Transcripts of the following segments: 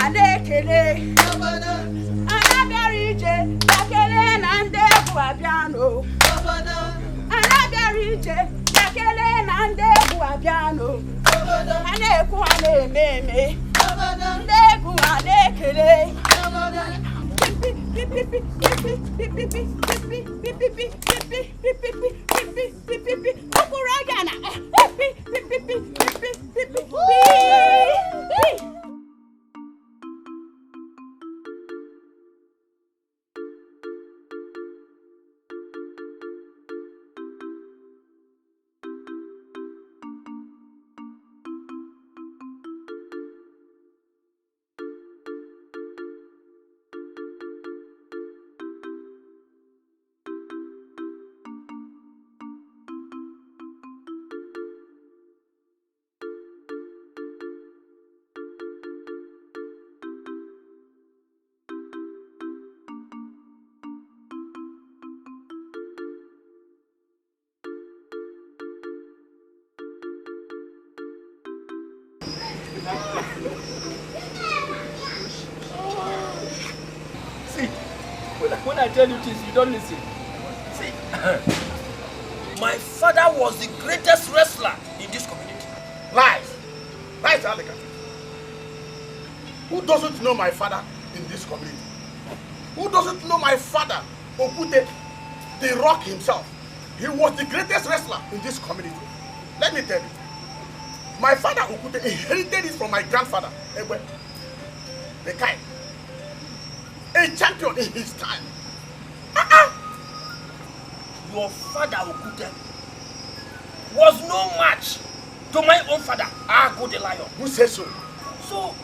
adekele. Anabiarije, dakele nande buabiano. Anabiarije, dakele nande buabiano. Aneku ane meme. Ndeku adekele. See, when I tell you this, you don't listen. See, my father was the greatest wrestler in this community. Lies! Lies, Aleka. Who doesn't know my father in this community? Who doesn't know my father, Okute, the Rock himself? He was the greatest wrestler in this community. Let me tell you. My father, Okute, inherited it from my grandfather, Egbe, the Kai. A champion in his time. Your father, Okute, was no match to my own father, Ago the Lion. Who says so? So,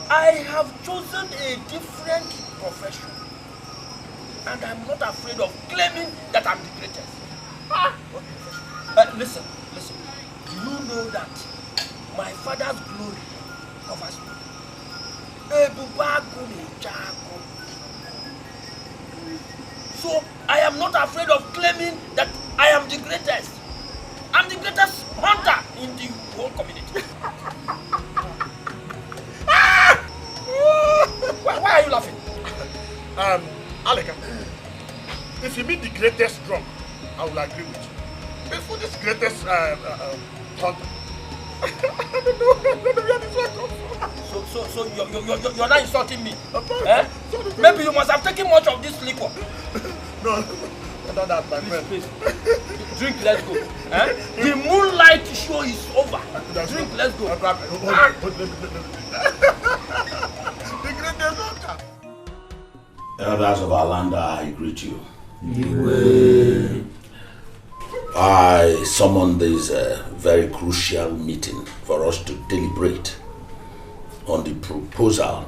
I have chosen a different profession. And I'm not afraid of claiming that I'm the greatest. Listen. Do you know that my father's glory covers me? So I am not afraid of claiming that I am the greatest. I'm the greatest hunter in the whole community. Why are you laughing? Aleka, if you meet the greatest drunk, I will agree with you. But for this greatest hunter, I don't know where this one comes from. So you're not insulting me? Eh? Maybe you must have taken much of this liquor. No, not that, my friend. Please. Drink, let's go. Eh? The moonlight show is over. Drink, let's go. The greatest hunter. Elders of Alanda, I greet you. I summoned this very crucial meeting for us to deliberate on the proposal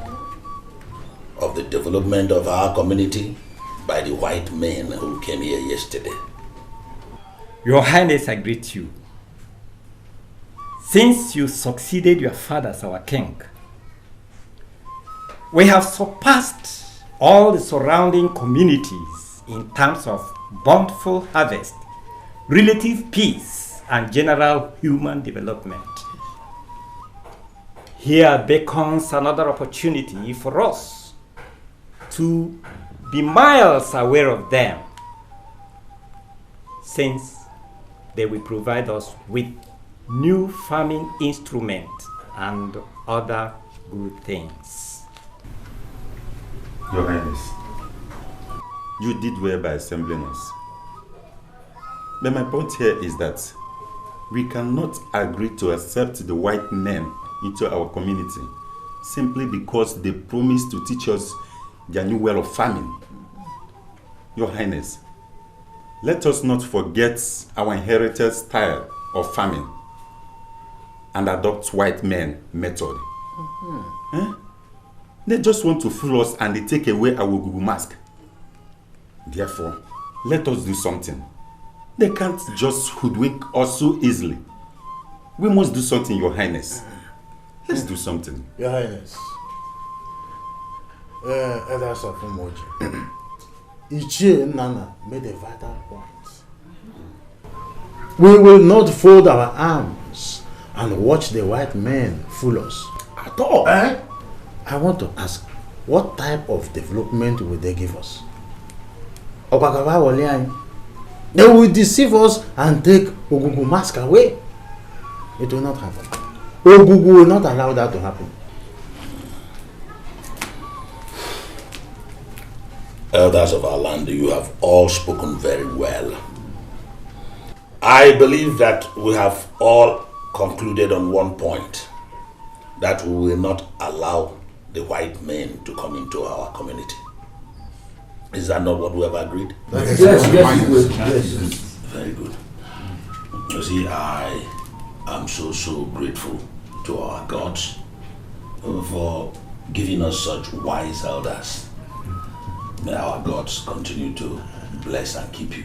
of the development of our community by the white men who came here yesterday. Your Highness, I greet you. Since you succeeded your father as our king, we have surpassed all the surrounding communities in terms of bountiful harvest, relative peace, and general human development. Here beckons another opportunity for us to be miles aware of them, since they will provide us with new farming instruments and other good things. Your Highness, you did well by assembling us. But my point here is that we cannot agree to accept the white men into our community simply because they promised to teach us their new way of farming. Your Highness, let us not forget our inherited style of farming and adopt white men method. They just want to fool us and they take away our Google mask. Therefore, let us do something. They can't just hoodwink us so easily. We must do something, Your Highness. Let's do something. Your Highness, Elders of Umoji, Ichie Nana made a vital point. We will not fold our arms and watch the white men fool us at all. I want to ask, what type of development will they give us? They will deceive us and take Ogugu mask away. It will not happen. Ogugu will not allow that to happen. Elders of our land, you have all spoken very well. I believe that we have all concluded on one point, that we will not allow the white men to come into our community. Is that not what we have agreed? Yes. Very good. You see, I am so grateful to our gods for giving us such wise elders. May our gods continue to bless and keep you.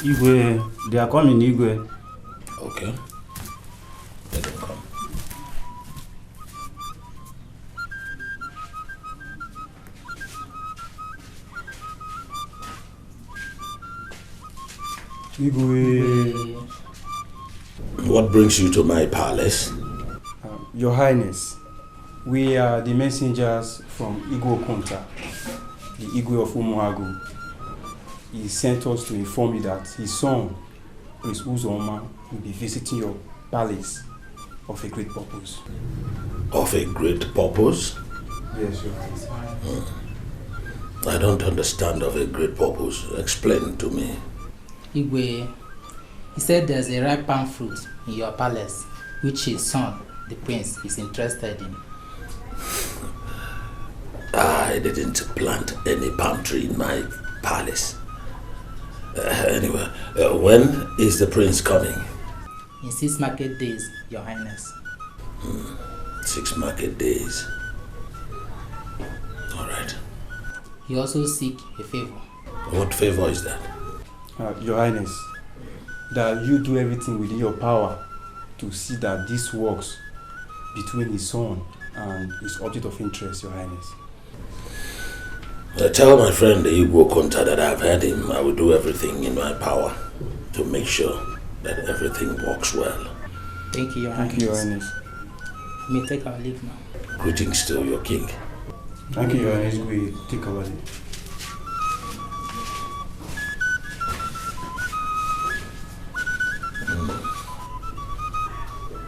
Igwe, they are coming, Igwe. Okay. Let them come. Igwe. What brings you to my palace? Your Highness, we are the messengers from Igwe Okonta, the Igwe of Umuagu. He sent us to inform you that his son, Prince Uzoma, will be visiting your palace of a great purpose. Of a great purpose? Yes, Your Highness. I don't understand of a great purpose. Explain to me. Igwe, he said there's a ripe palm fruit in your palace, which his son, the prince, is interested in. I didn't plant any palm tree in my palace. Anyway, when is the prince coming? In 6 market days, Your Highness. 6 market days. All right. He also seek a favor. What favor is that? Your Highness, that you do everything within your power to see that this works between his son and his object of interest, Your Highness. Tell my friend Igwe Okonta that I've heard him. I will do everything in my power to make sure that everything works well. Thank you, Your Highness. Thank you, Your Highness. We may take our leave now. Greetings to your king. Thank you, Your Highness. We take our leave.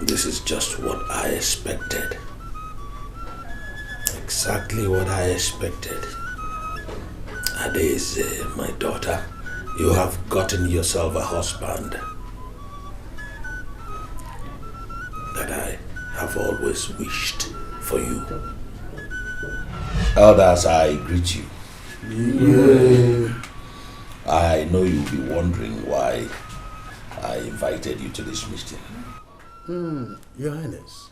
This is just what I expected. Exactly what I expected. Adeze, my daughter, you have gotten yourself a husband that I have always wished for you. Elders, I greet you. Yeah. I know you'll be wondering why I invited you to this meeting. Your Highness,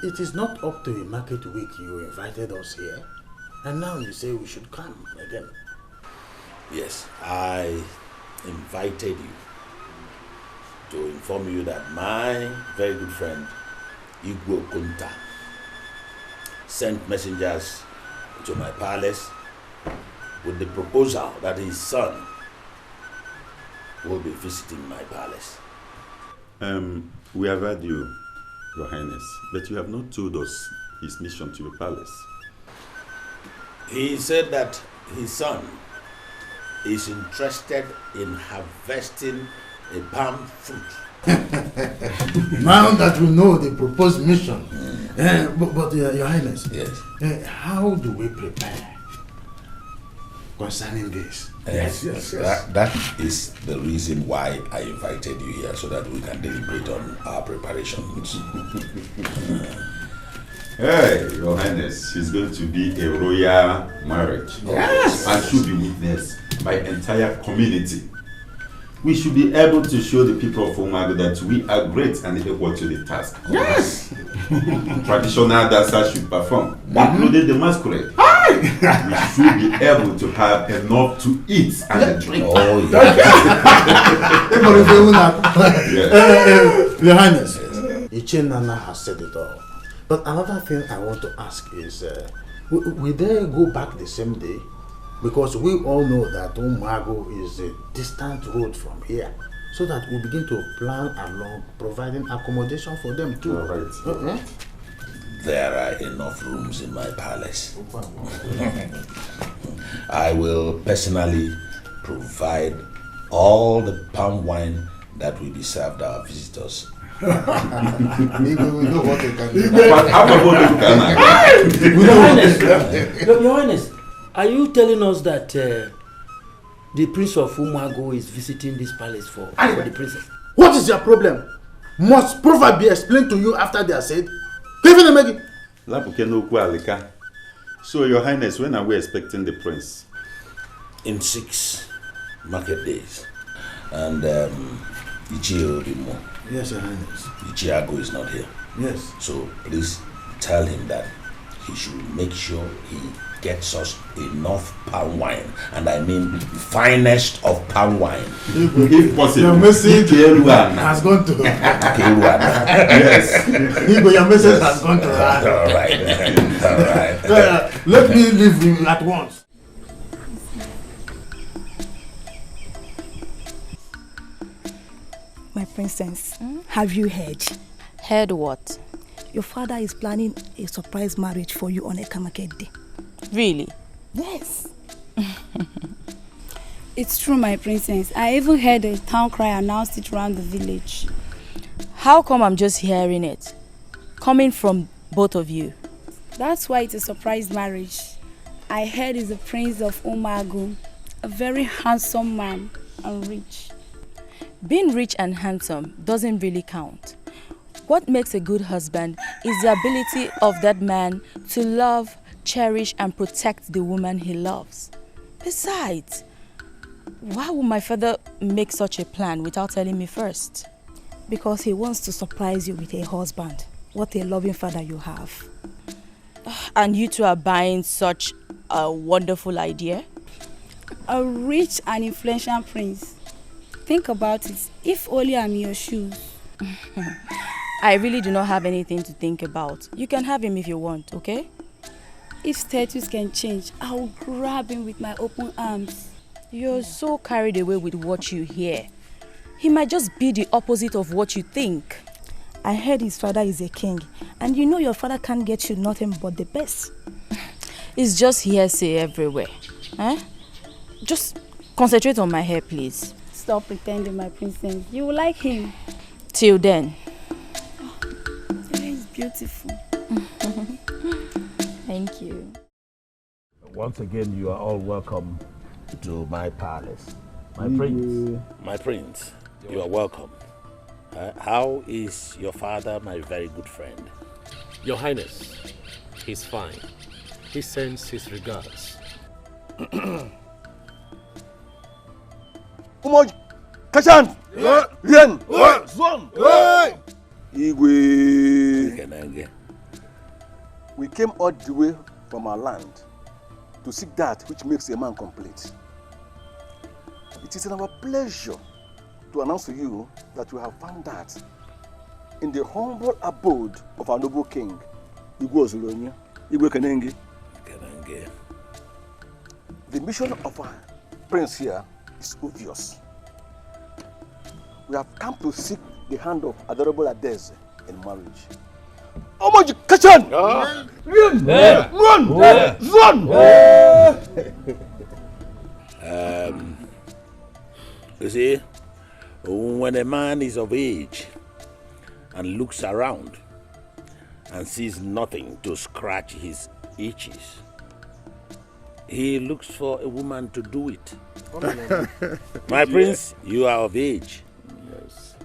it is not up to a market week you invited us here, and now you say we should come again. Yes, I invited you to inform you that my very good friend Igwe Okonta sent messengers to my palace with the proposal that his son will be visiting my palace. We have heard you, Your Highness, but you have not told us his mission to your palace. He said that his son is interested in harvesting a palm fruit. Now that we know the proposed mission, but Your Highness, yes. How do we prepare concerning this? Yes. That is the reason why I invited you here, so that we can deliberate on our preparations. Hey, Your Highness, it's going to be a royal marriage. Yes. And should be witnessed by entire community. We should be able to show the people of Umago that we are great and equal to the task. Yes. Traditional dancers should perform, including the masquerade. We should be able to have enough to eat and drink. Oh, yes. Your Highness, Ichenana has said it all. But another thing I want to ask is, will they go back the same day? Because we all know that Umago is a distant road from here. So that we begin to plan along, providing accommodation for them too. Right. There are enough rooms in my palace. I will personally provide all the palm wine that will be served our visitors. We know what they can do. Your Highness, are you telling us that the Prince of Umago is visiting this palace for the princess? What is your problem? Must proverb be explained to you after they are said? So, Your Highness, when are we expecting the prince? In 6 market days. And Ichie will be more. Yes, Your Highness. Ichiago is not here. Yes. So please tell him that he should make sure he gets us enough palm wine. And I mean finest of palm wine. If possible. Your message has gone to Yes. Your message has gone to her. All right. Let me leave him at once. My princess, have you heard? Heard what? Your father is planning a surprise marriage for you on a market day. Really? Yes. It's true, my princess. I even heard a town cry announced it around the village. How come I'm just hearing it? Coming from both of you. That's why it's a surprise marriage. I heard he's the prince of Umago, a very handsome man and rich. Being rich and handsome doesn't really count. What makes a good husband is the ability of that man to love, cherish, and protect the woman he loves. Besides, why would my father make such a plan without telling me first? Because he wants to surprise you with a husband. What a loving father you have. And you two are buying such a wonderful idea? A rich and influential prince. Think about it. If only I'm in your shoes. I really do not have anything to think about. You can have him if you want, okay? If status can change, I'll grab him with my open arms. You're so carried away with what you hear. He might just be the opposite of what you think. I heard his father is a king, and you know your father can't get you nothing but the best. It's just hearsay everywhere. Just concentrate on my hair, please. Stop pretending, my princess. You will like him. Till then. Your hair is beautiful. Thank you. Once again, you are all welcome to my palace. My prince. My prince, you are welcome. How is your father, my very good friend? Your Highness, he's fine. He sends his regards. Umoj, Kashan, Rien, Zon, Igwe. We came all the way from our land to seek that which makes a man complete. It is our pleasure to announce to you that we have found that in the humble abode of our noble king, Igwe Ozolonya, Igwe Kenenge. The mission of our prince here is obvious. We have come to seek the hand of adorable Adeze in marriage. Omoj Kachan! Run! You see, when a man is of age and looks around and sees nothing to scratch his itches, he looks for a woman to do it. My prince, you are of age. Yes.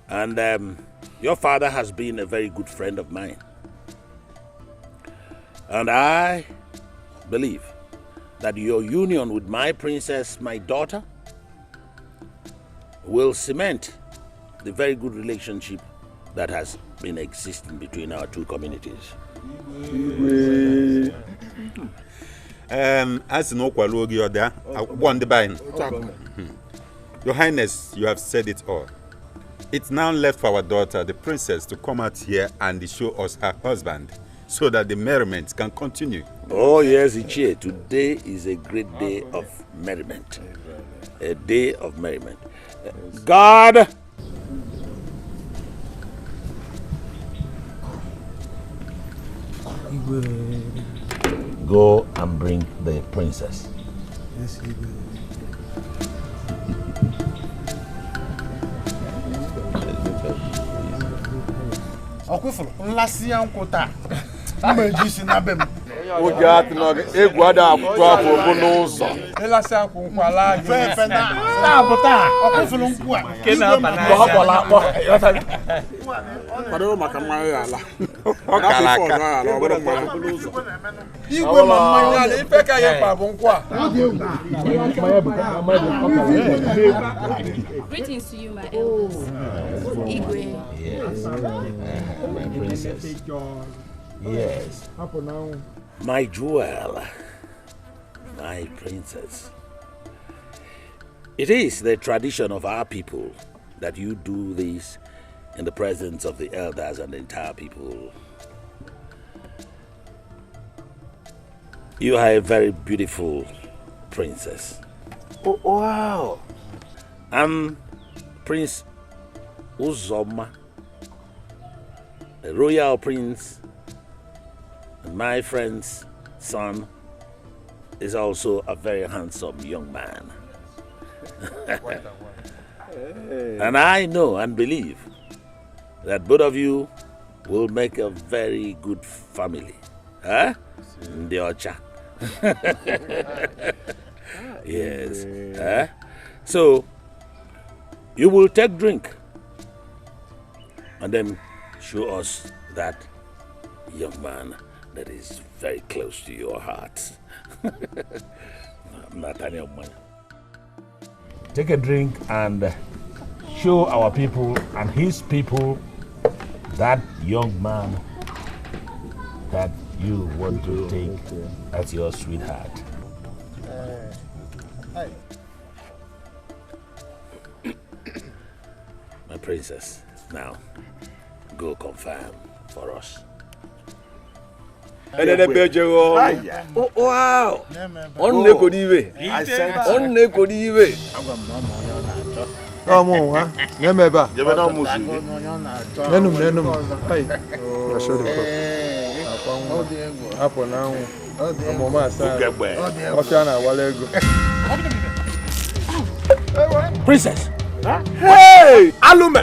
And your father has been a very good friend of mine. And I believe that your union with my princess, my daughter, will cement the very good relationship that has been existing between our two communities. As no qualogi or there, one divine. Your Highness, you have said it all. It's now left for our daughter, the princess, to come out here and show us her husband, so that the merriment can continue. Oh yes, Ichie, today is a great day of merriment. A day of merriment. God! Go and bring the princess. Yes, Ọkụfụrụ nlasị ya nkwụta mma ejisi na be m. Oge atụnọgị egwu ada akwụkwọ afọ bụ n'ụzọ. Ịlasị akwụ nkwala gị. Fefe na pụta ọkụfụrụ nkwụ a. Ke na aba na. Ọ bọla akpọ. Kwadoro maka mmanya ya ala. Ọ kala aka. Igwe ma mmanya ala ife ka ya kpa bụ nkwụ a. Greetings to you, my elders. Igwe. Yes. My princess. Yes. My jewel. My princess. It is the tradition of our people that you do this in the presence of the elders and the entire people. You are a very beautiful princess. Oh, wow. I'm Prince Uzoma, a royal prince, and my friend's son is also a very handsome young man. And I know and believe that both of you will make a very good family. Huh? Ndiocha. Yes. Huh? So, you will take drink and then show us that young man that is very close to your heart. Take a drink and show our people and his people that young man that you want to take as your sweetheart. My princess, now go confirm for us. Oh, wow! On ne kodive. I said, on ne kodive. Come on, huh? Nemeba. Jebena musi. Nenum. Hey. I show the Apo now. Mama sa. Ofiana walego. Princess. Huh? Hey! Alume.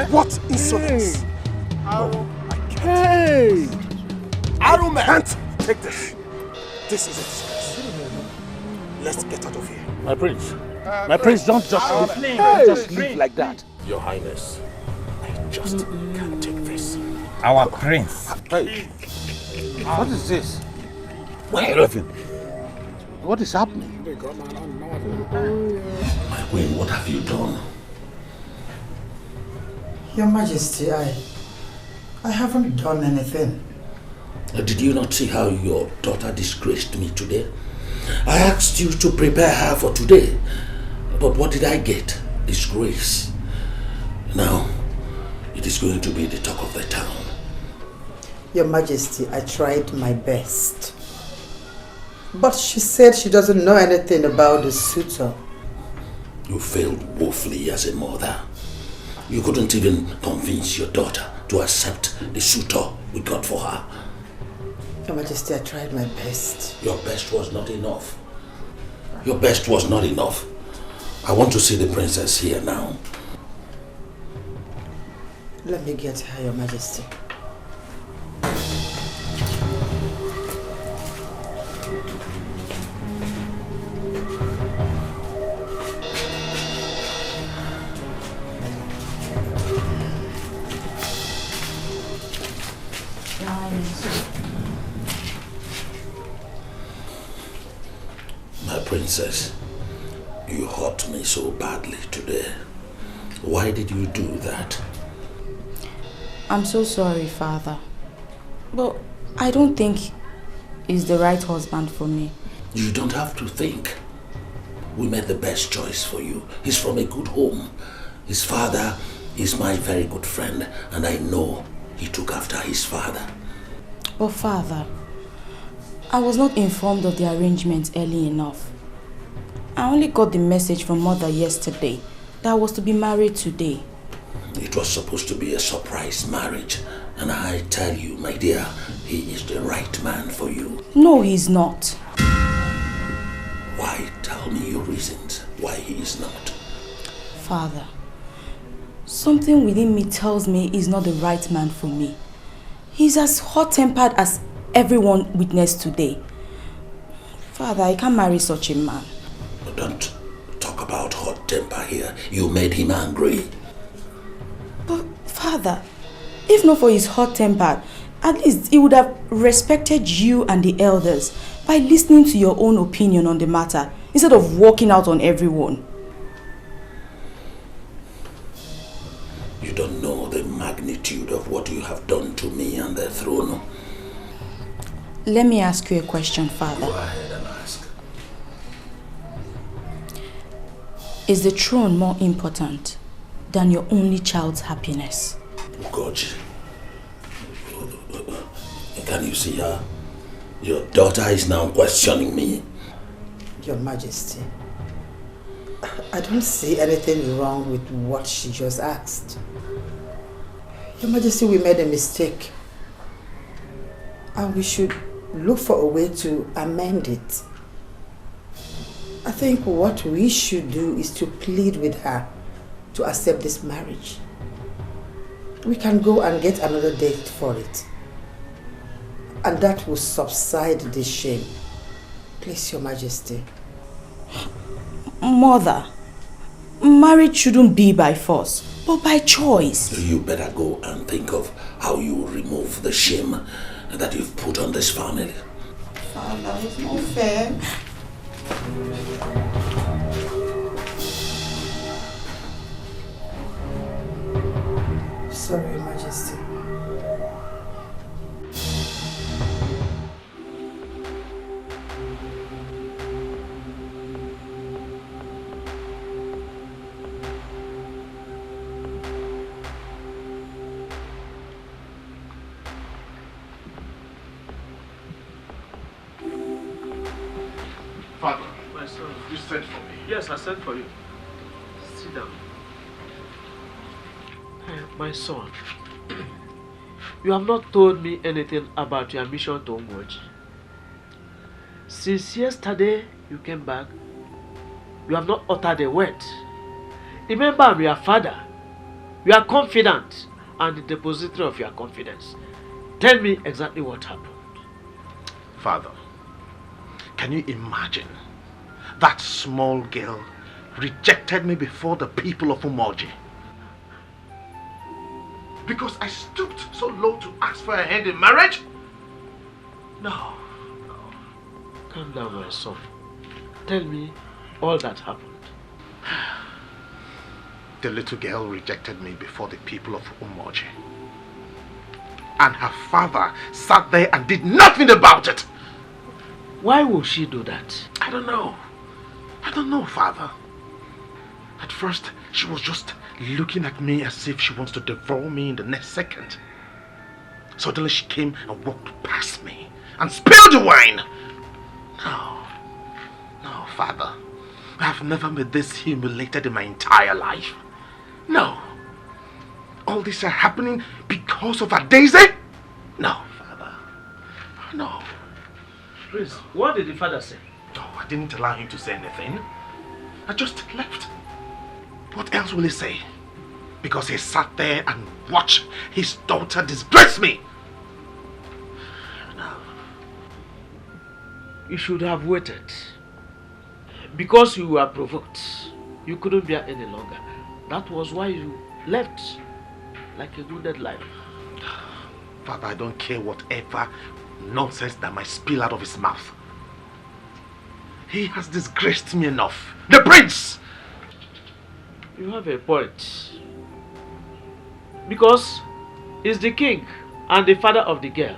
What insolence? Hey! Arume! Can't take this. This is a disgrace. Let's get out of here. My prince, don't just leave like that. Your Highness, I just can't take this. Our prince. Hey! What is this? Why laughing? What is happening? My queen, what have you done? Your Majesty, I haven't done anything. Did you not see how your daughter disgraced me today? I asked you to prepare her for today, but what did I get? Disgrace. Now, it is going to be the talk of the town. Your Majesty, I tried my best. But she said she doesn't know anything about the suitor. You failed woefully as a mother. You couldn't even convince your daughter to accept the suitor we got for her. Your Majesty, I tried my best. Your best was not enough. Your best was not enough. I want to see the princess here now. Let me get her, Your Majesty. My princess, you hurt me so badly today. Why did you do that? I'm so sorry, Father. But I don't think he's the right husband for me. You don't have to think. We made the best choice for you. He's from a good home. His father is my very good friend, and I know he took after his father. But Father, I was not informed of the arrangement early enough. I only got the message from Mother yesterday that I was to be married today. It was supposed to be a surprise marriage, and I tell you, my dear, he is the right man for you. No, he's not. Why? Tell me your reasons why he is not. Father, something within me tells me he's not the right man for me. He's as hot-tempered as everyone witnessed today. Father, I can't marry such a man. Don't talk about hot temper here. You made him angry. But Father, if not for his hot temper, at least he would have respected you and the elders by listening to your own opinion on the matter instead of walking out on everyone. You don't know the magnitude of what you have done to me and the throne. Let me ask you a question, Father. Go ahead and ask. Is the throne more important than your only child's happiness? God, can you see her? Your daughter is now questioning me. Your Majesty, I don't see anything wrong with what she just asked. Your Majesty, we made a mistake. And we should look for a way to amend it. I think what we should do is to plead with her to accept this marriage. We can go and get another date for it. And that will subside this shame. Please, Your Majesty. Mother, marriage shouldn't be by force, but by choice. You better go and think of how you remove the shame that you've put on this family. Father, it's not fair. Sorry, Your Majesty. Father, My son. you sent for me. Yes, I sent for you. Sit down. My son, you have not told me anything about your mission to Umuoji. Since yesterday you came back, you have not uttered a word. Remember, I'm your father. You are confident and the depository of your confidence. Tell me exactly what happened. Father, can you imagine? That small girl rejected me before the people of Umuoji. Because I stooped so low to ask for her hand in marriage? No. Calm down, my son. Tell me all that happened. The little girl rejected me before the people of Umuoji. And her father sat there and did nothing about it. Why would she do that? I don't know. I don't know, Father. At first, she was just looking at me as if she wants to devour me in the next second. Suddenly she came and walked past me and spilled the wine. No, Father. I have never been this humiliated in my entire life. No. All this are happening because of a Daisy? No, Father. No. Prince, what did the father say? Oh, I didn't allow him to say anything. I just left. What else will he say? Because he sat there and watched his daughter disgrace me. Now, you should have waited. Because you were provoked, you couldn't bear any longer. That was why you left like a wounded lion. Father, I don't care whatever nonsense that might spill out of his mouth. He has disgraced me enough. The prince! You have a point. Because he's the king and the father of the girl.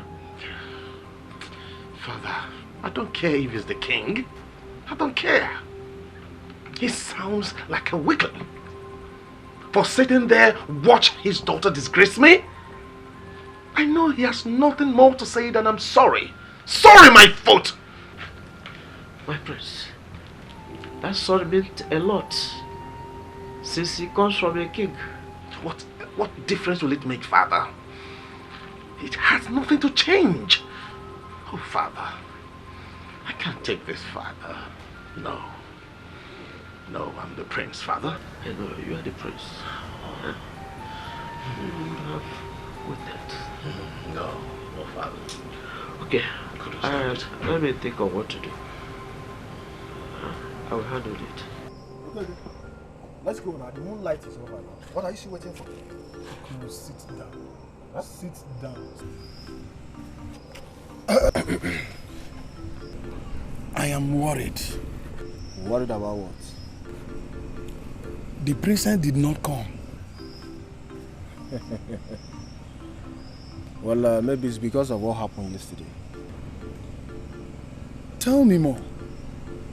Father, I don't care if he's the king. I don't care. He sounds like a weakling. For sitting there, watch his daughter disgrace me? I know he has nothing more to say than I'm sorry. Sorry, my foot! My prince, that sorry meant a lot. Since he comes from a king. What difference will it make, Father? It has nothing to change. Oh, Father, I can't take this, Father. No. No, I'm the prince, Father. I know, you are the prince. You would have waited. No, Father. Okay, let me think of what to do. I will handle it. Okay. Let's go now. The moonlight is over now. What are you still waiting for? No, sit down. Huh? Sit down. I am worried. Worried about what? The princess did not come. Well, maybe it's because of what happened yesterday. Tell me more.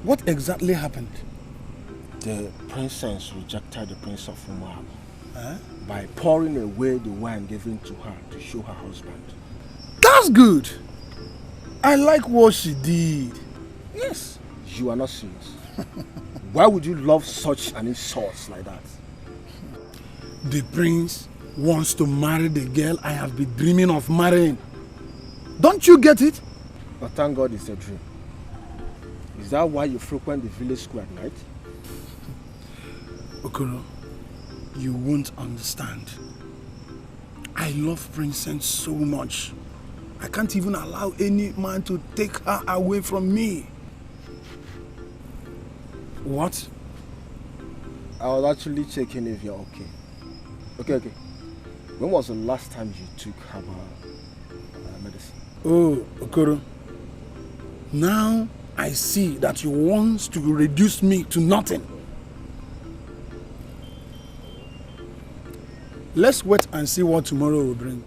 What exactly happened? The princess rejected the prince of Umar by pouring away the wine given to her to show her husband. That's good. I like what she did. Yes. You are not serious. Why would you love such an insult like that? The prince wants to marry the girl I have been dreaming of marrying. Don't you get it? But thank God it's a dream. Is that why you frequent the village square at night? Okoro, you won't understand. I love Princess so much. I can't even allow any man to take her away from me. What? I was actually checking if you're okay. Okay. When was the last time you took her medicine? Oh, Okoro. Now I see that you want to reduce me to nothing. Let's wait and see what tomorrow will bring.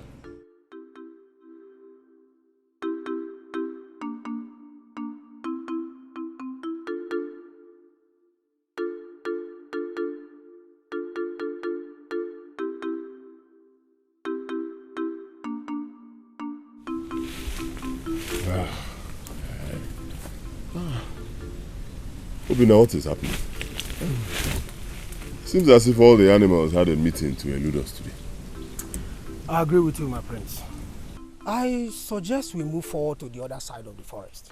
Obina, what is happening? Seems as if all the animals had a meeting to elude us today. I agree with you, my prince. I suggest we move forward to the other side of the forest.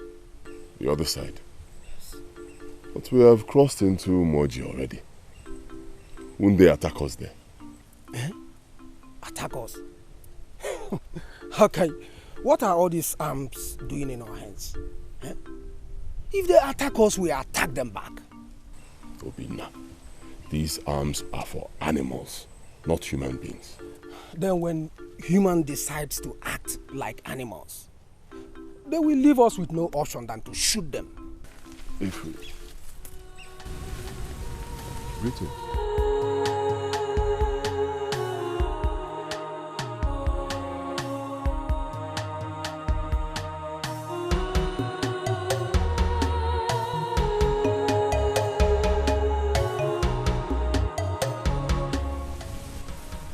The other side? Yes. But we have crossed into Moji already. Won't they attack us there? Eh? Attack us? Okay, what are all these arms doing in our hands? Eh? If they attack us, we attack them back. Obina, these arms are for animals, not human beings. Then when human decides to act like animals, they will leave us with no option than to shoot them. If we... Rito.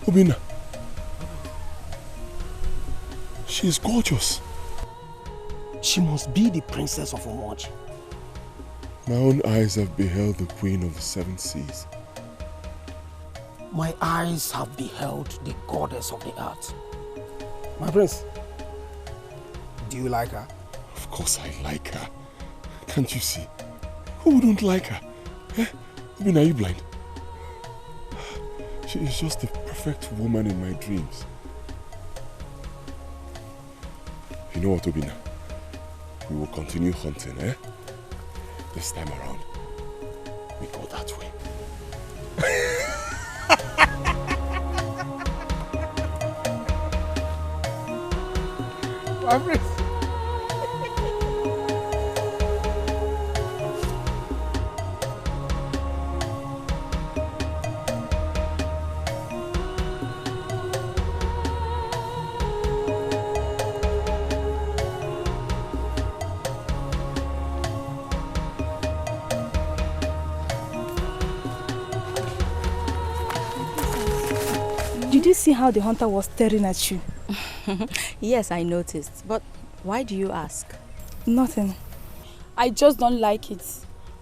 Obina. She is gorgeous. She must be the princess of Umoji. My own eyes have beheld the queen of the seven seas. My eyes have beheld the goddess of the earth. My prince, do you like her? Of course I like her. Can't you see? Who wouldn't like her? Eh? Are you blind? She is just the perfect woman in my dreams. You know what, Obina? We will continue hunting, eh? This time around, we go that way. Did you see how the hunter was staring at you? Yes, I noticed. But why do you ask? Nothing. I just don't like it.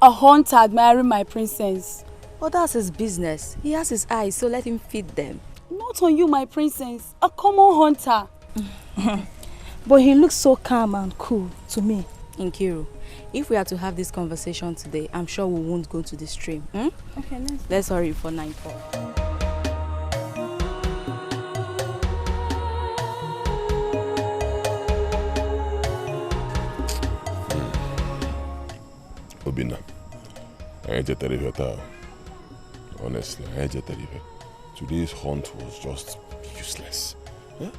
A hunter admiring my princess. Well, that's his business. He has his eyes, so let him feed them. Not on you, my princess. A common hunter. But he looks so calm and cool to me. Nkiru, if we are to have this conversation today, I'm sure we won't go to the stream. Hmm? Okay, let's hurry for nightfall. Obina, I just tell you that. Honestly, I just tell you. Today's hunt was just useless. Huh?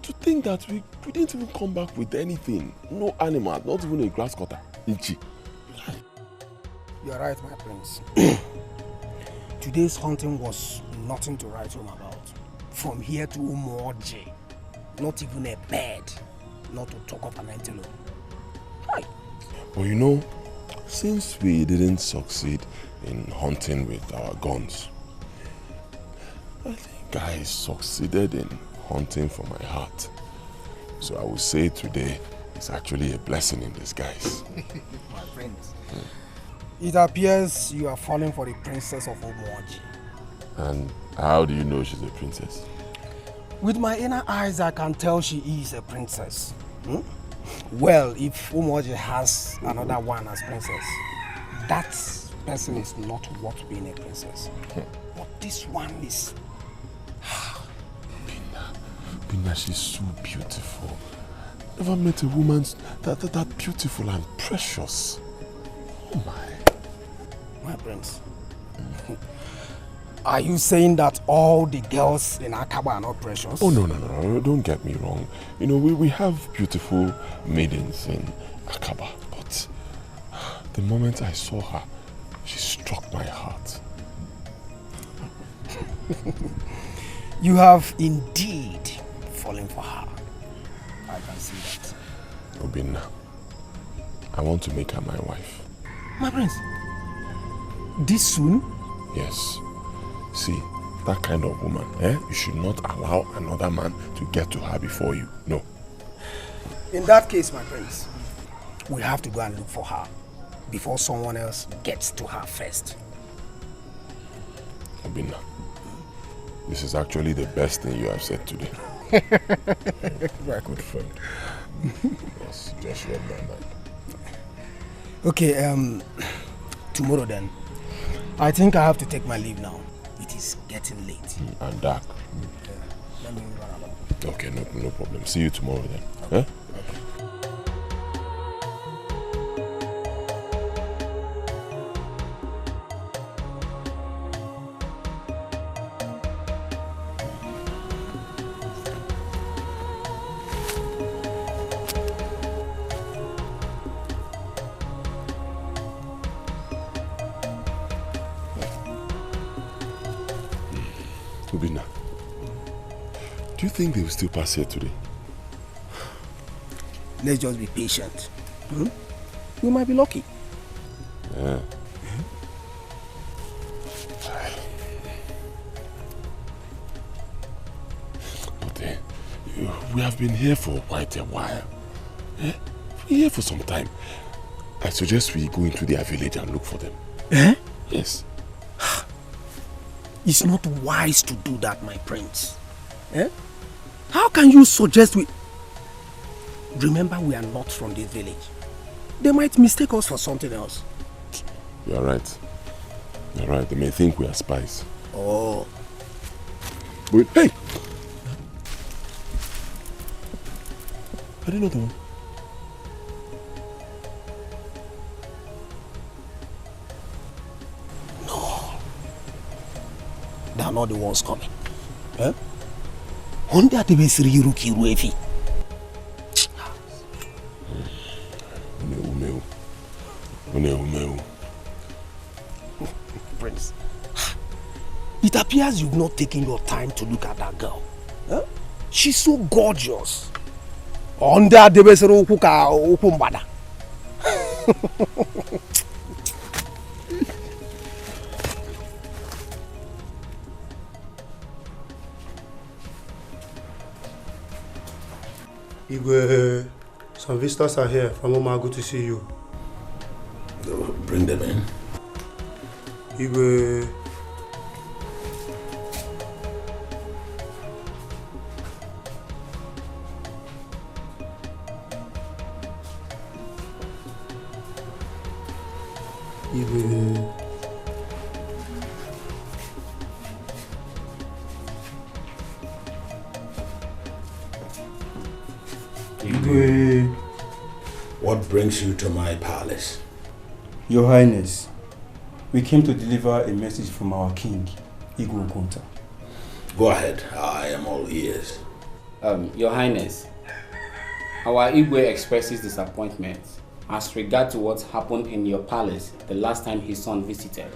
To think that we didn't even come back with anything. No animal, not even a grass cutter. Ichi. You're right, my prince. Today's hunting was nothing to write home about. From here to Umoji, not even a bird, not to talk of an antelope. Hi. Well, you know, since we didn't succeed in hunting with our guns, I think I succeeded in hunting for my heart. So I would say today is actually a blessing in disguise. My friends, it appears you are falling for the princess of Umoji. And how do you know she's a princess? With my inner eyes, I can tell she is a princess. Well, if Umoji has another one as princess, that person is not worth being a princess. But this one is... Bina, she's so beautiful. Never met a woman that beautiful and precious. Oh my. My prince. Are you saying that all the girls in Akaba are not precious? Oh, no. Don't get me wrong. You know, we have beautiful maidens in Akaba. But the moment I saw her, she struck my heart. You have indeed fallen for her. I can see that. Obina, I want to make her my wife. My prince, this soon? Yes. See, that kind of woman, you should not allow another man to get to her before you. No. In that case, my prince, we have to go and look for her before someone else gets to her first. Obina, this is actually the best thing you have said today. My good friend. Yes, just read my mind. Okay, tomorrow then. I think I have to take my leave now. It is getting late. And dark. Yeah, let me run along. Okay, no problem. See you tomorrow then. Okay. Obina, do you think they will still pass here today? Let's just be patient. We might be lucky. Yeah. But we have been here for quite a while. We're here for some time. I suggest we go into their village and look for them. Yes. It's not wise to do that, my prince. How can you suggest we... Remember, we are not from this village. They might mistake us for something else. You're right. You're right. They may think we are spies. Oh. But hey! Are they not the one? No. They are not the ones coming. Eh? Honda the best Ruki Ruefi. Prince, it appears you've not taken your time to look at that girl. Huh? She's so gorgeous. Honda the best Rukuka Ukumbada. Igwe, some visitors are here from Oma. Good to see you. Bring them in. Igwe. Igwe. Igwe. What brings you to my palace? Your Highness, we came to deliver a message from our king, Igwe Okonta. Go ahead, I am all ears. Your Highness, our Igwe expresses disappointment as regard to what happened in your palace the last time his son visited.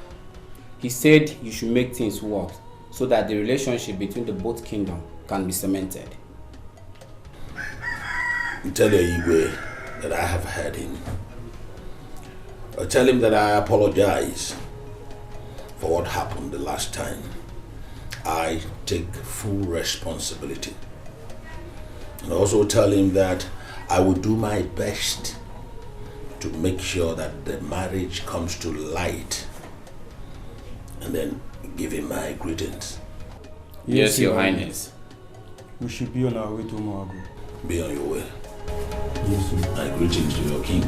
He said you should make things work so that the relationship between the both kingdoms can be cemented. You tell your Igwe that I have heard him. Tell him that I apologize for what happened the last time. I take full responsibility. And also tell him that I will do my best to make sure that the marriage comes to light. And then give him my greetings. Yes, Your Highness. We should be on our way to Moagu. Be on your way. Yes, sir. My greetings to your king.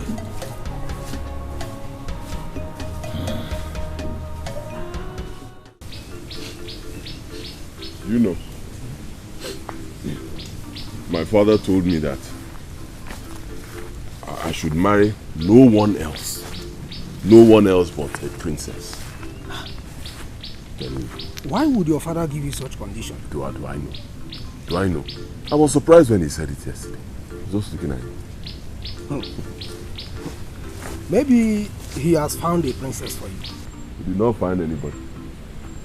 You know, my father told me that I should marry no one else but a princess. Why would your father give you such condition? Do I know? Do I know? I was surprised when he said it yesterday. I was just looking at him. Maybe he has found a princess for you. He did not find anybody.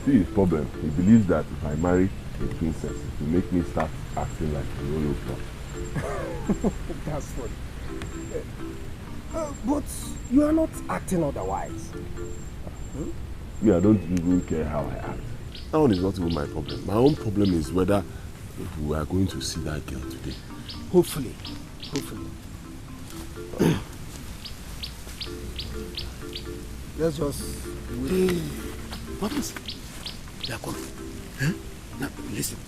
See his problem. He believes that if I marry a princess, it will make me start acting like a royal club. That's funny. But you are not acting otherwise. Me, I don't even care how I act. That one is not even my problem. My own problem is whether we are going to see that girl today. Hopefully. Let's just wait. What is it? They are coming. Huh? Now, listen.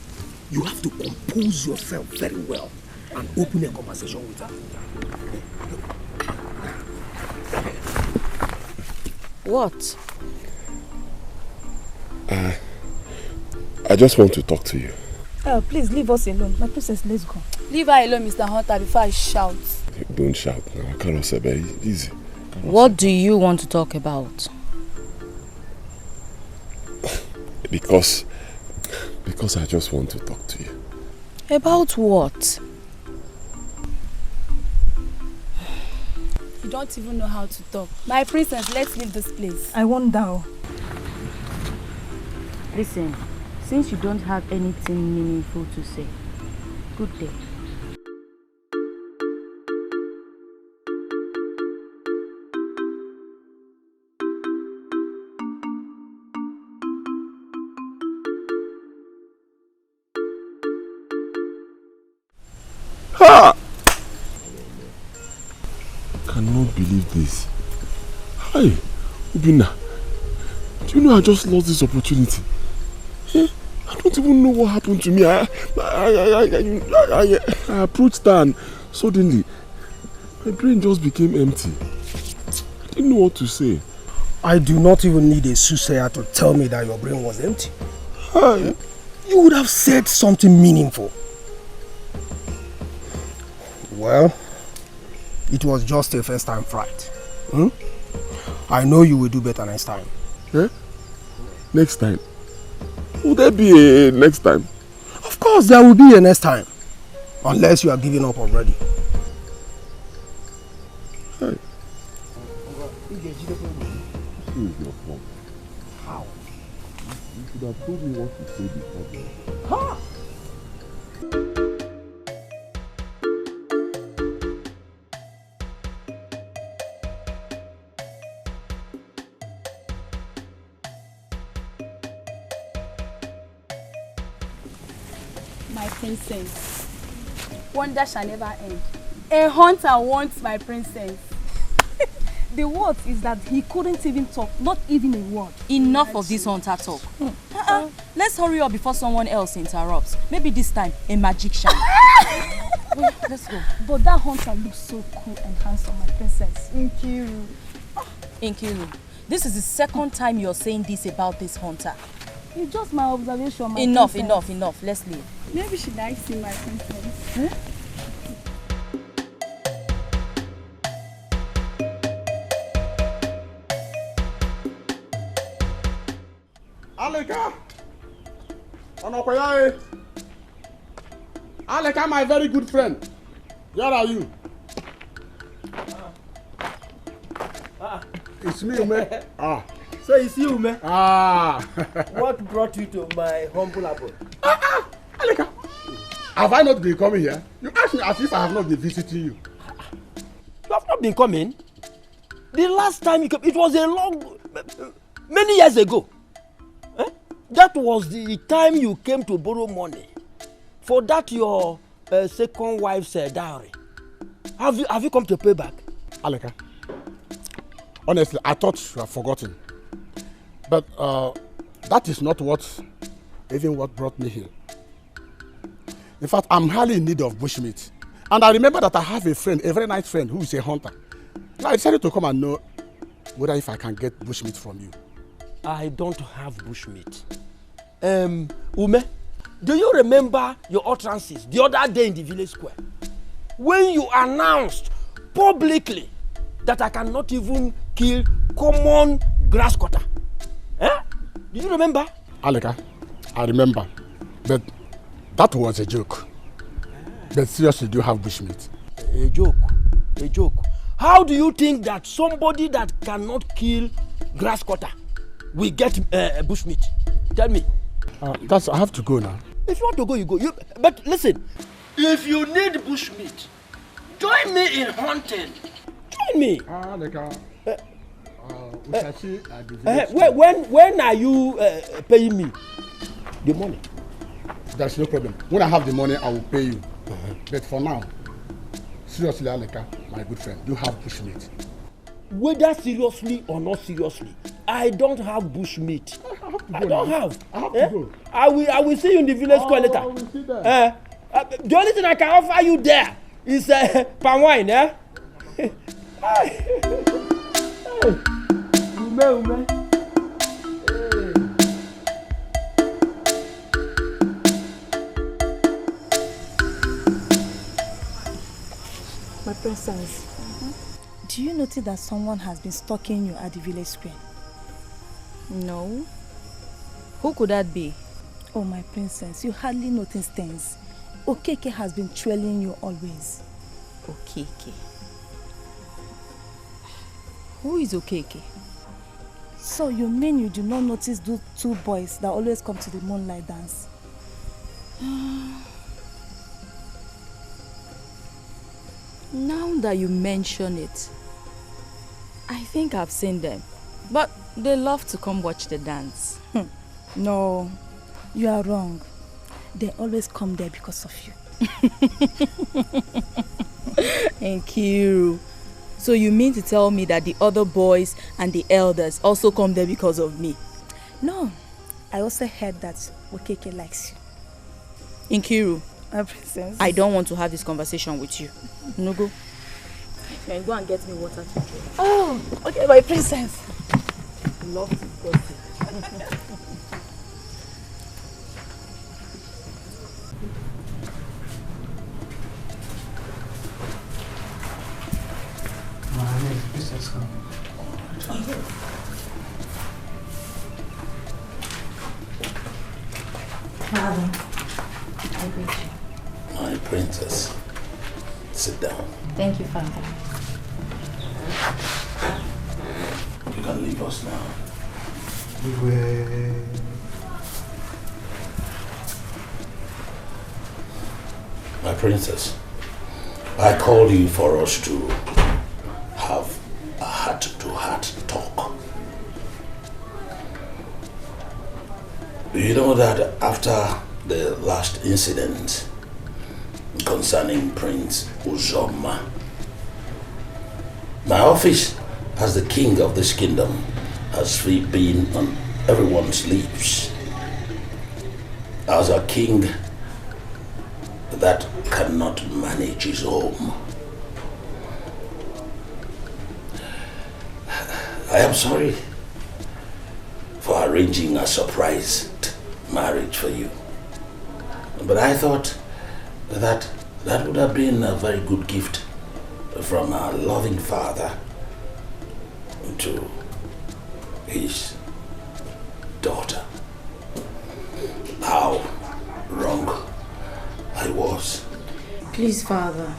You have to compose yourself very well and open a conversation with her. What? I just want to talk to you. Please leave us alone. My princess, let's go. Leave her alone, Mr. Hunter, before I shout. Don't shout now. Karosebe, easy. What do you want to talk about? Because I just want to talk to you. About what? You don't even know how to talk. My princess, let's leave this place. I won't down. Listen, since you don't have anything meaningful to say, good day. Ha! I cannot believe this. Hi, Ubina. Do you know I just lost this opportunity? I don't even know what happened to me. I approached her and suddenly My brain just became empty. I didn't know what to say. I do not even need a soothsayer to tell me that your brain was empty. Hi. You would have said something meaningful. Well, it was just a first time fright. I know you will do better next time. Eh? Next time? Will there be a next time? Of course there will be a next time. Unless you are giving up already. Hey. This is your fault. How? You should have told me what to say before then. Huh? My princess, wonder shall never end. A hunter wants my princess. The word is that he couldn't even talk, not even a word. Enough of this hunter talk. Let's hurry up before someone else interrupts. Maybe this time, a magician. Wait, let's go. But that hunter looks so cool and handsome, my princess. Nkiru. Nkiru, this is the second time you're saying this about this hunter. It's just my observation, my Enough, princess. enough. Let's leave. Maybe she likes him, my princess. Aleka! Onokoyae! Aleka, my very good friend. Where are you? It's me, Ume. So it's you, Ume? What brought you to my humble abode? Aleka, have I not been coming here? You ask me as if I have not been visiting you. You have not been coming? The last time you came, it was many years ago. That was the time you came to borrow money for that your second wife's dowry. Have you come to pay back? Aleka, honestly, I thought you have forgotten. But that is not what brought me here. In fact, I'm highly in need of bushmeat. And I remember that I have a friend, a very nice friend, who is a hunter. And I decided to come and know whether if I can get bushmeat from you. I don't have bushmeat. Ume, do you remember your utterances the other day in the village square? When you announced publicly that I cannot even kill common grass cutter. Do you remember? Aleka, I remember. But that was a joke. But seriously, do you have bushmeat? A joke. How do you think that somebody that cannot kill grass cutter will get bushmeat? Tell me. I have to go now. If you want to go, you go. But listen, if you need bushmeat, join me in hunting. Join me. Aleka. When are you paying me the money? There's no problem. When I have the money, I will pay you. But for now, seriously, Aleka, my good friend, you have bushmeat. Whether seriously or not seriously, I don't have bushmeat. I don't have. I have to go. I will see you in the village square later. I will see there. The only thing I can offer you there is palm wine. Ume. My princess, do you notice that someone has been stalking you at the village square? No. Who could that be? Oh, my princess, you hardly notice things. Okeke has been trailing you always. Okeke? Who is Okeke? So you mean you do not notice those two boys that always come to the moonlight dance? Now that you mention it, I think I've seen them. But they love to come watch the dance. No, you are wrong. They always come there because of you. Thank you. So you mean to tell me that the other boys and the elders also come there because of me? No, I also heard that Okeke likes you. Nkiru, my princess, I don't want to have this conversation with you. No go. And go and get me water to drink. Oh, okay, my princess. Love to gossip. Princess, come. Father, I greet you. My princess, sit down. Thank you, Father. You can leave us now. My princess, I called you for us to have a heart-to-heart talk. You know that after the last incident concerning Prince Uzoma, my office as the king of this kingdom has been on everyone's lips. As a king that cannot manage his home. I am sorry for arranging a surprised marriage for you. But I thought that that would have been a very good gift from a loving father to his daughter. How wrong I was. Please, Father,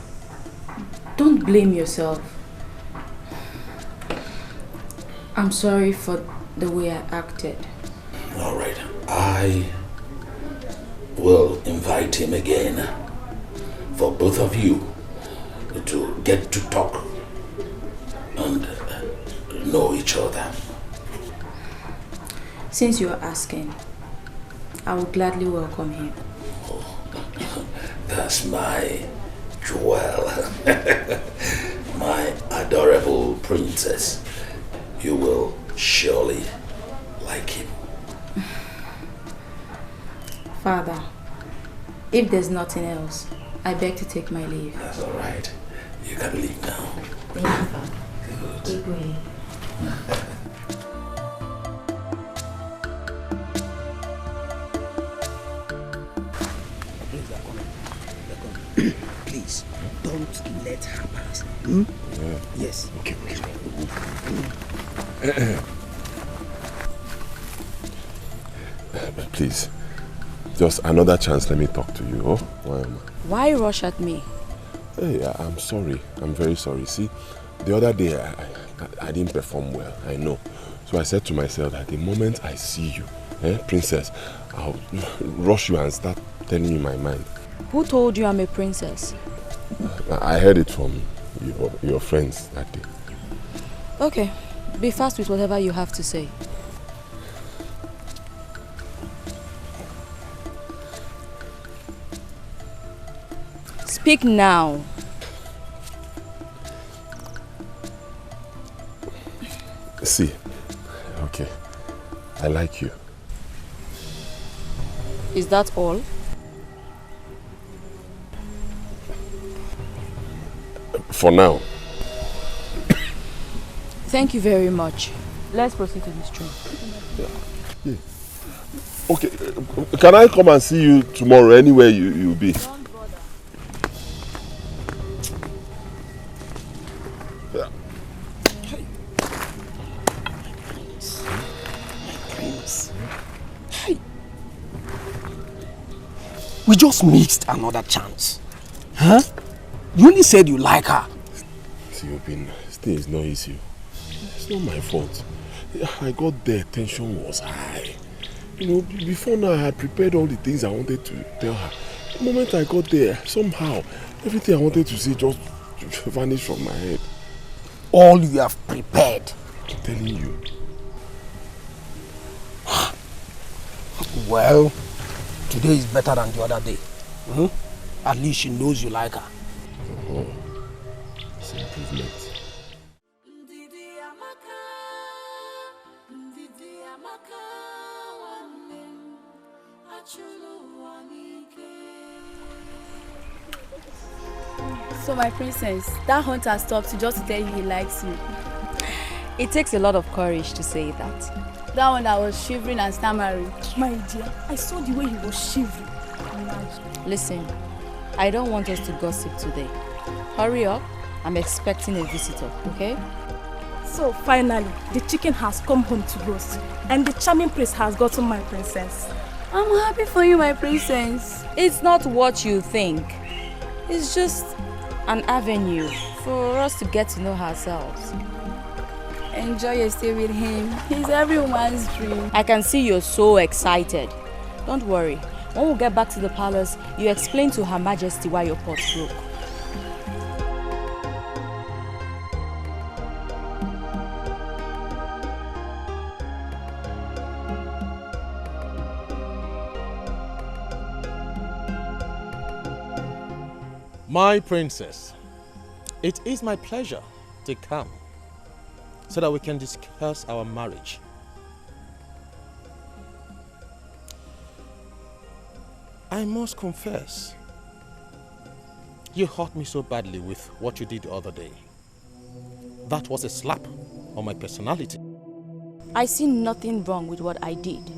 don't blame yourself. I'm sorry for the way I acted. All right, I will invite him again for both of you to get to talk and know each other. Since you are asking, I will gladly welcome him. That's my jewel. My adorable princess. You will surely like him. Father, if there's nothing else, I beg to take my leave. That's all right. You can leave now. Thank you, Father. Good. Keep going. Please, don't let her pass. Hmm? Yeah. Yes. Okay. Please, just another chance. Let me talk to you. Oh, Why rush at me? Hey, I'm sorry. I'm very sorry. See, the other day I didn't perform well. I know. So I said to myself that the moment I see you, princess, I'll rush you and start telling you my mind. Who told you I'm a princess? I heard it from your friends that day. Okay, be fast with whatever you have to say. Speak now. See, okay, I like you. Is that all? For now. Thank you very much. Let's proceed to this train. Yeah. Okay, can I come and see you tomorrow anywhere you'll be? Yeah. Prince. Hey. We just missed another chance. Huh? You only said you like her. See, stay is not easy. It's not my fault. I got there, tension was high. You know, before now I had prepared all the things I wanted to tell her. The moment I got there, somehow, everything I wanted to say just vanished from my head. All you have prepared. I'm telling you. Well, today is better than the other day. Hmm? At least she knows you like her. Oh, it's an improvement. So my princess, that hunter stopped just to tell you he likes you. It takes a lot of courage to say that. That one that was shivering and stammering. My dear, I saw the way he was shivering. Listen, I don't want us to gossip today. Hurry up, I'm expecting a visitor, okay? So finally, the chicken has come home to roast, and the charming prince has gotten my princess. I'm happy for you, my princess. It's not what you think. It's just an avenue for us to get to know ourselves. Enjoy your stay with him. He's everyone's dream. I can see you're so excited. Don't worry. When we get back to the palace, you explain to Her Majesty why your pot broke. My princess, it is my pleasure to come so that we can discuss our marriage. I must confess, you hurt me so badly with what you did the other day. That was a slap on my personality. I see nothing wrong with what I did.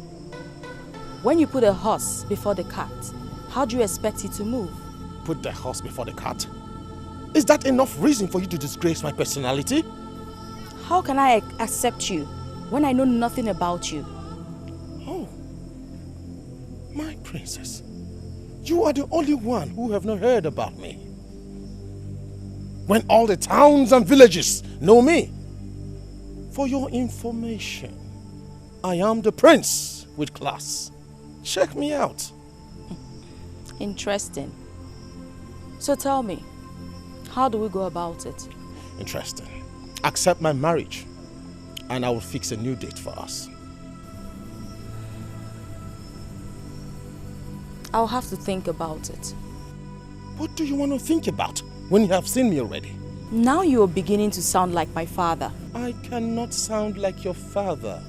When you put a horse before the cart, how do you expect it to move? Put the horse before the cart? Is that enough reason for you to disgrace my personality? How can I accept you when I know nothing about you? Oh, my princess, you are the only one who have not heard about me. When all the towns and villages know me. For your information, I am the prince with class. Check me out. Interesting. So tell me, how do we go about it? Interesting. Accept my marriage and I will fix a new date for us. I'll have to think about it. What do you want to think about when you have seen me already? Now you're beginning to sound like my father. I cannot sound like your father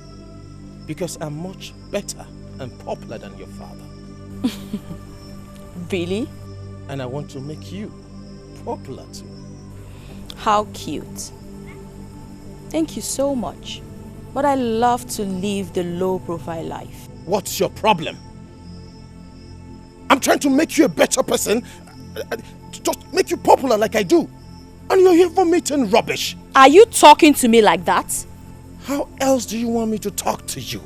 because I'm much better and popular than your father. Really? And I want to make you popular too. How cute. Thank you so much. But I love to live the low-profile life. What's your problem? I'm trying to make you a better person, just make you popular like I do. And you're here vomiting rubbish. Are you talking to me like that? How else do you want me to talk to you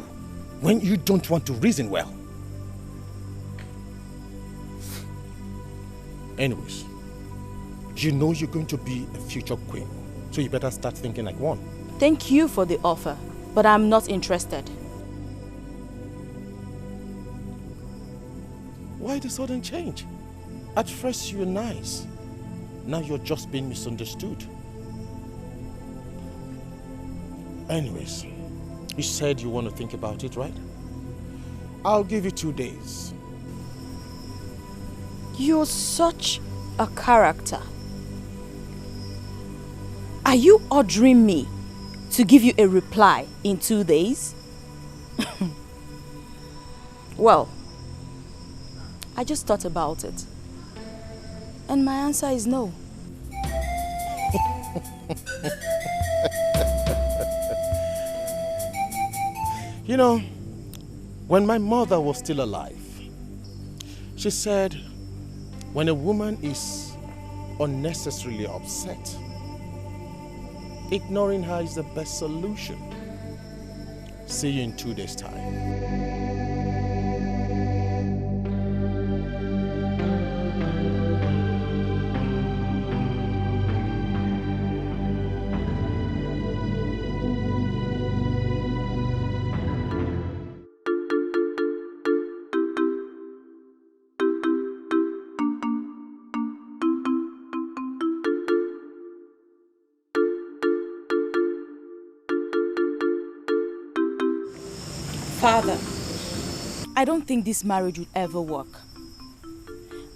when you don't want to reason well? Anyways, you know you're going to be a future queen, so you better start thinking like one. Thank you for the offer, but I'm not interested. Why the sudden change? At first you were nice. Now you're just being misunderstood. Anyways, you said you want to think about it, right? I'll give you 2 days. You're such a character. Are you ordering me to give you a reply in 2 days? Well, I just thought about it. And my answer is no. You know, when my mother was still alive, she said, when a woman is unnecessarily upset, ignoring her is the best solution. See you in 2 days' time. Father, I don't think this marriage would ever work.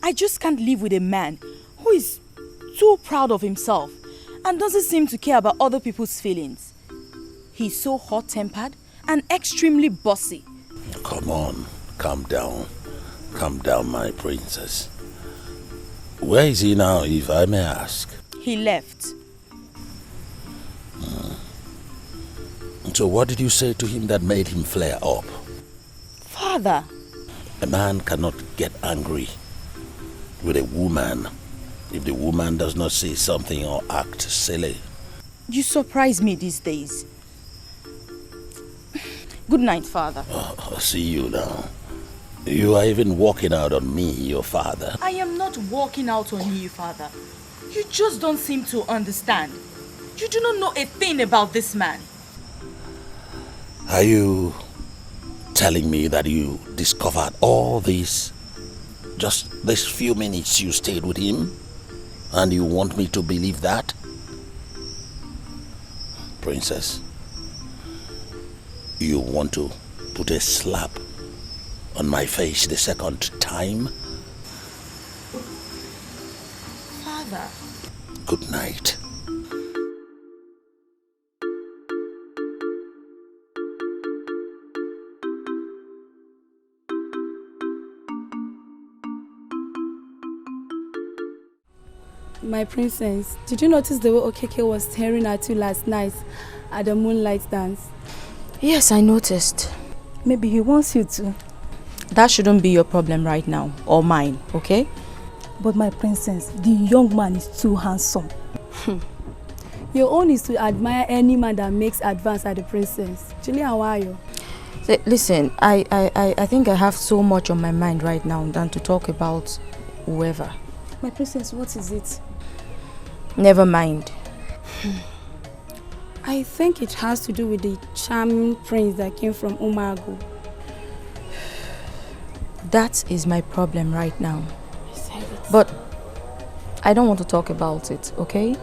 I just can't live with a man who is too proud of himself and doesn't seem to care about other people's feelings. He's so hot-tempered and extremely bossy. Come on, calm down. Calm down, my princess. Where is he now, if I may ask? He left. So what did you say to him that made him flare up? Father. A man cannot get angry with a woman if the woman does not say something or act silly. You surprise me these days. Good night, Father. I see you now. You are even walking out on me, your father. I am not walking out on you, Father. You just don't seem to understand. You do not know a thing about this man. Are you telling me that you discovered all this just this few minutes you stayed with him? And you want me to believe that? Princess, you want to put a slap on my face the second time? Father. Good night. My princess, did you notice the way Okeke was staring at you last night at the moonlight dance? Yes, I noticed. Maybe he wants you to. That shouldn't be your problem right now, or mine, okay? But my princess, the young man is too handsome. Your own is to admire any man that makes advance at the princess. Julia, how are you? Listen, I think I have so much on my mind right now than to talk about whoever. My princess, what is it? Never mind. I think it has to do with the charming prince that came from Umago. That is my problem right now. But I don't want to talk about it, okay?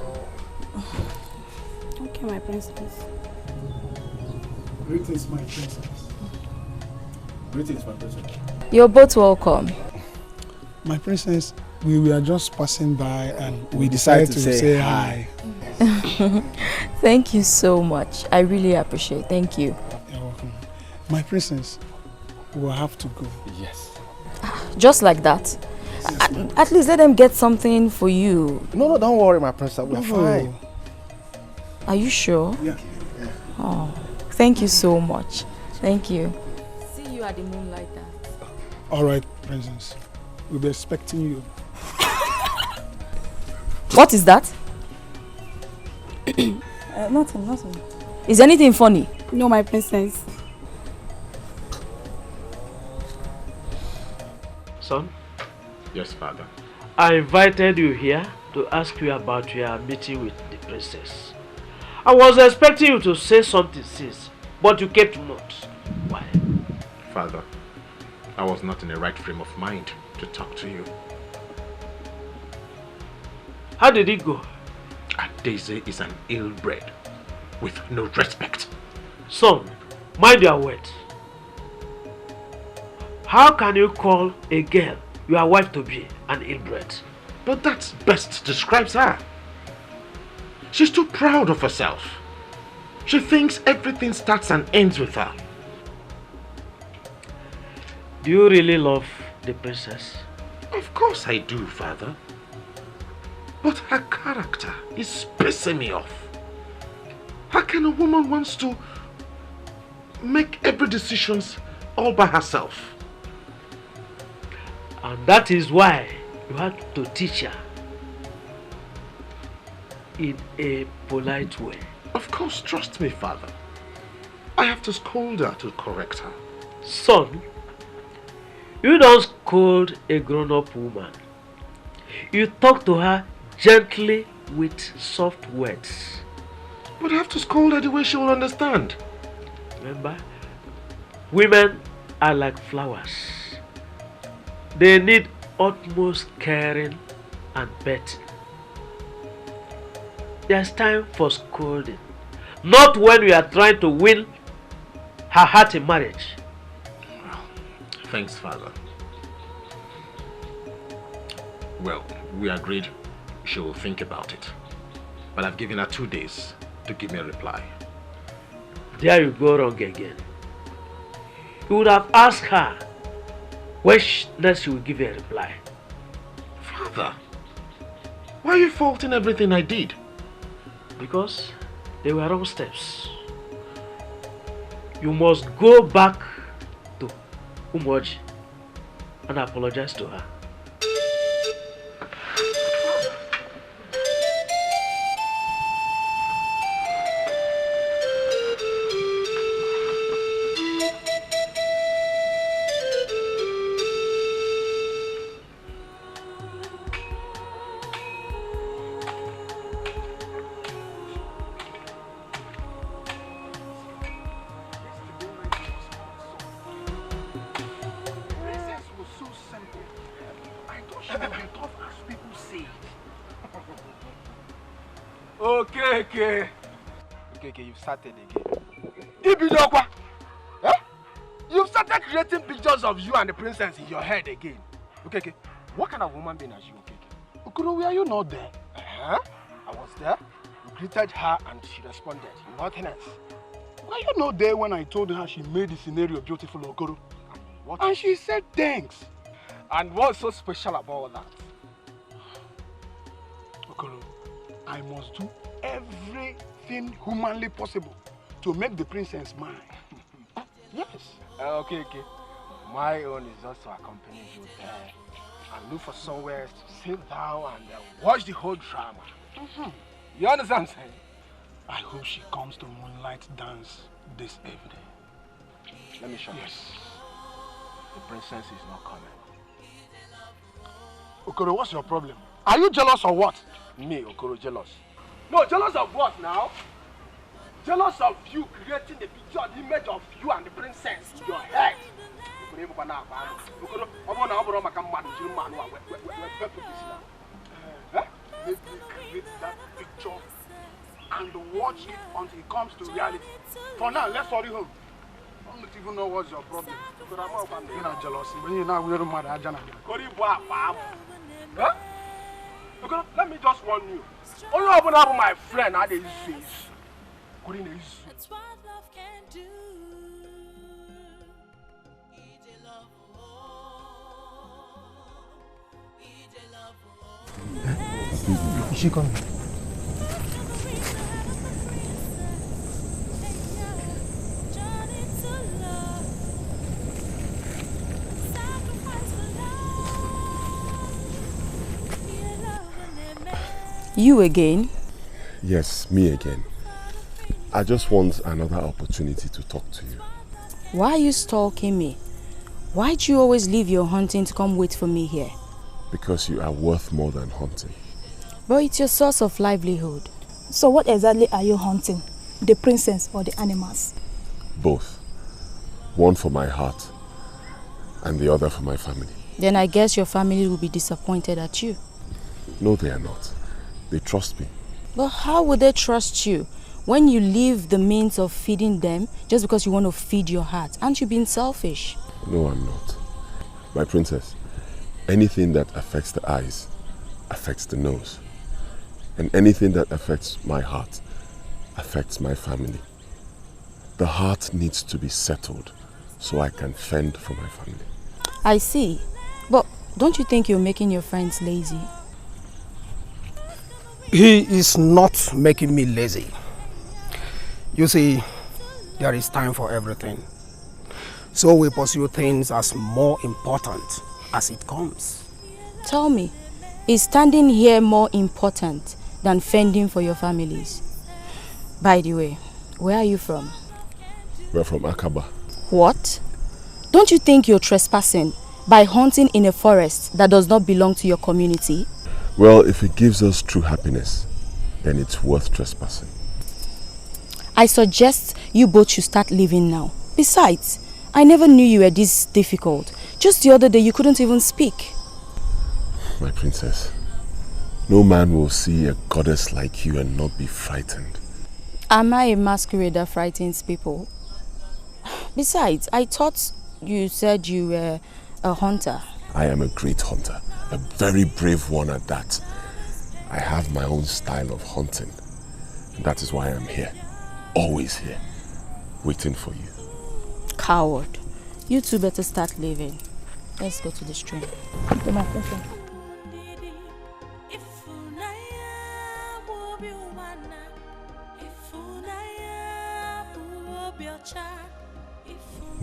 Okay, my princess. Greetings, my princess. Greetings, my princess. You're both welcome. My princess, we were just passing by and we decided to say hi. Thank you so much. I really appreciate it. Thank you. You're welcome. My princess, we'll have to go. Yes. Just like that? Yes, at least let them get something for you. No, don't worry, my princess. We're fine. Are you sure? Yeah. Oh, thank you so much. Thank you. See you at the moonlight dance. All right, princess. We'll be expecting you. What is that? Nothing. Is anything funny? No, my princess. Son? Yes, father. I invited you here to ask you about your meeting with the princess. I was expecting you to say something since, but you kept mute. Why? Father, I was not in the right frame of mind to talk to you. How did it go? Daisy is an ill-bred, with no respect. Son, mind your words. How can you call a girl, your wife, to be an ill-bred? But that best describes her. She's too proud of herself. She thinks everything starts and ends with her. Do you really love the princess? Of course I do, father. But her character is pissing me off. How can a woman wants to make every decision all by herself? And that is why you had to teach her in a polite way. Of course, trust me, father. I have to scold her to correct her. Son, you don't scold a grown-up woman. You talk to her gently with soft words. But I have to scold her the way she will understand. Remember, women are like flowers. They need utmost caring and petting. There's time for scolding, not when we are trying to win her heart in marriage. Thanks, father. Well, we agreed she will think about it. But I've given her 2 days to give me a reply. There you go wrong again. You would have asked her when next she will give you a reply. Father, Why are you faulting everything I did? Because they were wrong steps. You must go back to Umoji and apologize to her. Okay, you've started again. Eh? You've started creating pictures of you and the princess in your head again. Okay. What kind of woman being as you, okay? Okoro, were you not there? I was there. You greeted her and she responded. Nothing else. Were you not there when I told her she made the scenario beautiful, Okoro? And she said thanks. And what's so special about that? Okoro, I must do everything humanly possible to make the princess mine. Yes. Okay. My own is just to accompany you there and look for somewhere to sit down and watch the whole drama. You understand what I'm saying? I hope she comes to Moonlight Dance this evening. Let me show you. Yes. The princess is not coming. Okoro, what's your problem? Are you jealous or what? Me, Okoro, jealous. No, jealous of what now? Jealous of you creating the picture, the image of you and the princess in your head. Let me create that picture and watch it until it comes to reality. For now, let's hurry home. I don't even know what's your problem. You're not jealous. You're not weird mad. Huh? Let me just warn you. Only open up my friend at the issues. That's what love can do. Is she coming? You again? Yes, me again. I just want another opportunity to talk to you. Why are you stalking me? Why'd you always leave your hunting to come wait for me here? Because you are worth more than hunting. But it's your source of livelihood. So what exactly are you hunting? The princess or the animals? Both. One for my heart and the other for my family. Then I guess your family will be disappointed at you. No, they are not. They trust me. But how would they trust you when you leave the means of feeding them just because you want to feed your heart? Aren't you being selfish? No, I'm not. My princess, anything that affects the eyes affects the nose. And anything that affects my heart affects my family. The heart needs to be settled so I can fend for my family. I see. But don't you think you're making your friends lazy? He is not making me lazy. You see, there is time for everything. So we pursue things as more important as it comes. Tell me, is standing here more important than fending for your families? By the way, where are you from? We're from Akaba. What? Don't you think you're trespassing by hunting in a forest that does not belong to your community? Well, if it gives us true happiness, then it's worth trespassing. I suggest you both should start living now. Besides, I never knew you were this difficult. Just the other day, you couldn't even speak. My princess, no man will see a goddess like you and not be frightened. Am I a masquerade that frightens people? Besides, I thought you said you were a hunter. I am a great hunter, a very brave one at that. I have my own style of hunting. And that is why I'm here, always here, waiting for you. Coward. You two better start living. Let's go to the stream. To my princess.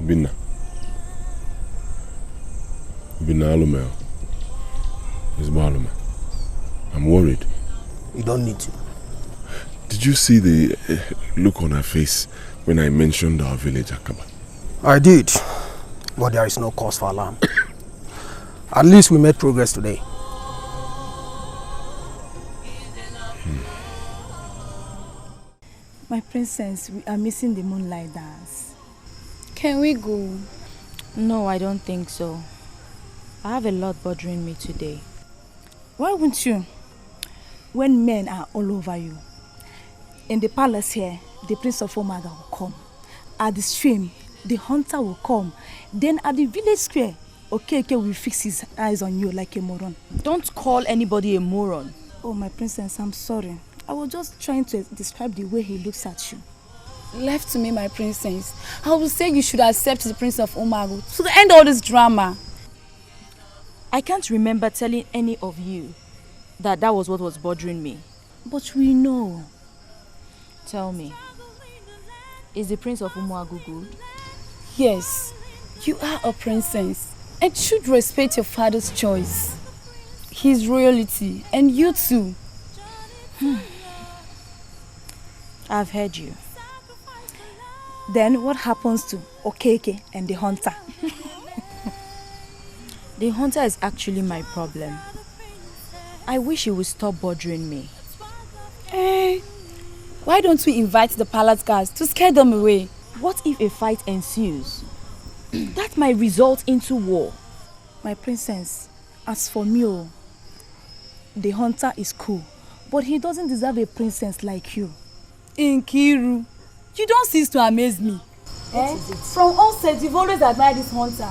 Binna. Binna Alumel. It's Maluma. I'm worried. You don't need to. Did you see the look on her face when I mentioned our village, Akaba? I did, but there is no cause for alarm. At least we made progress today. My princess, we are missing the moonlight dance. Can we go? No, I don't think so. I have a lot bothering me today. Why wouldn't you? When men are all over you. In the palace here, the Prince of Omaga will come. At the stream, the hunter will come. Then at the village square, Okeke will fix his eyes on you like a moron. Don't call anybody a moron. Oh, my princess, I'm sorry. I was just trying to describe the way he looks at you. Left to me, my princess. I will say you should accept the Prince of Omago to end all this drama. I can't remember telling any of you that was what was bothering me. But we know. Tell me, is the Prince of Omago good? Yes, you are a princess and should respect your father's choice. His royalty, and you too. I've heard you. Then what happens to Okeke and the hunter? The hunter is actually my problem. I wish he would stop bothering me. Why don't we invite the palace guards to scare them away? What if a fight ensues? That might result into war. My princess, as for me, the hunter is cool, but he doesn't deserve a princess like you. Nkiru, you don't cease to amaze me. From onset, you've always admired this hunter.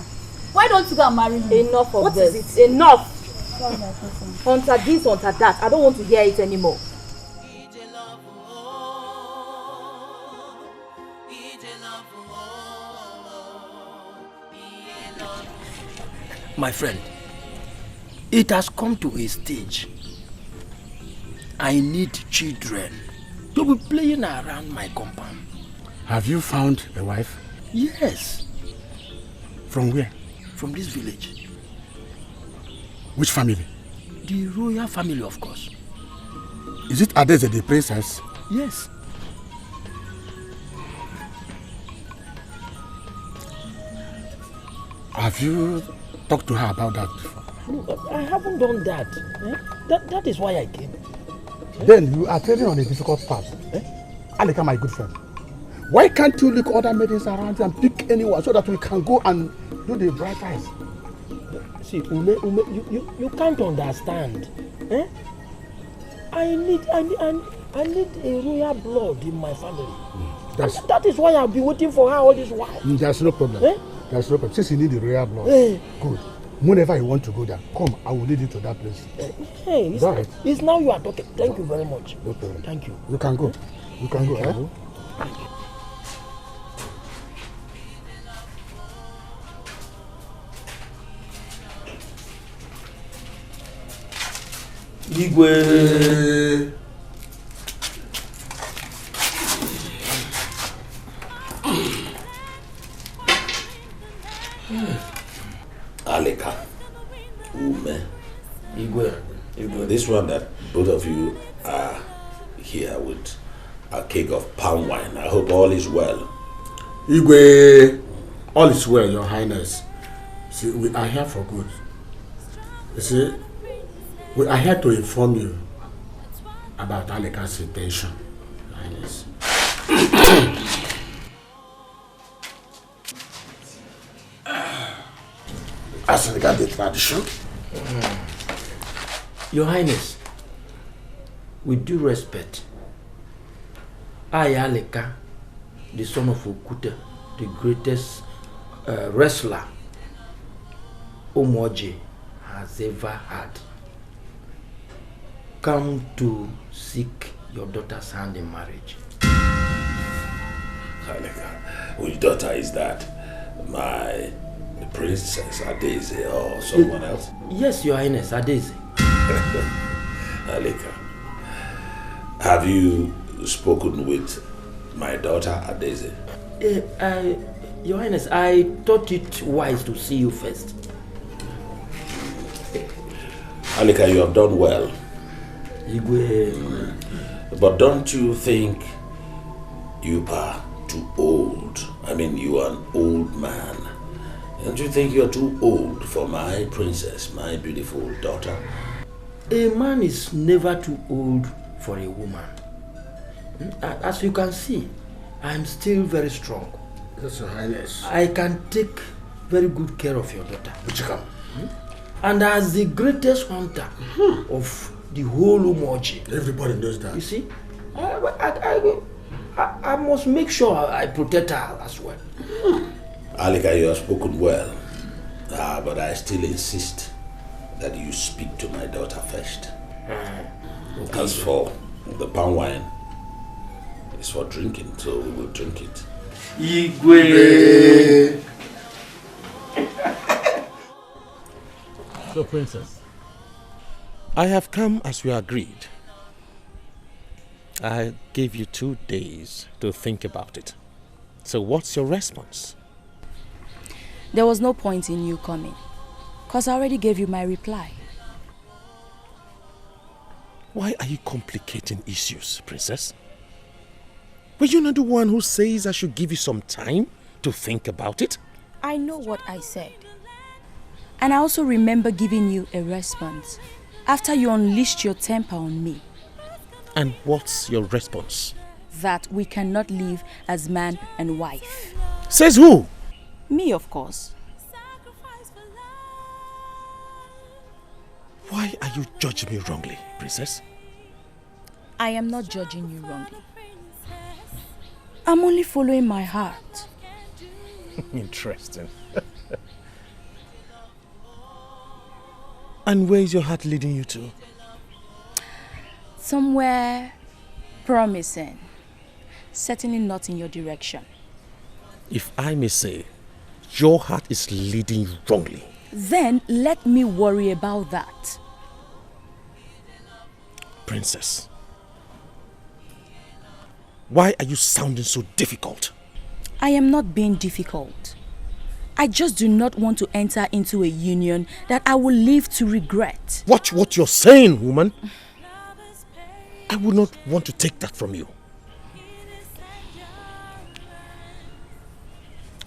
Why don't you go and marry him? Enough of What this. is it? Enough! Sorry, my princess. Hunter this, hunter that. I don't want to hear it anymore. My friend, it has come to a stage. I need children to be playing around my compound. Have you found a wife? Yes. From where? From this village. Which family? The royal family, of course. Is it Adeze the princess? Yes. Have you talked to her about that before? No, I haven't done that. That is why I came. Then you are treading on a difficult path. Alika, my good friend. Why can't you look other maidens around and pick anyone so that we can go and do the bright eyes? See, Ume, you can't understand. I need a royal blood in my family. That is why I've been waiting for her all this while. There's no problem. There's no problem. Since you need the royal blood, good. Whenever you want to go there, come, I will lead you to that place. It's now you are talking. Thank you very much. No problem. Thank you. You can go. You can go. Thank you. Igwe. Alika, Ume, Igwe. This one that both of you are here with a keg of palm wine. I hope all is well. Igwe, all is well, Your Highness. See, we are here for good. You see, we are here to inform you about Alika's intention, Your Highness. As regards the tradition, Your Highness, with due respect, I, Alika, the son of Okuta, the greatest wrestler Omoje has ever had, come to seek your daughter's hand in marriage. Alika, which daughter is that? My Princess Adeze or someone else? Yes, Your Highness, Adeze. Alika, have you spoken with my daughter Adeze? Your Highness, I thought it wise to see you first. Alika, you have done well. Igwe. But don't you think you are too old? I mean, you are an old man. Don't you think you're too old for my princess, my beautiful daughter? A man is never too old for a woman. As you can see, I'm still very strong. Yes, Your Highness. I can take very good care of your daughter. Uchikam. And as the greatest hunter of the whole Umoji. Everybody knows that. You see, I must make sure I protect her as well. Alika, you have spoken well. But I still insist that you speak to my daughter first. Okay. As for the palm wine, it's for drinking, so we will drink it. Igwe! So, Princess, I have come as we agreed. I gave you 2 days to think about it. So what's your response? There was no point in you coming, because I already gave you my reply. Why are you complicating issues, Princess? Were you not the one who says I should give you some time to think about it? I know what I said. And I also remember giving you a response after you unleashed your temper on me. And what's your response? That we cannot live as man and wife. Says who? Me, of course. Why are you judging me wrongly, Princess? I am not judging you wrongly. I'm only following my heart. Interesting. And where is your heart leading you to? Somewhere promising. Certainly not in your direction. If I may say, your heart is leading you wrongly. Then let me worry about that. Princess, why are you sounding so difficult? I am not being difficult. I just do not want to enter into a union that I will live to regret. Watch what you're saying, woman. I would not want to take that from you.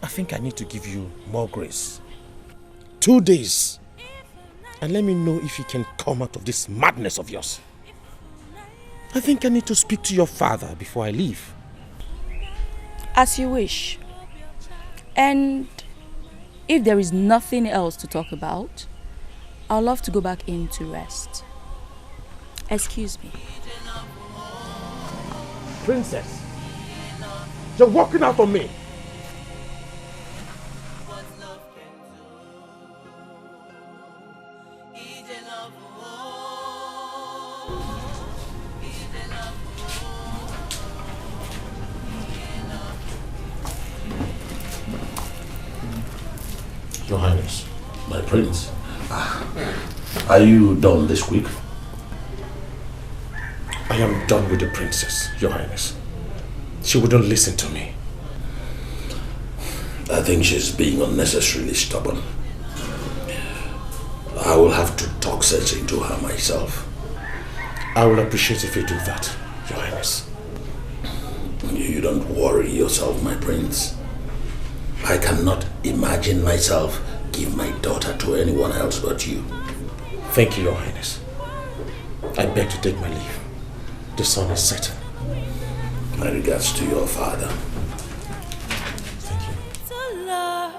I think I need to give you more grace. 2 days. And let me know if you can come out of this madness of yours. I think I need to speak to your father before I leave. As you wish. And if there is nothing else to talk about, I'd love to go back in to rest. Excuse me. Princess, you're walking out on me. Your Highness, my prince, are you done this quick? I am done with the princess, Your Highness. She wouldn't listen to me. I think she's being unnecessarily stubborn. I will have to talk sense into her myself. I will appreciate if you do that, Your Highness. You don't worry yourself, my prince. I cannot imagine myself give my daughter to anyone else but you. Thank you, Your Highness. I beg to take my leave. The sun is setting. My regards to your father. Thank you. To love,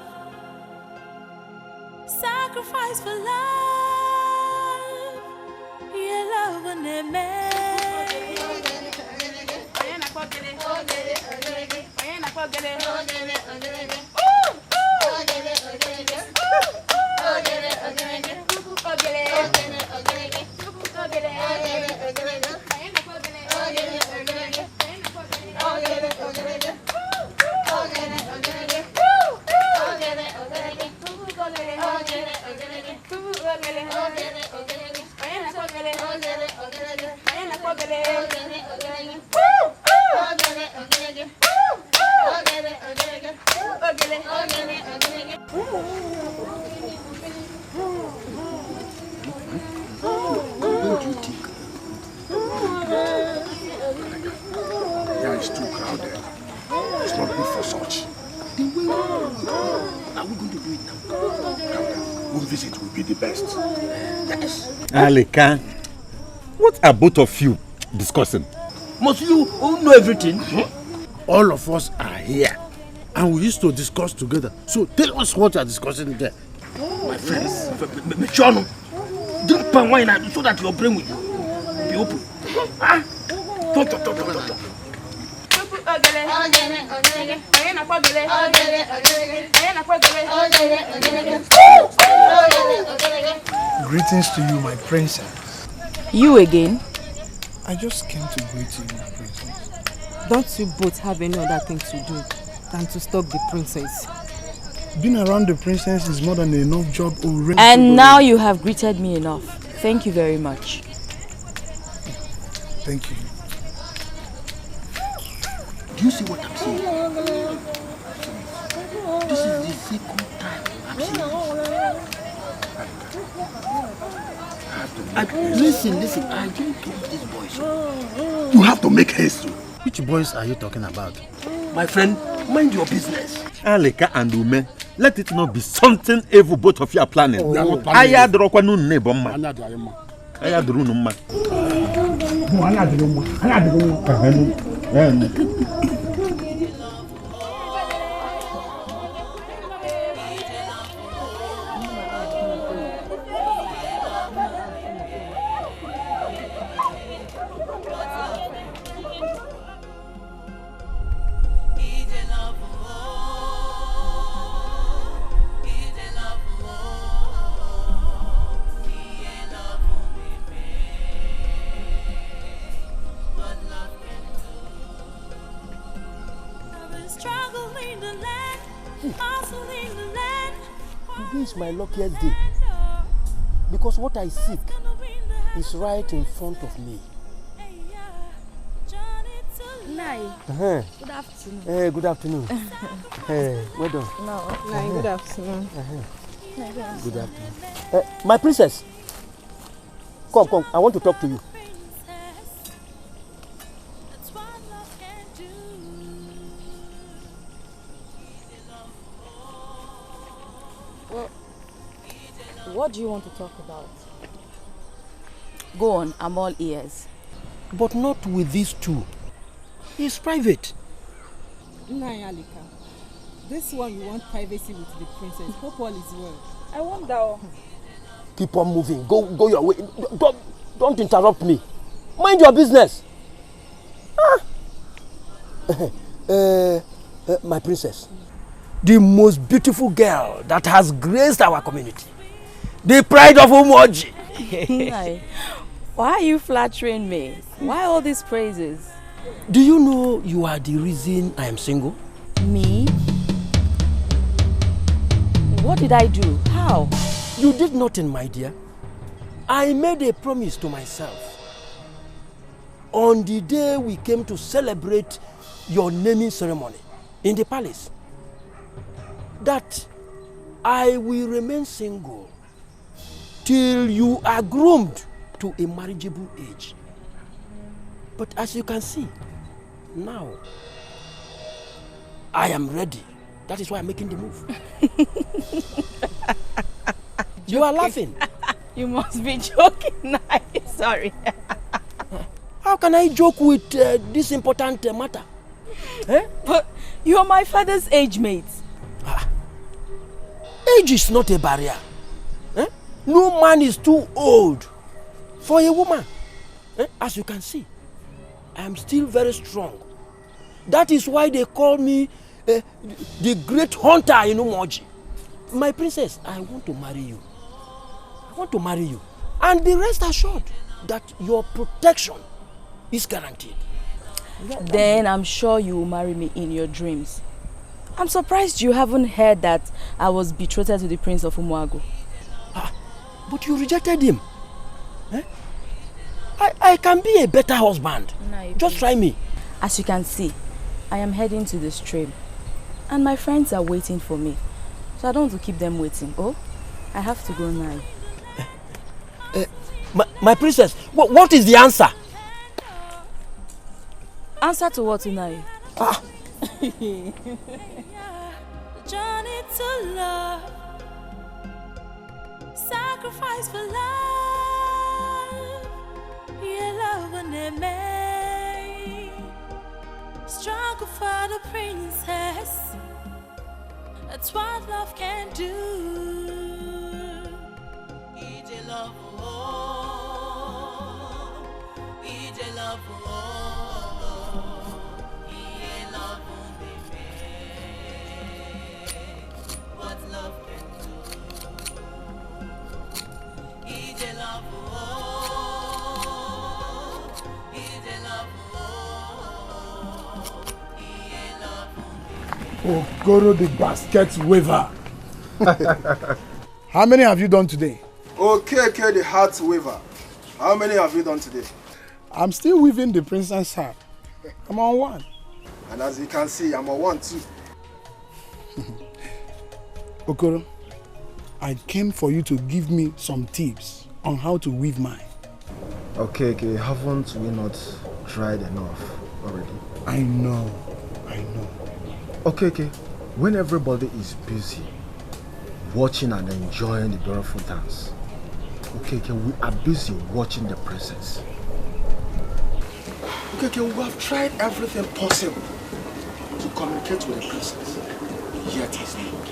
sacrifice for love. Yeah, love when they Where do you think? Yeah, it's too crowded. It's not good for such. Then when are we going to do it now? Calm down. One visit will be the best. Yes. Aleka, what are both of you discussing? Must you know everything? All of us are here and we used to discuss together. So tell us what you are discussing there. My friends, John, drink palm wine so that your brain will be open. Ah? Talk. Greetings to you, my princess. You again? I just came to greet you, my princess. Don't you both have any other thing to do than to stalk the princess? Being around the princess is more than enough job already. And now you have greeted me enough. Thank you very much. Thank you. Do you see what I'm saying? This is the second time I'm saying this. Listen, I didn't talk these boys. You have to make haste. Which boys are you talking about? My friend, mind your business. Aleka and Ume, let it not be something evil both of you are planning. We are not planning. Today is my luckiest day because what I seek is right in front of me. Nai. Good afternoon. Good afternoon. Well done. No, Nai, good afternoon. Good afternoon. My princess, come. I want to talk to you. What do you want to talk about? Go on, I'm all ears. But not with these two. It's private. Nai Alika, this one you want privacy with the princess. Hope all is well. I wonder. Keep on moving. Go your way. Don't interrupt me. Mind your business. My princess, the most beautiful girl that has graced our community. The pride of Umoji. Why are you flattering me? Why all these praises? Do you know you are the reason I am single? Me? What did I do? How? You did nothing, my dear. I made a promise to myself. On the day we came to celebrate your naming ceremony in the palace, that I will remain single till you are groomed to a marriageable age. But as you can see, now I am ready. That is why I'm making the move. You are laughing. You must be joking. Sorry. How can I joke with this important matter? But you're my father's age mate. Age is not a barrier. No man is too old for a woman. As you can see, I am still very strong. That is why they call me the great hunter in Umoji. My princess, I want to marry you. I want to marry you. And be rest assured that your protection is guaranteed. Then I'm sure you will marry me in your dreams. I'm surprised you haven't heard that I was betrothed to the Prince of Umuago. But you rejected him. I can be a better husband. No, just try me. As you can see, I am heading to the stream. And my friends are waiting for me. So I don't want to keep them waiting. Oh, I have to go now. My princess, what is the answer? Answer to what, Unai? Journey to love, sacrifice for love, yeah, love when they made, struggle for the princess, that's what love can do. Ije love, oh, Ije love, oh, Ije love. What love can do. Ije love, oh, Ije love, oh, Okoro the basket waver. How many have you done today? Okay, the heart waver. How many have you done today? I'm still weaving the princess heart. I'm on one. And as you can see, I'm on one too. Okoro, I came for you to give me some tips on how to weave mine. Okay, haven't we not tried enough already? I know. Okay, when everybody is busy watching and enjoying the beautiful dance, okay, we are busy watching the princess. Okay, we have tried everything possible to communicate with the princess, yet it's not.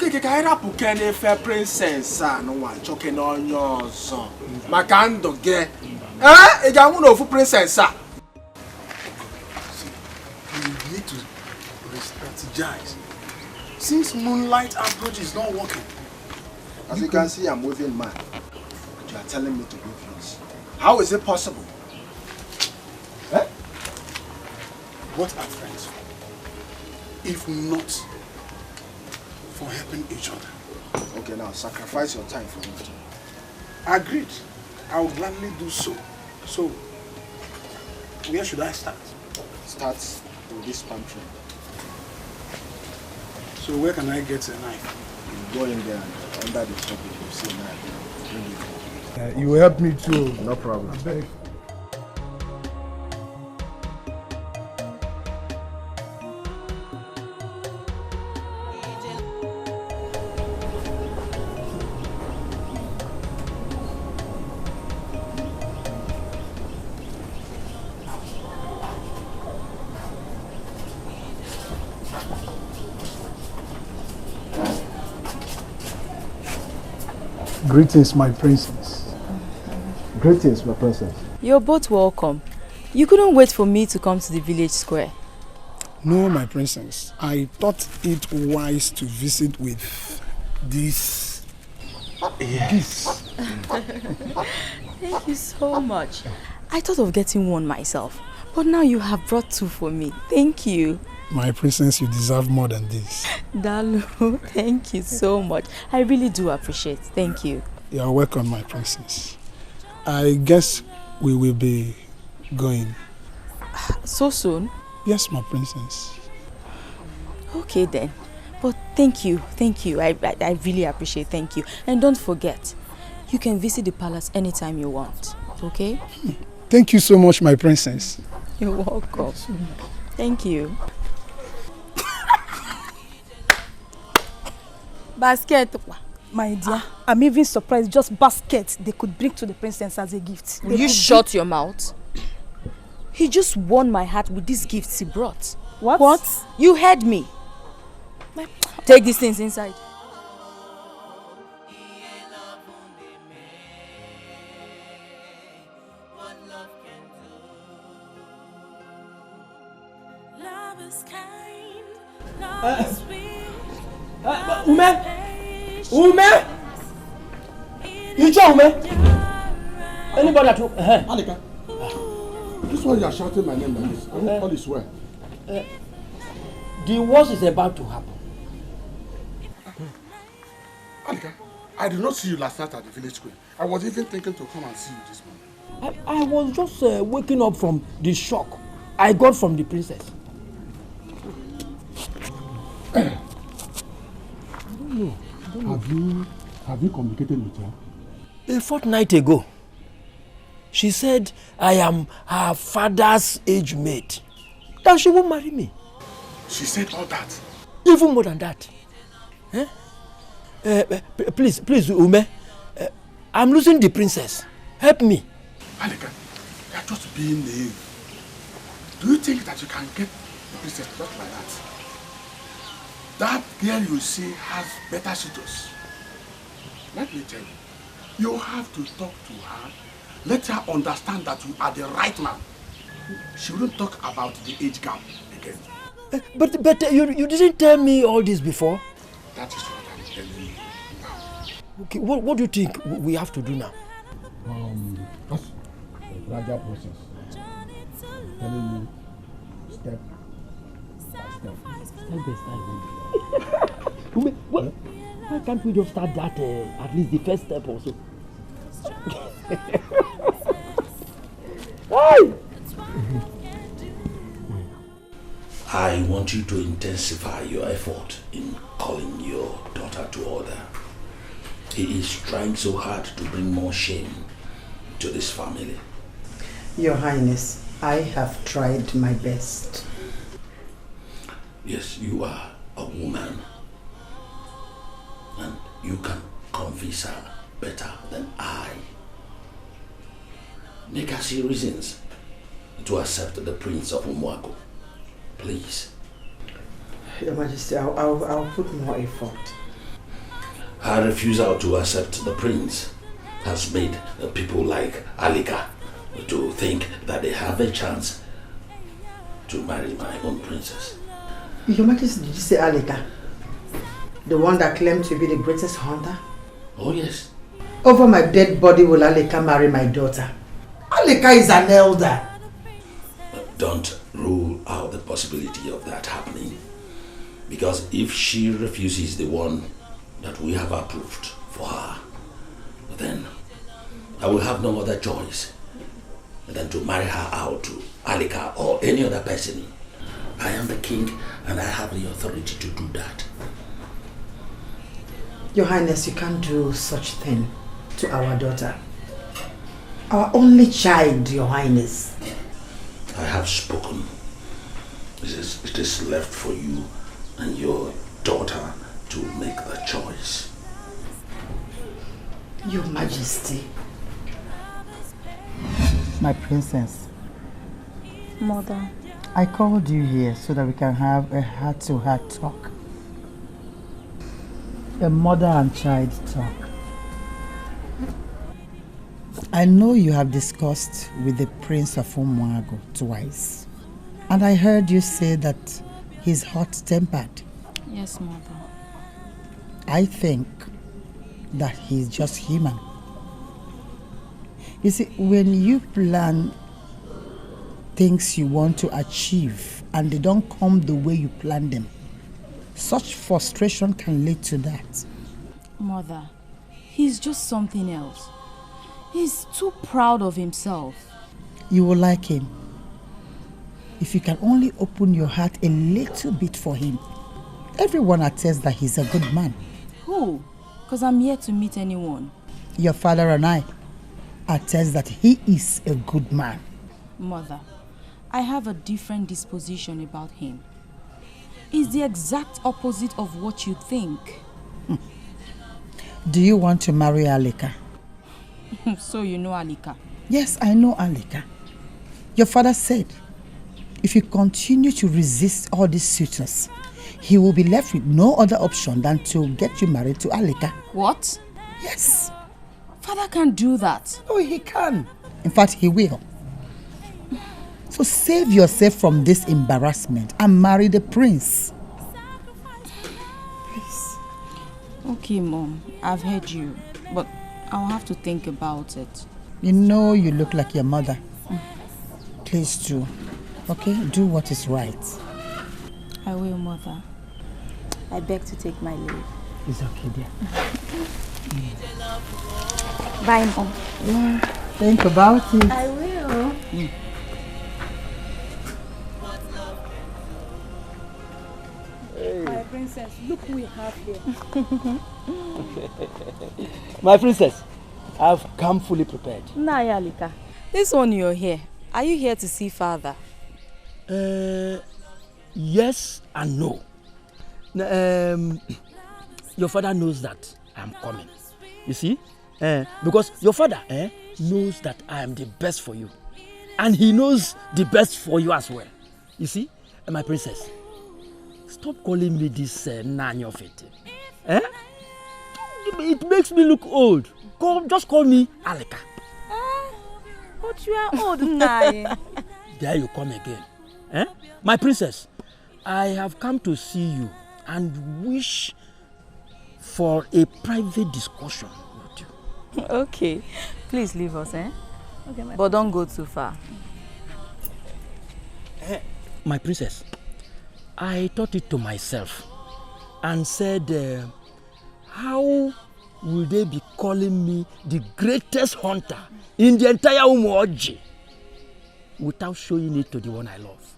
Okay, I rap ukene fair princess no one choking on your son. Makando ge. Eh? Ega uno fu princess. You need to strategize. Since moonlight approach is not working. As you can see, I'm waving mine. But you are telling me to wave yours. How is it possible? Eh? What are friends for? If not for helping each other. Okay, now sacrifice your time for me. Agreed. I will gladly do so. So, where should I start? Start with this pantry. So where can I get a knife? You go in there and under the top you see a knife. Bring it. You will help me too. No problem. I beg. Greetings, my princess. Greetings, my princess. You're both welcome. You couldn't wait for me to come to the village square. No, my princess. I thought it wise to visit with this. Yes. Thank you so much. I thought of getting one myself, but now you have brought two for me. Thank you. My princess, you deserve more than this. Dalu, thank you so much. I really do appreciate it. Thank you. You're welcome, my princess. I guess we will be going. So soon? Yes, my princess. Okay then. But thank you. I really appreciate it. Thank you. And don't forget, you can visit the palace anytime you want. Okay? Thank you so much, my princess. You're welcome. Thank you. Basket. My dear, I'm even surprised just basket they could bring to the princess as a gift. Will you shut your mouth? He just won my heart with these gifts he brought. What? You heard me. Take these things inside. Ume! You tell Ume? Anybody at home? Alika, this one you are shouting my name like this. All is well. The worst is about to happen. Alika, I did not see you last night at the village square. I was even thinking to come and see you this morning. I was just waking up from the shock I got from the princess. Have you communicated with her? A fortnight ago, she said I am her father's age mate. That she won't marry me. She said all that? Even more than that. Please, Ume. I'm losing the princess. Help me. Alika, you're just being naive. Do you think that you can get the princess just like that? That girl you see has better suitors. Let me tell you, you have to talk to her. Let her understand that you are the right man. She wouldn't talk about the age gap again. But you didn't tell me all this before. That is what I'm telling you now. Okay, what do you think we have to do now? That's a gradual process. Telling you step by step. Why can't we just start that at least the first step also? I want you to intensify your effort in calling your daughter to order. He is trying so hard to bring more shame to this family. Your Highness, I have tried my best. Yes, you are a woman. And you can convince her better than I. Make her see reasons to accept the Prince of Umuago. Please. Your Majesty, I'll put more effort. Her refusal to accept the prince has made people like Alika to think that they have a chance to marry my own princess. Your Majesty, did you say Alika? The one that claimed to be the greatest hunter? Oh yes. Over my dead body will Alika marry my daughter. Alika is an elder. Don't rule out the possibility of that happening. Because if she refuses the one that we have approved for her, then I will have no other choice than to marry her out to Alika or any other person. I am the king and I have the authority to do that. Your Highness, you can't do such thing to our daughter. Our only child, Your Highness. I have spoken. It is left for you and your daughter to make the choice. Your Majesty. My princess. Mother. I called you here so that we can have a heart-to-heart talk. A mother and child talk. I know you have discussed with the Prince of Umuago twice. And I heard you say that he's hot-tempered. Yes, Mother. I think that he's just human. You see, when you plan things you want to achieve and they don't come the way you plan them, such frustration can lead to that. Mother, he's just something else. He's too proud of himself. You will like him if you can only open your heart a little bit for him. Everyone attests that he's a good man. Who? Because I'm yet to meet anyone. Your father and I attest that he is a good man. Mother, I have a different disposition about him. He's the exact opposite of what you think. Do you want to marry Alika? So you know Alika? Yes, I know Alika. Your father said, if you continue to resist all these suitors, he will be left with no other option than to get you married to Alika. What? Yes. Father can't do that. Oh, he can. In fact, he will. So save yourself from this embarrassment and marry the prince. Please. Okay, Mom. I've heard you. But I'll have to think about it. You know you look like your mother. Please do. Okay? Do what is right. I will, Mother. I beg to take my leave. It's okay, dear. Bye, Mom. Yeah, think about it. I will. Hey. princess, look who we have here. My princess, I've come fully prepared. Naija Alika, this one you're here. Are you here to see father? Yes and no. Your father knows that I'm coming. You see? Because your father knows that I am the best for you. And he knows the best for you as well. You see? My princess, stop calling me this Nanyo Fete. It makes me look old. Just call me Alika. But you are old, Nai. There you come again. My princess, I have come to see you and wish for a private discussion with you. Okay. Please leave us, Okay, but don't go too far. My princess, I thought it to myself and said, how will they be calling me the greatest hunter in the entire Umuoji without showing it to the one I love?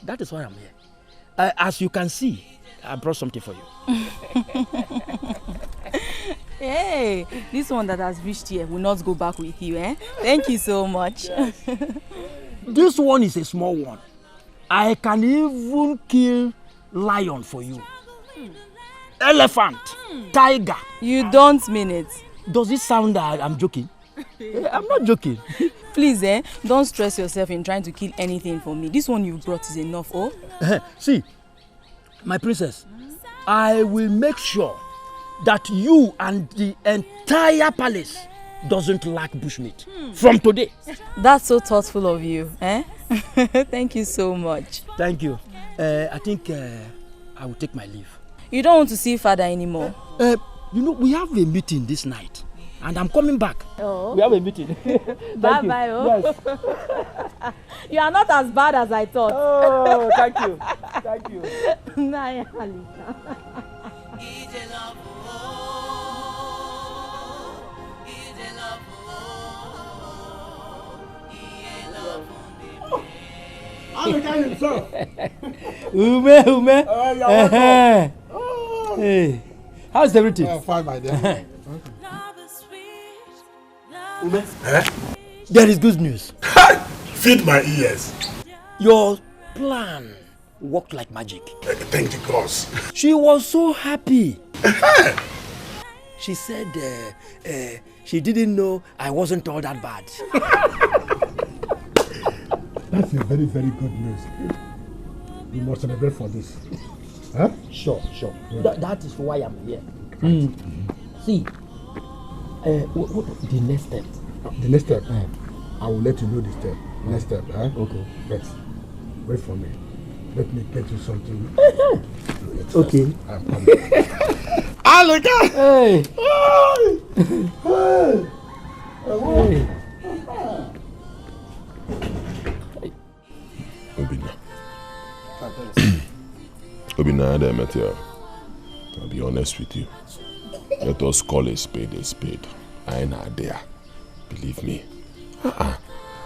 That is why I'm here. As you can see, I brought something for you. Hey, this one that has reached here will not go back with you, Thank you so much. This one is a small one. I can even kill lion for you. Elephant, tiger. You don't mean it. Does it sound that I'm joking? I'm not joking. Please, don't stress yourself in trying to kill anything for me. This one you brought is enough, See, my princess, I will make sure that you and the entire palace doesn't lack bushmeat from today. That's so thoughtful of you, Thank you so much. Thank you. I think I will take my leave. You don't want to see father anymore? We have a meeting this night, and I'm coming back. Oh. We have a meeting. Bye-bye. Yes. You are not as bad as I thought. Oh, thank you. Thank you. Naija Alika. Alika himself. Ume. Hey, how's everything? Fine, my dear. Ume, there is good news. Feed my ears. Your plan worked like magic. Thank you, gods. She was so happy. She said she didn't know I wasn't all that bad. That's a very, very good news. We must celebrate for this. Huh? Sure. Yeah. That is why I'm here. See, what the next step? The next step? I will let you know the step. Next step, Okay. But wait for me. Let me get you something. Okay. I'm coming. Alika! Hey! Obina, I'll be honest with you. Let us call a spade a spade. I ain't not there. Believe me.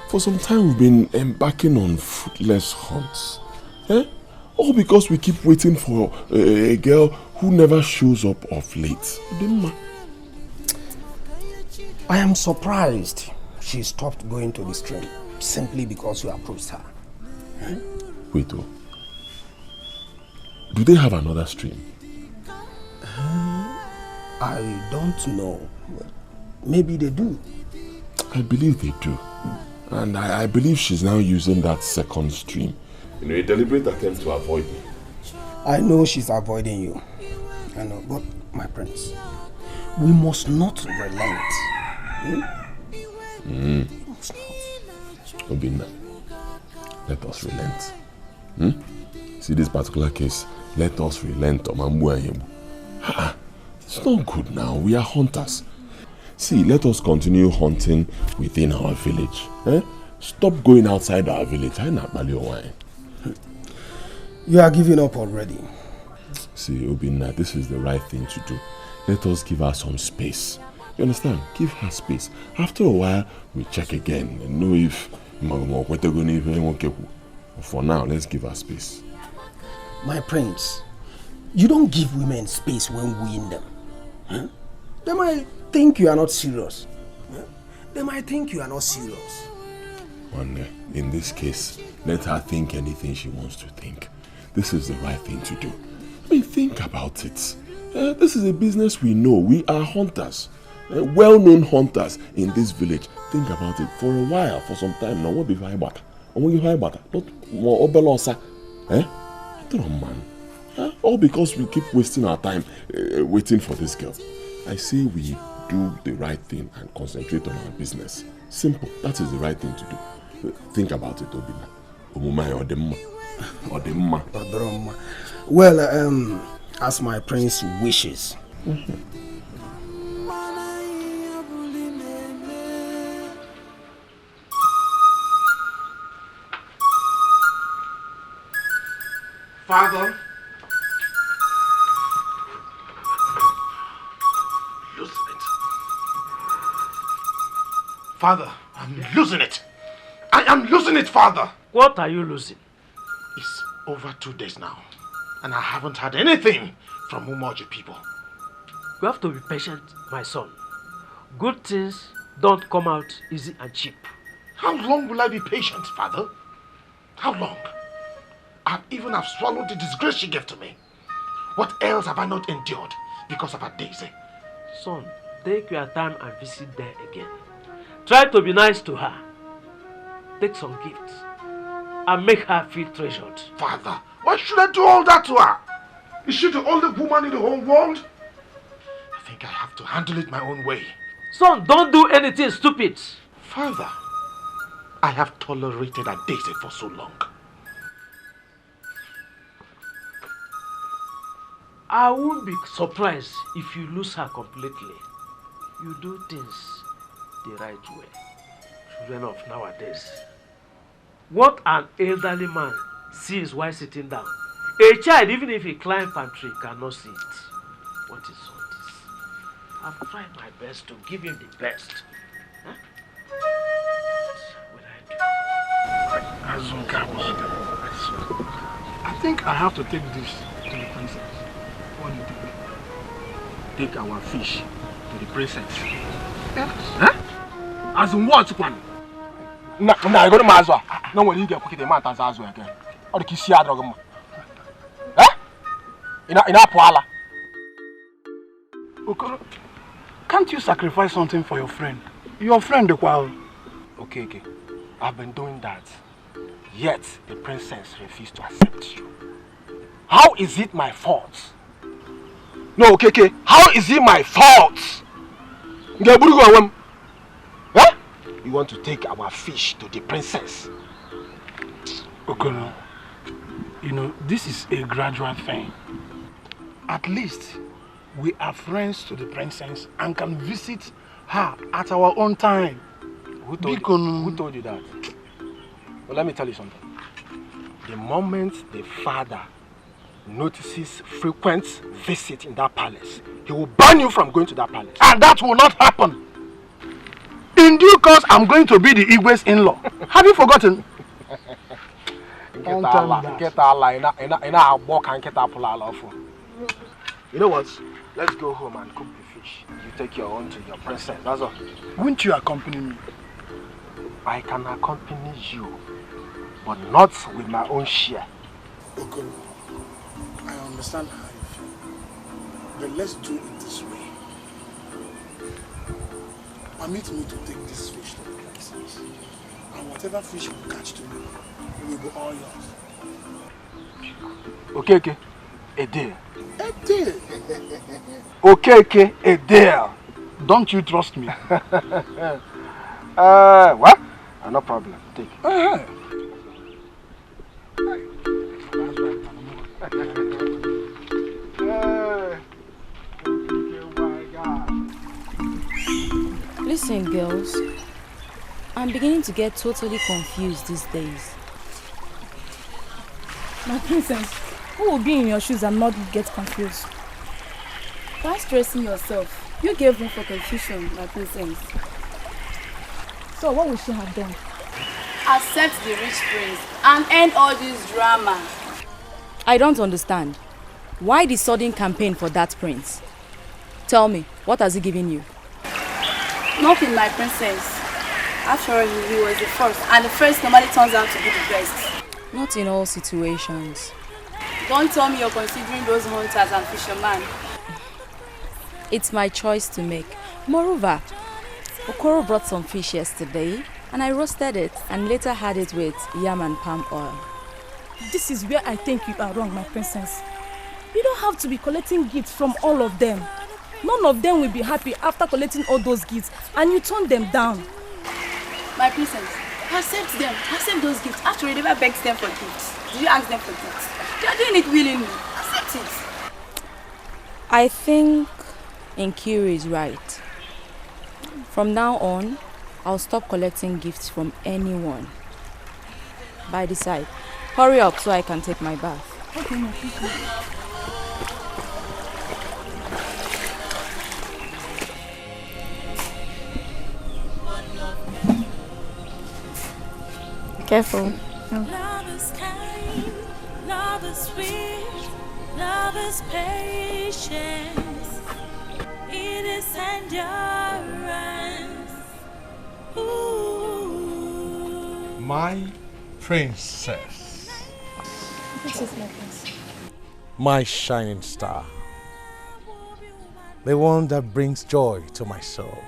For some time we've been embarking on fruitless hunts. All because we keep waiting for a girl who never shows up of late. I am surprised she stopped going to the stream simply because you approached her. Wait, do they have another stream? I don't know. Maybe they do. I believe they do. And I believe she's now using that second stream in a deliberate attempt to avoid me. I know she's avoiding you. I know, but my prince, we must not relent. We must not. Obina, let us relent. See this particular case, let us relent. It's not good now. We are hunters. See, let us continue hunting within our village. Stop going outside our village. You are giving up already. See, Obina, this is the right thing to do. Let us give her some space. You understand? Give her space. After a while, we check again and know if... For now, let's give her space. My prince, You don't give women space when wooing them. Huh? They might think you are not serious. Huh? They might think you are not serious. And in this case, let her think anything she wants to think. This is the right thing to do. I mean, think about it. This is a business we know. We are hunters. Well-known hunters in this village. Think about it for a while, for some time now. What be high butter? Not more obelosa. Man. All because we keep wasting our time waiting for this girl. I say we do the right thing and concentrate on our business. Simple. That is the right thing to do. Think about it, Obina. Omumai Odemma. Well, as my prince wishes. Father, losing it. Father, I'm losing it. I am losing it, Father. What are you losing? It's over 2 days now, and I haven't had anything from Umoji people. You have to be patient, my son. Good things don't come out easy and cheap. How long will I be patient, Father? How long? I even have swallowed the disgrace she gave to me. What else have I not endured because of her Daisy? Son, take your time and visit there again. Try to be nice to her. Take some gifts and make her feel treasured. Father, why should I do all that to her? Is she the only woman in the whole world? I think I have to handle it my own way. Son, don't do anything stupid. Father, I have tolerated her Daisy for so long. I won't be surprised if you lose her completely. You do things the right way. Children of nowadays. What an elderly man sees while sitting down, a child, even if he climbs palm tree, cannot see it. What is all this? I've tried my best to give him the best. Huh? What will I do? I think I have to take this to the princess. What do you think? Take our fish to the princess. Yes. Huh? As in what, one? Nah, I go to Mazwa. No one you get quick the man as well again. Or the kiss ya drug. Eh? In a poala. Okay. Can't you sacrifice something for your friend? Your friend, the qual. Okay. I've been doing that. Yet the princess refused to accept you. How is it my fault? No, okay. How is it my fault? Huh? You want to take our fish to the princess? Okay. You know, this is a gradual thing. At least we are friends to the princess and can visit her at our own time. Who told you that? Well, let me tell you something. The moment the father notices frequent visit in that palace, he will ban you from going to that palace. And that will not happen. In due course, I'm going to be the Igwe's in-law. Have you forgotten? You know what? Let's go home and cook the fish. You take your own to your princess, that's all. Won't you accompany me? I can accompany you, but not with my own share. Okay. I understand how you feel. But let's do it this way. Permit me to take this fish to the princess. And whatever fish you catch to me, will be all yours. Okay. A deal. A deal. Okay, a deal. Don't you trust me? What? No problem. Take it. Listen, girls. I'm beginning to get totally confused these days. My princess, who will be in your shoes and not get confused? Why stressing yourself? You gave room for confusion, my princess. So what will she have done? Accept the rich prince and end all this drama. I don't understand. Why the sudden campaign for that prince? Tell me, what has he given you? Nothing, my princess. After all, he was the first, and the first normally turns out to be the best. Not in all situations. Don't tell me you're considering those hunters and fishermen. It's my choice to make. Moreover, Okoro brought some fish yesterday, and I roasted it and later had it with yam and palm oil. This is where I think you are wrong, my princess. You don't have to be collecting gifts from all of them. None of them will be happy after collecting all those gifts, and you turn them down. My princess, accept them. Accept those gifts. After you never begged them for gifts. Did you ask them for gifts? They are doing it willingly. Accept it. I think Nkiru is right. From now on, I'll stop collecting gifts from anyone. By the side, hurry up so I can take my bath. Okay, no, okay. Careful. Love is kind, love is sweet, love is patience, it is endurance. Ooh. My princess. This is my princess. My shining star. The one that brings joy to my soul.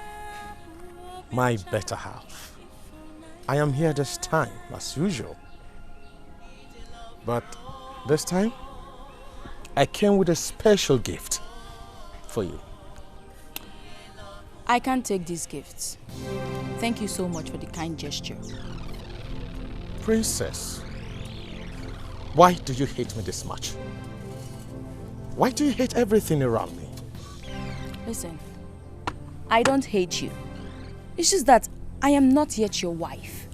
My better half. I am here this time, as usual. But this time, I came with a special gift for you. I can't take these gifts. Thank you so much for the kind gesture. Princess, why do you hate me this much? Why do you hate everything around me? Listen, I don't hate you. It's just that I am not yet your wife,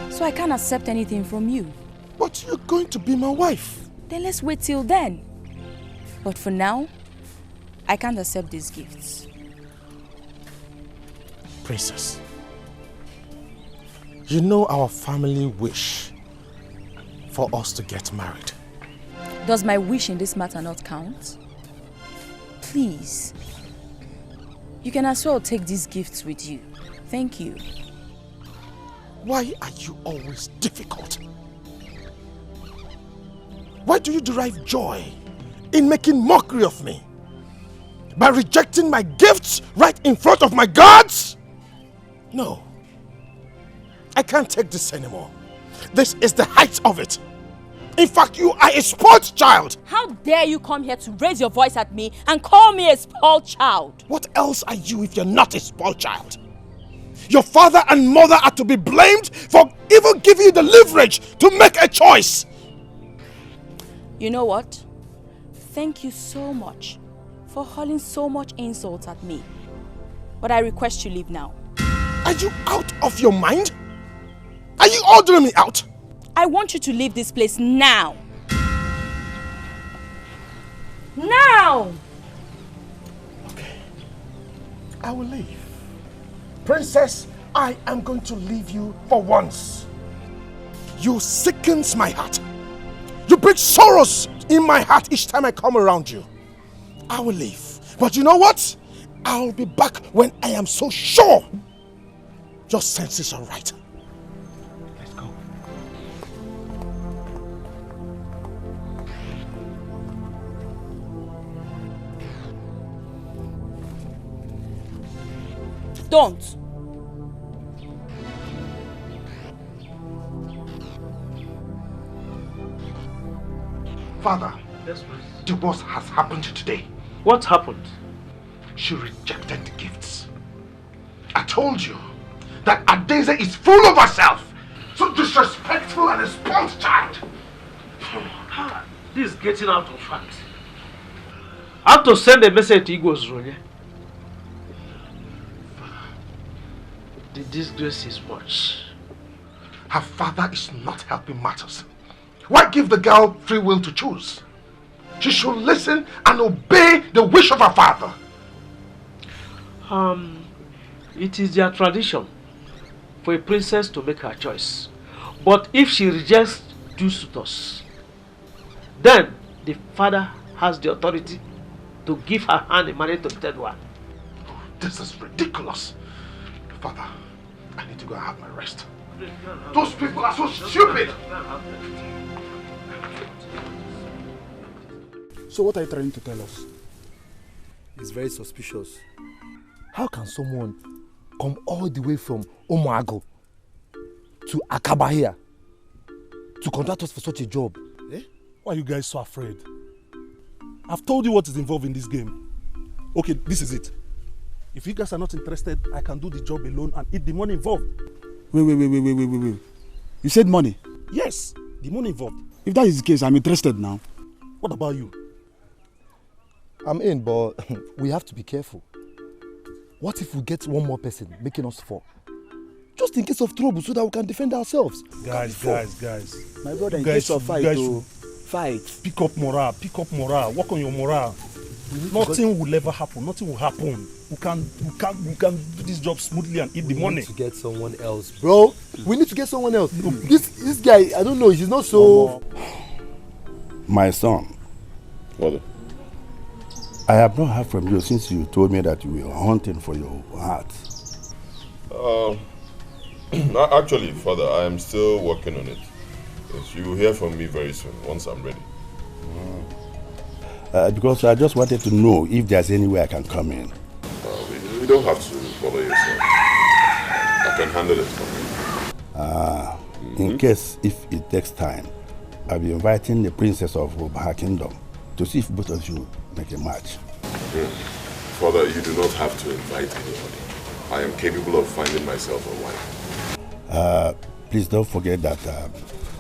so I can't accept anything from you. But you're going to be my wife. Then let's wait till then. But for now, I can't accept these gifts. Princess, you know our family wish for us to get married. Does my wish in this matter not count? Please. You can as well take these gifts with you. Thank you. Why are you always difficult? Why do you derive joy in making mockery of me? By rejecting my gifts right in front of my gods? No. I can't take this anymore. This is the height of it. In fact, you are a spoiled child. How dare you come here to raise your voice at me and call me a spoiled child? What else are you if you're not a spoiled child? Your father and mother are to be blamed for even giving you the leverage to make a choice. You know what? Thank you so much for hurling so much insult at me. But I request you leave now. Are you out of your mind? Are you ordering me out? I want you to leave this place now. Now! Okay. I will leave. Princess, I am going to leave you for once. You sickens my heart. You bring sorrows in my heart each time I come around you. I will leave. But you know what? I'll be back when I am so sure your senses are right. Let's go. Don't. Father, Yes, please. the worst has happened today. What happened? She rejected the gifts. I told you that Adeze is full of herself. So disrespectful and a spoiled child. This is getting out of hand. I have to send a message to Igbo's Ronye. The disgrace is much. Her father is not helping matters. Why give the girl free will to choose? She should listen and obey the wish of her father. It is their tradition for a princess to make her choice. But if she rejects two suitors, then the father has the authority to give her hand in marriage to the third one. This is ridiculous. Father, I need to go and have my rest. Those people are so stupid. So what are you trying to tell us? It's very suspicious. How can someone come all the way from Omago to Akaba here to contact us for such a job? Why are you guys so afraid? I've told you what is involved in this game. Okay, this is it. If you guys are not interested, I can do the job alone and eat the money involved. Wait. You said money? Yes, the money involved. If that is the case, I'm interested now. What about you? I'm in, but we have to be careful. What if we get one more person making us fall? Just in case of trouble so that we can defend ourselves. Guys. My brother, in guys, case of fight, fight. Pick up morale. Work on your morale. Nothing will ever happen. Nothing will happen. We can do this job smoothly and eat the money. We need to get someone else, bro. We need to get someone else. This guy, I don't know. He's not so. My son. Father. I have not heard from you since you told me that you were hunting for your heart. Actually, Father, I am still working on it. Yes, you will hear from me very soon, once I'm ready. Because I just wanted to know if there's any way I can come in. You don't have to bother yourself. I can handle it for you. In case, if it takes time, I'll be inviting the Princess of Obaha Kingdom to see if both of you make a match. Father, you do not have to invite anybody. I am capable of finding myself a wife. Please don't forget that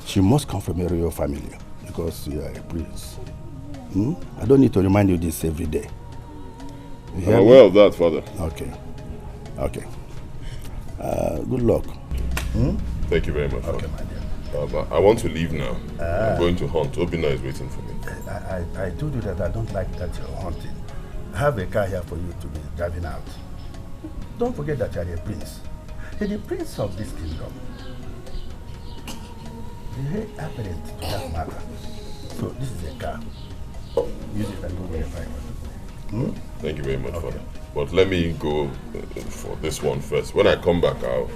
she must come from a royal family because you are a prince. I don't need to remind you this every day. I'm aware of that, Father. Okay. Good luck. Thank you very much, Father. But I want to leave now. I'm going to hunt. Obina is waiting for me. I told you that I don't like that you're hunting. I have a car here for you to be driving out. Don't forget that you're a prince. You're the prince of this kingdom. The heir apparent to that matter. So this is a car. Use it and go wherever you want. Thank you very much, Father. But let me go for this one first. When I come back, I'll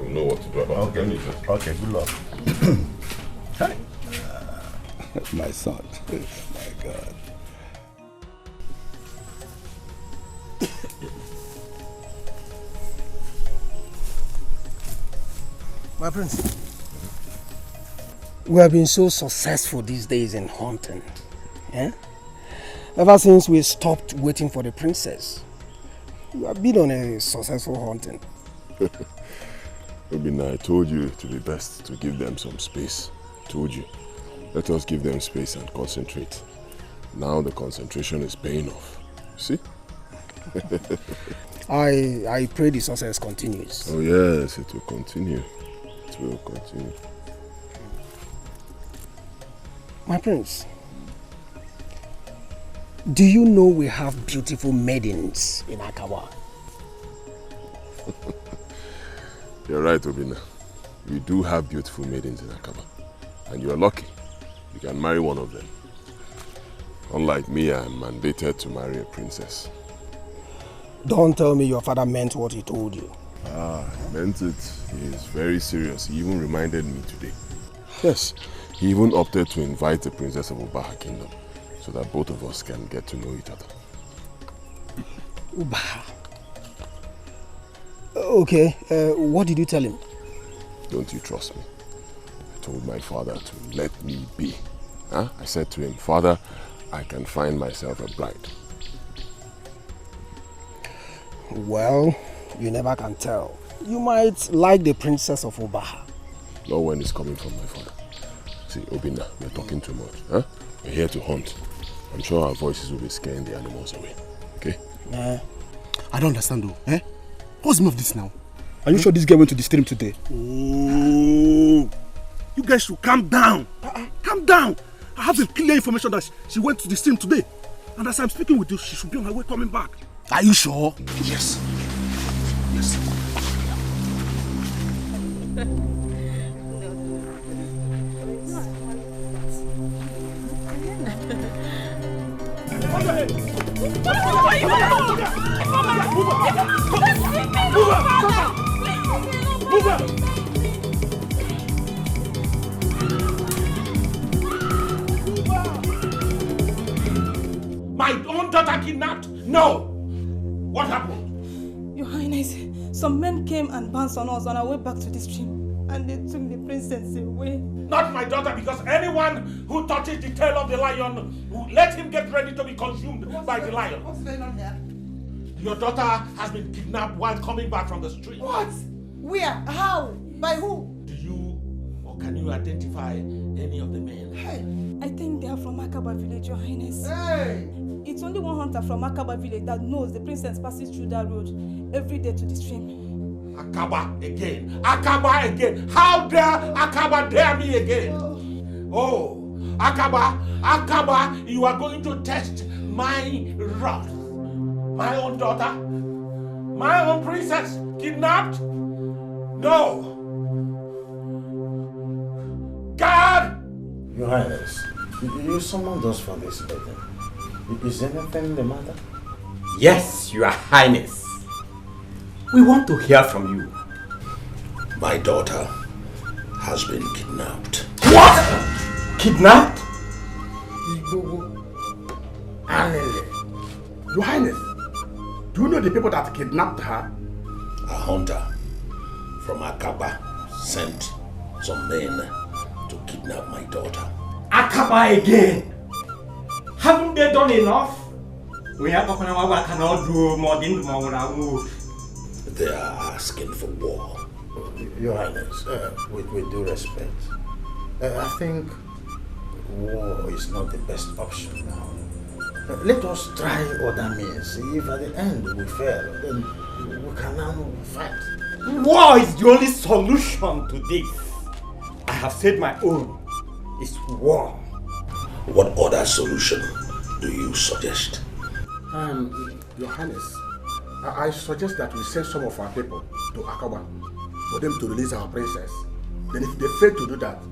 know what to do about it. Okay, good luck. Hi. My son. My God. My prince, we have been so successful these days in hunting. Ever since we stopped waiting for the princess, we have been on a successful hunting. Obina, I told you to be best to give them some space. I told you. Let us give them space and concentrate. Now the concentration is paying off. See? I pray the success continues. Oh yes, it will continue. It will continue. My prince, do you know we have beautiful maidens in Akawa? You're right, Obina. We do have beautiful maidens in Akaba. And you're lucky. You can marry one of them. Unlike me, I'm mandated to marry a princess. Don't tell me your father meant what he told you. He meant it. He is very serious. He even reminded me today. Yes, he even opted to invite the Princess of Obaha Kingdom so that both of us can get to know each other. Obaha? Okay, what did you tell him? Don't you trust me? I told my father to let me be. I said to him, Father, I can find myself a bride. Well, you never can tell. You might like the Princess of Obaha. Not when it's coming from my father. See, Obina, we're talking too much. We're here to hunt. I'm sure our voices will be scaring the animals away. Okay? I don't understand though. What's the meaning of this now? Are you sure this girl went to the stream today? Oh, you guys should calm down. Calm down. I have the clear information that she went to the stream today. And as I'm speaking with you, she should be on her way coming back. Are you sure? Yes. Yes. No! What happened? Your Highness, some men came and bounced on us on our way back to the stream. And they took the princess away. Not my daughter, because anyone who touches the tail of the lion, let him get ready to be consumed by the lion. What's going on here? Your daughter has been kidnapped while coming back from the street. What? Where? How? By who? Do you or can you identify any of the men? Hey. I think they are from Akaba village, Your Highness. Hey. It's only one hunter from Akaba village that knows the princess passes through that road every day to the stream. Akaba again. Akaba again. How dare Akaba dare me again? Oh, Akaba, Akaba, you are going to test my wrath. My own daughter? My own princess? Kidnapped? No. God! Your Highness, you summoned us for this meeting. Is anything the matter? Yes, Your Highness. We want to hear from you. My daughter has been kidnapped. What? Kidnapped? Your Highness, do you know the people that kidnapped her? A hunter from Akaba sent some men to kidnap my daughter. Akaba again? Haven't they done enough? We cannot do more than more. They are asking for war. Your Highness, with due respect, I think war is not the best option now. Let us try other means. If at the end we fail, then we can now fight. War is the only solution to this. I have said my own. It's war. What other solution do you suggest? Your Highness, I suggest that we send some of our people to Akaba for them to release our princess. Then if they fail to do that,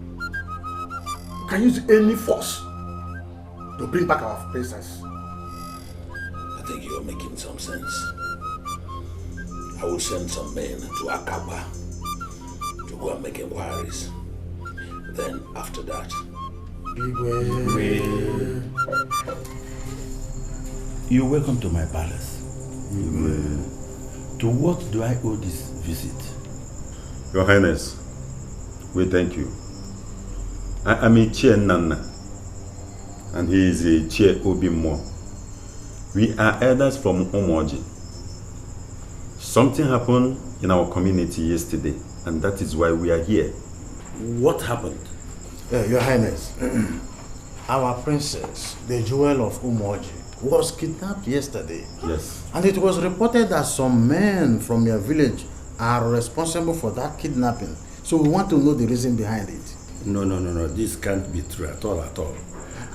we can use any force to bring back our princess. I think you're making some sense. I will send some men to Akaba to go and make inquiries. Then after that, You're welcome to my palace. To what do I owe this visit? Your Highness, we thank you. I am a Chair Nana, and he is a Chair Obimo. We are elders from Omoji. Something happened in our community yesterday, and that is why we are here. What happened? Your Highness, our princess, the jewel of Umoji, was kidnapped yesterday. Yes. And it was reported that some men from your village are responsible for that kidnapping. So we want to know the reason behind it. No. This can't be true at all.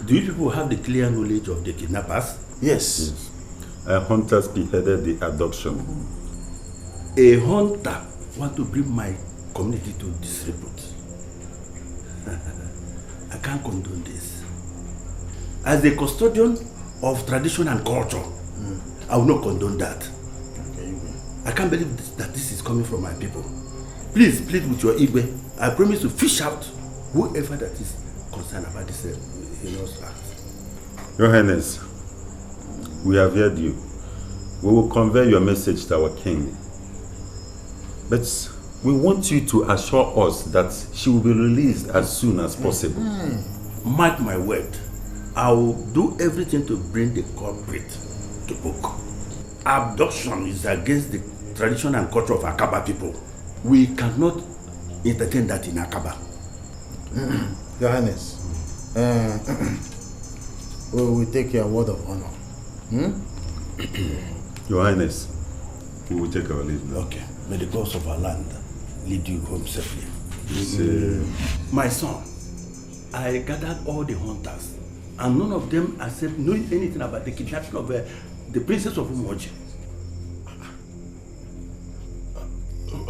Do you people have the clear knowledge of the kidnappers? Yes. A hunter spearheaded the abduction. A hunter want to bring my community to disrepute. I can't condone this. As a custodian of tradition and culture, I will not condone that. Okay. I can't believe that this is coming from my people. Please plead with your Igwe. I promise to fish out whoever that is concerned about this heinous act. Your Highness, we have heard you. We will convey your message to our king. But we want you to assure us that she will be released as soon as possible. Mark my word. I will do everything to bring the culprit to book. Abduction is against the tradition and culture of Akaba people. We cannot entertain that in Akaba. Your Highness, we will take your word of honor. Your Highness, we will take our leave now. Okay. May the gods of our land lead you home safely. My son, I gathered all the hunters, and none of them accept knowing anything about the kidnapping of the princess of Umoji.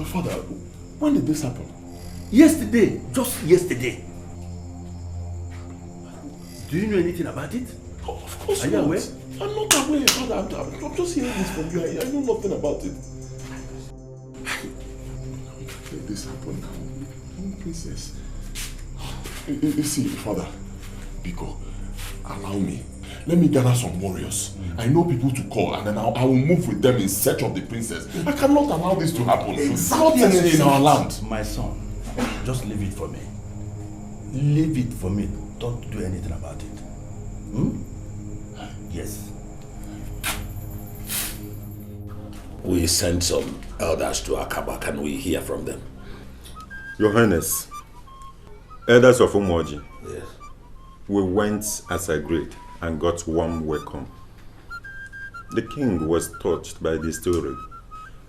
Father, when did this happen? Yesterday, just yesterday. Do you know anything about it? Of course Are you not. aware? I'm not aware, Father. I'm just hearing this from you. I know nothing about it. Let this happen now. Princess. You see, Father, Biko, allow me. let me gather some warriors. I know people to call, and then I will move with them in search of the princess. I cannot allow this to happen. Exactly. Not in our land. My son, just leave it for me. Leave it for me. Don't do anything about it. Yes. We sent some elders to Akaba. Can we hear from them? Your Highness, elders of Umoji, yes. We went as agreed and got warm welcome. The king was touched by the story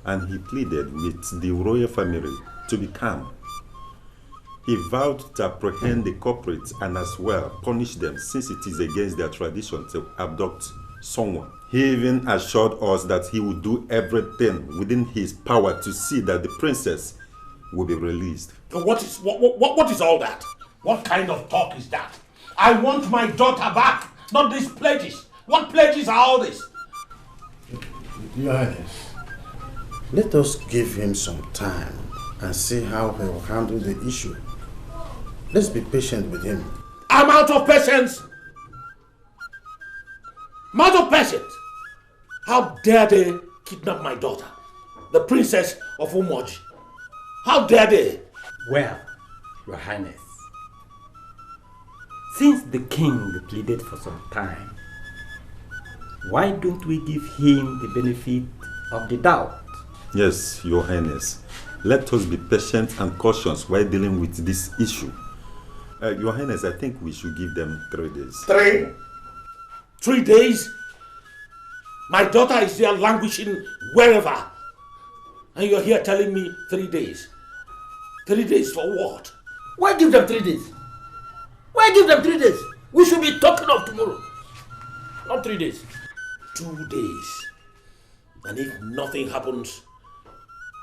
and he pleaded with the royal family to be calm. He vowed to apprehend the culprits and as well punish them since it is against their tradition to abduct someone. He even assured us that he would do everything within his power to see that the princess will be released. What is all that? What kind of talk is that? I want my daughter back, not these pledges. What pledges are all this? Your Highness, let us give him some time and see how he will handle the issue. Let's be patient with him. I'm out of patience. I'm out of patience. How dare they kidnap my daughter, the princess of Umoji? How dare they? Well, Your Highness, since the king pleaded for some time, why don't we give him the benefit of the doubt? Yes, Your Highness. Let us be patient and cautious while dealing with this issue. Your Highness, I think we should give them 3 days. 3? 3 days? My daughter is there languishing wherever. And you're here telling me 3 days. 3 days for what? Why give them 3 days? Why give them 3 days? We should be talking of tomorrow. Not 3 days. 2 days. And if nothing happens,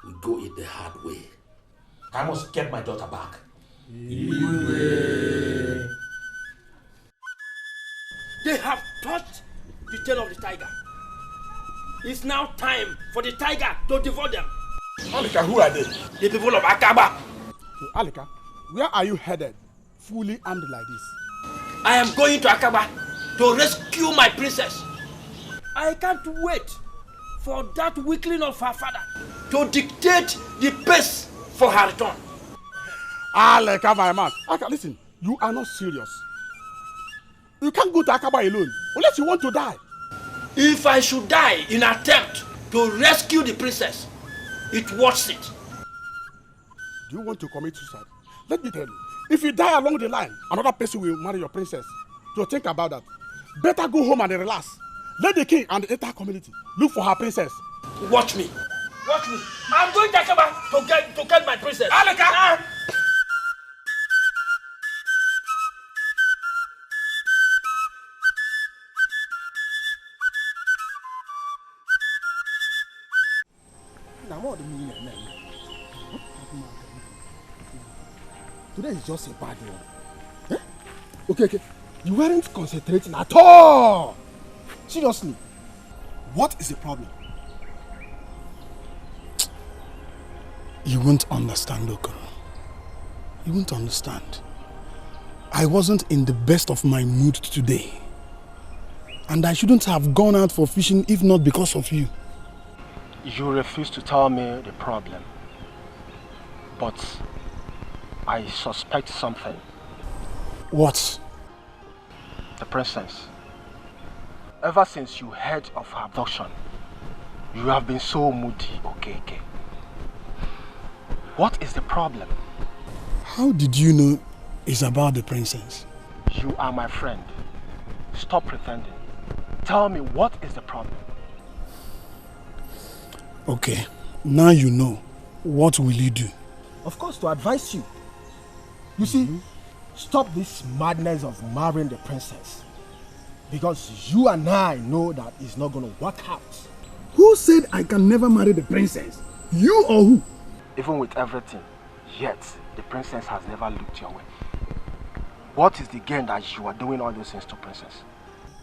we go it the hard way. I must get my daughter back. They have touched the tail of the tiger. It's now time for the tiger to devour them. Alika, who are they? The people of Akaba. Alika, where are you headed? Fully armed like this. I am going to Akaba to rescue my princess. I can't wait for that weakling of her father to dictate the pace for her return. Alika, my man. Alika, listen, you are not serious. You can't go to Akaba alone unless you want to die. If I should die in attempt to rescue the princess, it worth it. Do you want to commit suicide? Let me tell you, if you die along the line, another person will marry your princess. So think about that. Better go home and relax. Let the king and the entire community look for her princess. Watch me. Watch me. I'm going to Akaba to get my princess. Alika! Today is just a bad one. Eh? Okay. You weren't concentrating at all. Seriously. What is the problem? You won't understand, Okoro. You won't understand. I wasn't in the best of my mood today. And I shouldn't have gone out for fishing if not because of you. You refuse to tell me the problem. But I suspect something. What? The princess. Ever since you heard of her abduction, you have been so moody, Okeke. What is the problem? How did you know it's about the princess? You are my friend. Stop pretending. Tell me, what is the problem? Okay, now you know. What will you do? Of course, to advise you. You see, stop this madness of marrying the princess. Because you and I know that it's not going to work out. Who said I can never marry the princess? You or who? Even with everything, yet the princess has never looked your way. What is the gain that you are doing all those things to princess?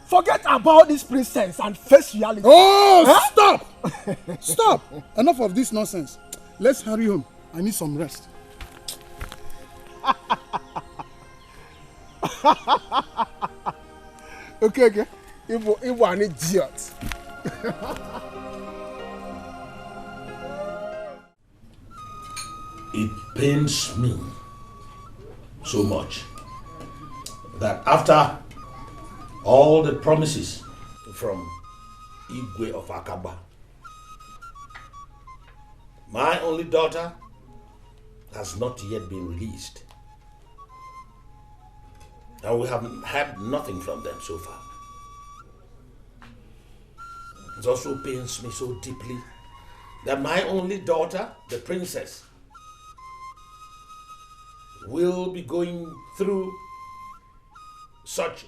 Forget about this princess and face reality. Oh, huh? Stop! Stop! Enough of this nonsense. Let's hurry home. I need some rest. Okay. Ibo an idiot. It pains me so much that after all the promises from Igwe of Akaba, my only daughter has not yet been released. And we have had nothing from them so far. It also pains me so deeply that my only daughter, the princess, will be going through such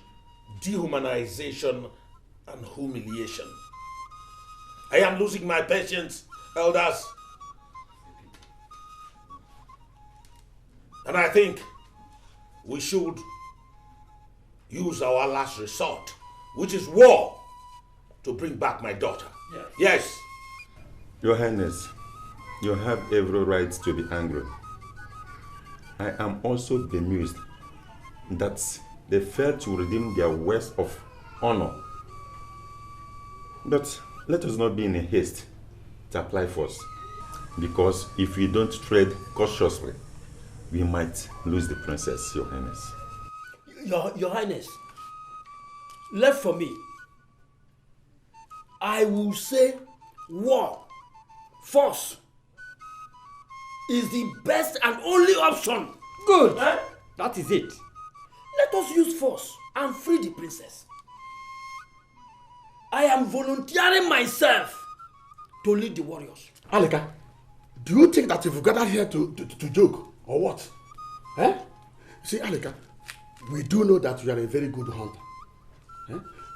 dehumanization and humiliation. I am losing my patience, elders. And I think we should use our last resort, which is war, to bring back my daughter. Yes. Your Highness, you have every right to be angry. I am also bemused that they failed to redeem their words of honor. But let us not be in a haste to apply force, because if we don't tread cautiously, we might lose the princess, Your Highness. Your Highness, left for me, I will say war, force, is the best and only option. Good. That is it. Let us use force and free the princess. I am volunteering myself to lead the warriors. Alika, do you think that you've gathered here to joke or what? See, Alika, we do know that you are a very good hunter.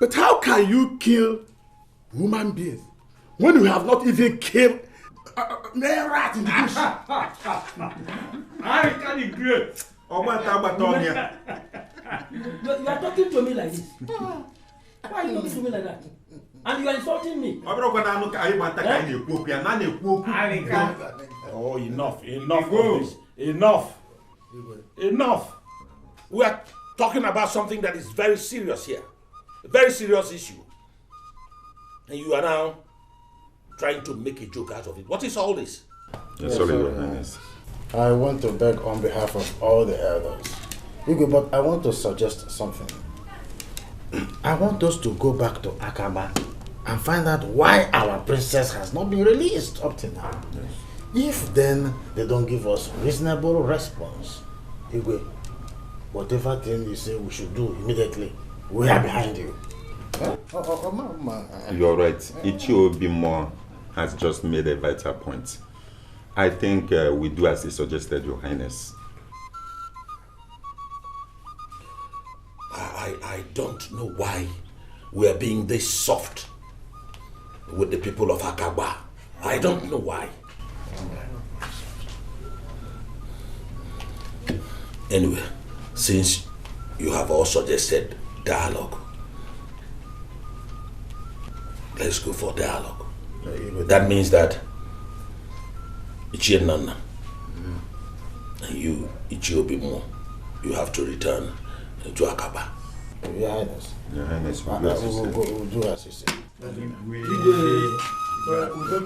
But how can you kill human beings when you have not even killed a rat in the bush? Alika the Great. You are talking to me like this. Why are you talking to me like that? And you are insulting me. Oh, enough of this. Enough. We are talking about something that is very serious here. A very serious issue. And you are now trying to make a joke out of it. What is all this? Yes, sorry, Your Highness. I want to beg on behalf of all the elders. Igwe, but I want to suggest something. I want us to go back to Akaba and find out why our princess has not been released up to now. Yes. If then they don't give us reasonable response, Igwe, whatever thing you say we should do immediately, we are behind you. You're right. Ichiobimo has just made a vital point. I think we do as he suggested, Your Highness. I don't know why we are being this soft with the people of Akaba. I don't know why. Anyway, since you have all suggested dialogue, let's go for dialogue. That means that Ichie Nana and you, Ichiobimo, you have to return to Akaba. Your Highness. Your Highness, we'll do as you say. We're going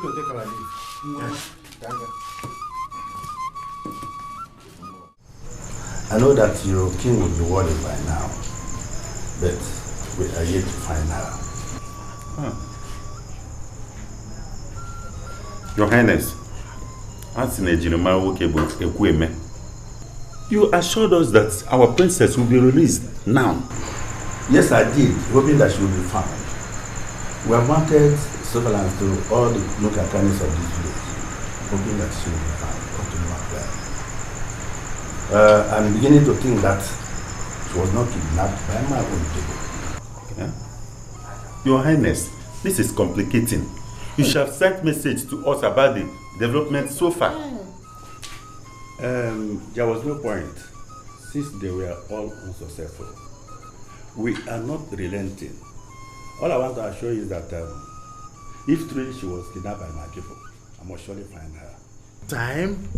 to take our leave. Thank you. I know that your king will be worried by now, but we are yet to find her. Your Highness, you assured us that our princess will be released now. Yes, I did, hoping that she will be found. We have wanted surveillance to all the local counties of this village, hoping that she will be found. I'm beginning to think that she was not kidnapped by my own people. Yeah. Your Highness, this is complicating. You should have sent message to us about the development so far. There was no point, since they were all unsuccessful. We are not relenting. All I want to assure you is that if truly she was kidnapped by my people, I must surely find her. Time?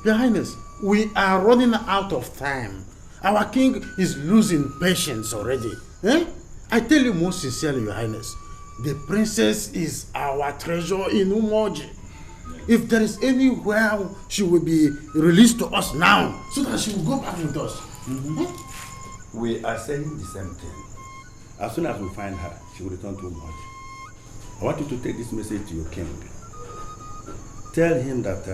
Your Highness, we are running out of time. Our king is losing patience already. I tell you most sincerely, Your Highness, the princess is our treasure in Umoji. If there is anywhere she will be released to us now, so that she will go back with us. We are saying the same thing. As soon as we find her, she will return to Umoji. I want you to take this message to your king. Tell him that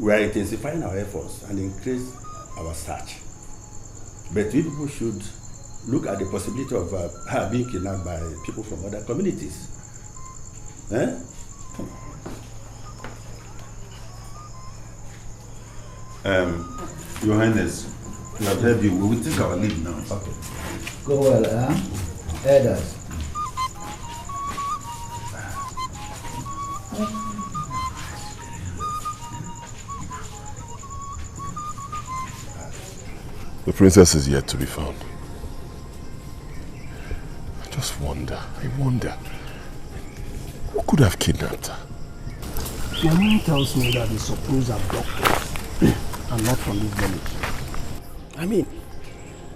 we are intensifying our efforts and increase our search. But we people should look at the possibility of her being kidnapped by people from other communities. Your Highness, we have heard you. We will take our leave now. Okay. Go well, elders. The princess is yet to be found. I just wonder, who could have kidnapped her? My mom tells me that the supposed abductors are not from this village. I mean,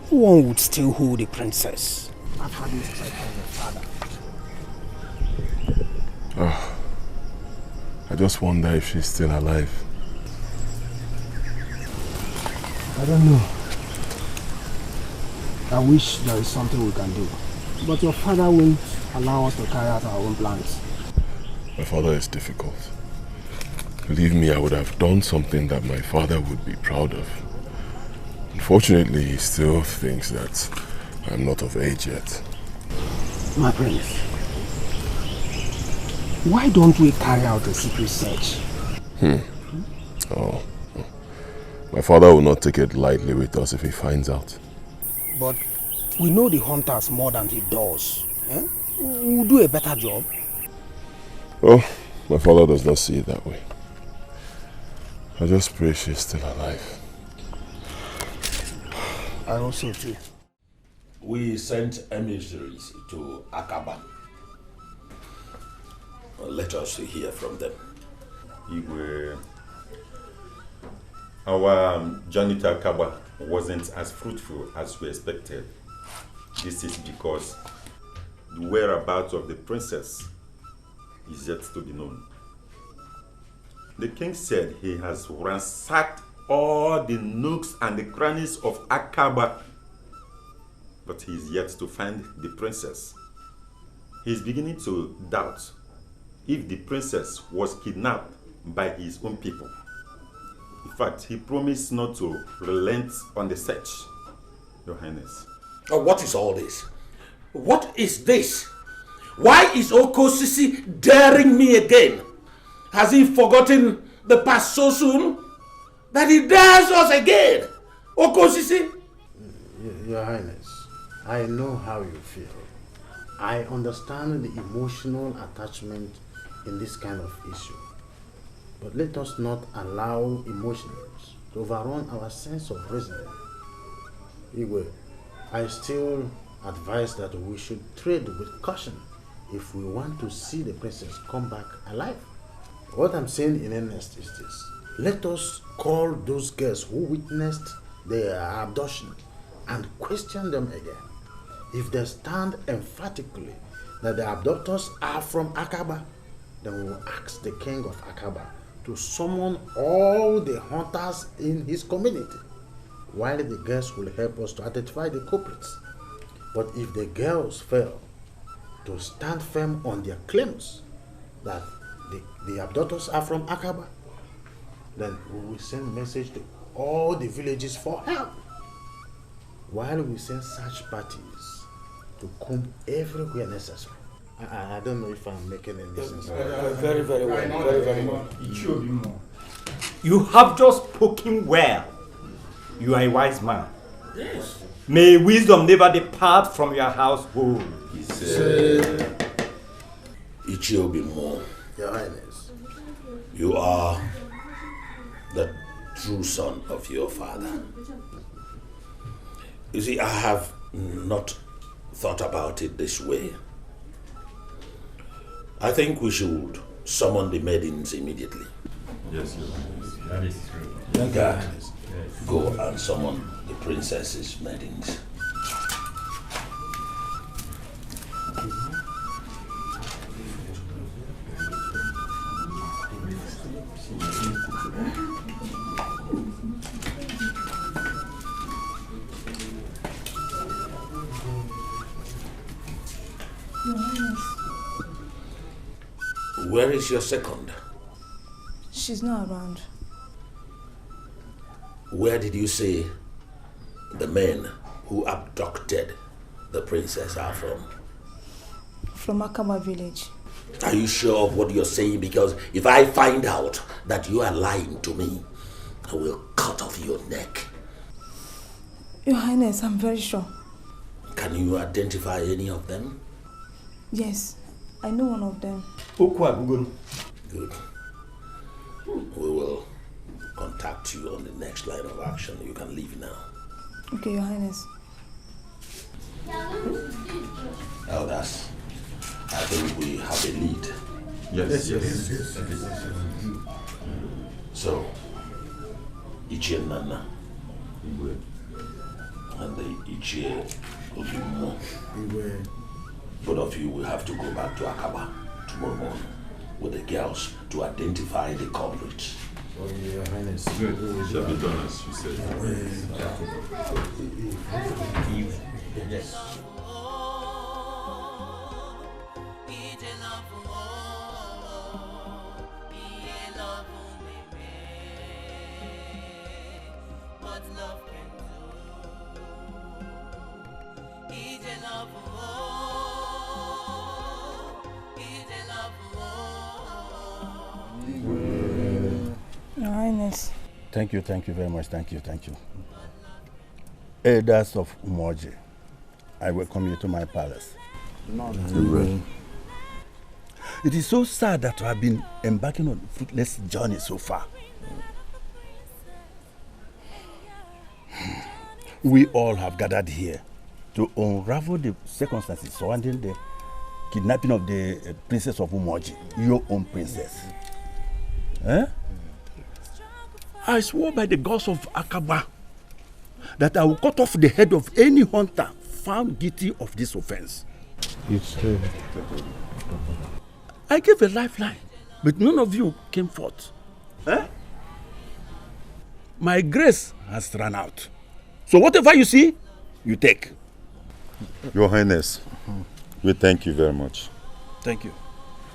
who one would still hold the princess after this threat from her father? Oh, I just wonder if she's still alive. I don't know. I wish there is something we can do. But your father won't allow us to carry out our own plans. My father is difficult. Believe me, I would have done something that my father would be proud of. Unfortunately, he still thinks that I'm not of age yet. My prince, why don't we carry out a secret search? Oh. My father will not take it lightly with us if he finds out. But we know the hunters more than he does. We'll do a better job. Oh, my father does not see it that way. I just pray she's still alive. I also do. We sent emissaries to Akaba. Let us hear from them. Our journey to Akaba wasn't as fruitful as we expected. This is because the whereabouts of the princess is yet to be known. The king said he has ransacked all the nooks and the crannies of Akaba, but he is yet to find the princess. He is beginning to doubt if the princess was kidnapped by his own people. In fact, he promised not to relent on the search, Your Highness. What is all this? What is this? Why is Okosisi daring me again? Has he forgotten the past so soon that he dares us again? Okosisi? Your Highness, I know how you feel. I understand the emotional attachment in this kind of issue. But let us not allow emotions to overrun our sense of reasoning. Igwe, I still advise that we should tread with caution if we want to see the princess come back alive. What I'm saying in earnest is this. Let us call those girls who witnessed their abduction and question them again. If they stand emphatically that the abductors are from Akaba, then we will ask the king of Akaba to summon all the hunters in his community, while the girls will help us to identify the culprits. But if the girls fail to stand firm on their claims that the abductors are from Akaba, then we will send message to all the villages for help, while we send search parties to comb everywhere necessary. I don't know if I'm making any sense. Very, very well. Very, very well. You have just spoken well. You are a wise man. Yes. May wisdom never depart from your household. Ichiobimo, Your Highness, you are the true son of your father. You see, I have not thought about it this way. I think we should summon the maidens immediately. Yes, that is true. Guard, go and summon the princess's maidens. Where is your second? She's not around. Where did you say the men who abducted the princess are from? From Akaba village. Are you sure of what you're saying? Because if I find out that you are lying to me, I will cut off your neck. Your Highness, I'm very sure. Can you identify any of them? Yes, I know one of them. Good. We will contact you on the next line of action. You can leave now. Okay, Your Highness. Elders, I think we have a lead. Yes. So, Ichie Nana and the Ichie Odumo, both of you will have to go back to Akaba tomorrow morning with the girls to identify the culprits. Oh, Your Highness. Good. Shall be done as you said. Yes. Your Highness. Thank you very much. Thank you. Elders of Umoji, I welcome you to my palace. It is so sad that I have been embarking on a fruitless journey so far. We all have gathered here to unravel the circumstances surrounding the kidnapping of the Princess of Umoji, your own princess. I swore by the gods of Akaba that I will cut off the head of any hunter found guilty of this offense. It's true. I gave a lifeline, but none of you came forth. My grace has run out. So whatever you see, you take. Your Highness, we thank you very much. Thank you.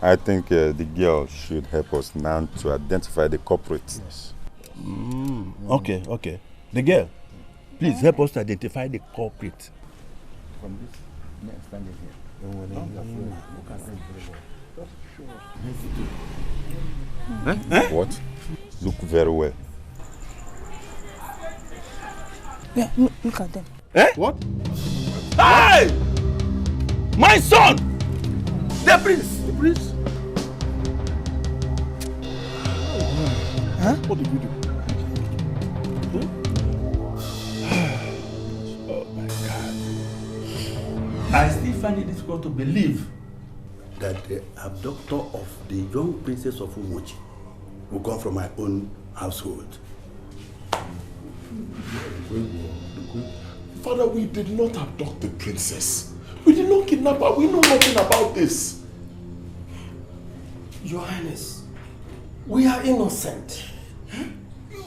I think the girl should help us now to identify the culprits. Yes. Okay. The girl, please help us to identify the culprit. From this man standing here. What? Look very well. Yeah, look at them. What? Hey! My son! The prince! Huh? What did we do? Oh my God. I still find it difficult to believe that the abductor of the young princess of Umoji will come from my own household. Father, we did not abduct the princess. We did not kidnap her. We know nothing about this. Your Highness, we are innocent.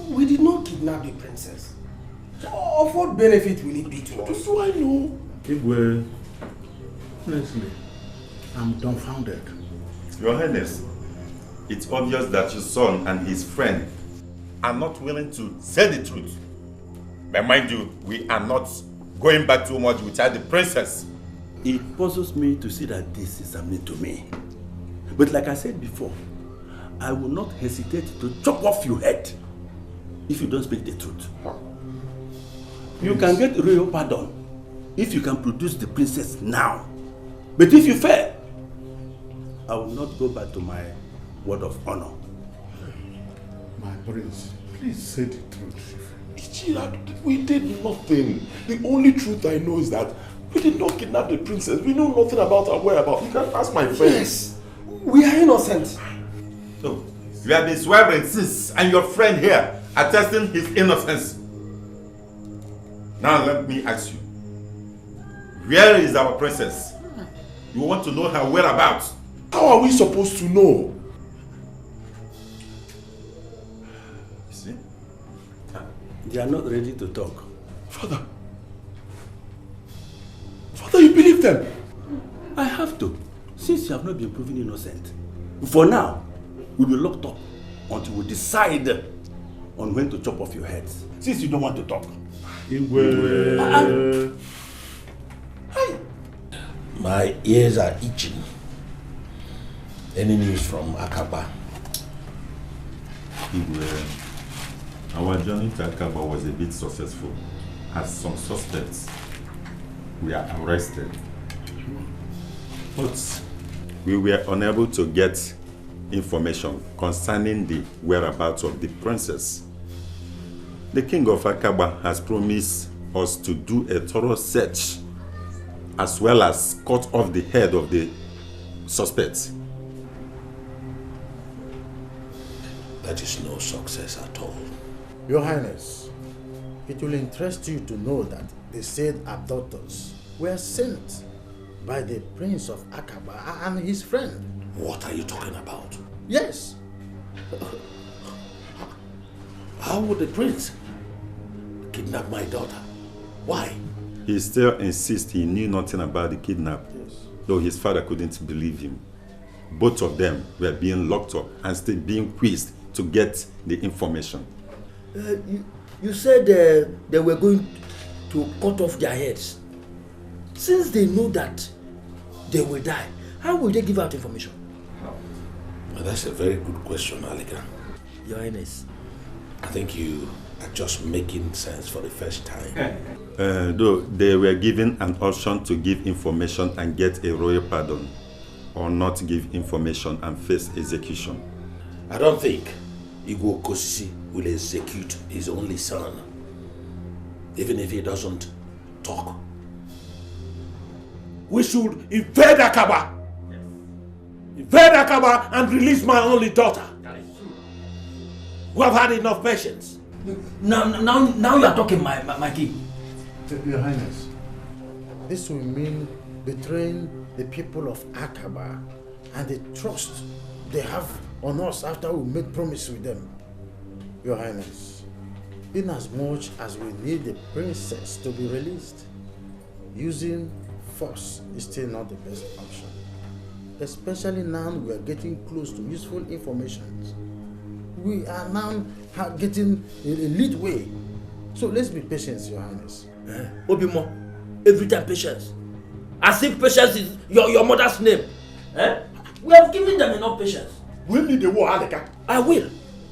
We did not kidnap the princess. Of what benefit will it be to us? Do I know? Igwe, honestly, I'm dumbfounded. Your Highness, it's obvious that your son and his friend are not willing to say the truth. But mind you, we are not going back too much without the princess. It puzzles me to see that this is happening to me. But like I said before, I will not hesitate to chop off your head if you don't speak the truth. You can get royal pardon if you can produce the princess now. But if you fail, I will not go back to my word of honor. My prince, please say the truth. We did nothing. The only truth I know is that we did not kidnap the princess. We know nothing about her whereabouts. You can ask my friends. Yes, we are innocent. So, you have been swearing since, and your friend here attesting his innocence. Now let me ask you, where is our princess? You want to know her whereabouts? How are we supposed to know? see? They are not ready to talk. Father, you believe them? I have to, since you have not been proven innocent. For now, we'll be locked up until we decide on when to chop off your heads. Since you don't want to talk. My ears are itching. Any news from Akaba? Our journey to Akaba was a bit successful, as some suspects were arrested. But we were unable to get information concerning the whereabouts of the princess. The king of Akaba has promised us to do a thorough search as well as cut off the head of the suspects. That is no success at all. Your Highness, it will interest you to know that the said abductors were sent by the Prince of Akaba and his friend. What are you talking about? Yes. How would the prince kidnap my daughter? Why? He still insists he knew nothing about the kidnap, though his father couldn't believe him. Both of them were being locked up and still being quizzed to get the information. You said they were going to cut off their heads. Since they know that they will die, how will they give out information? Well, that's a very good question, Alika. Your Highness. I think you are just making sense for the first time. Though they were given an option to give information and get a royal pardon, or not give information and face execution. I don't think Igwe Okosisi will execute his only son, even if he doesn't talk. We should invade Akaba. Invade Akaba and release my only daughter. We have had enough patience. Now you are talking, my king. Your Highness, this will mean betraying the people of Akaba and the trust they have on us after we made promise with them. Your Highness, in as much as we need the princess to be released, using force is still not the best option. Especially now we are getting close to useful information. We are now getting a lead way. So let's be patient, Your Highness. Obimo, every time patience. As if patience is your mother's name. We have given them enough patience. Will you the war, Aleka? I will.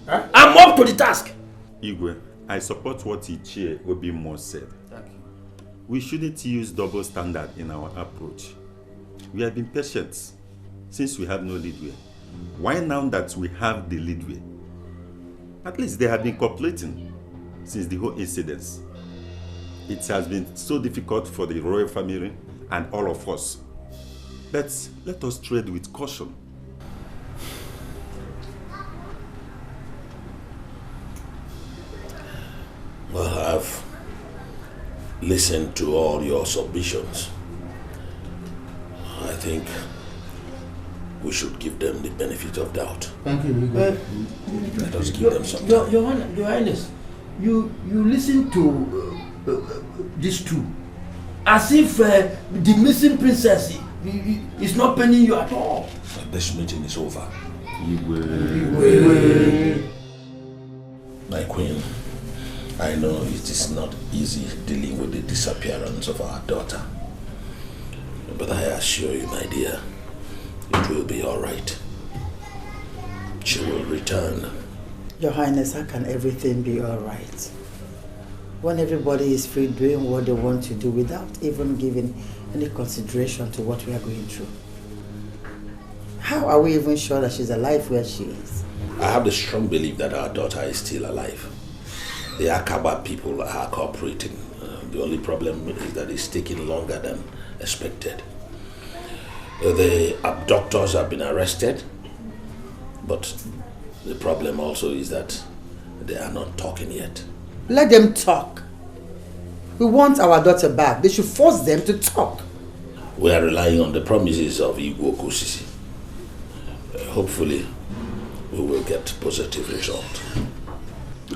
I'm up to the task. Igwe, I support what Ichie Obimo said. Thank you. We shouldn't use double standard in our approach. We have been patient since we have no leadway. Why now that we have the leadway? At least they have been cooperating since the whole incident. It has been so difficult for the royal family and all of us. But let us tread with caution. Well, I've listened to all your submissions. I think we should give them the benefit of doubt. Thank you. Let us give them some time. Your Highness, you listen to these two as if the missing princess is not paining you at all. But this meeting is over. My queen, I know it is not easy dealing with the disappearance of our daughter. But I assure you, my dear, it will be all right. She will return. Your Highness, how can everything be all right? When everybody is free doing what they want to do without even giving any consideration to what we are going through. How are we even sure that she's alive where she is? I have the strong belief that our daughter is still alive. The Akaba people are cooperating. The only problem is that it's taking longer than expected. The abductors have been arrested, but the problem also is that they are not talking yet. Let them talk. We want our daughter back. They should force them to talk. We are relying on the promises of Igwe Okosisi. Hopefully, we will get positive result.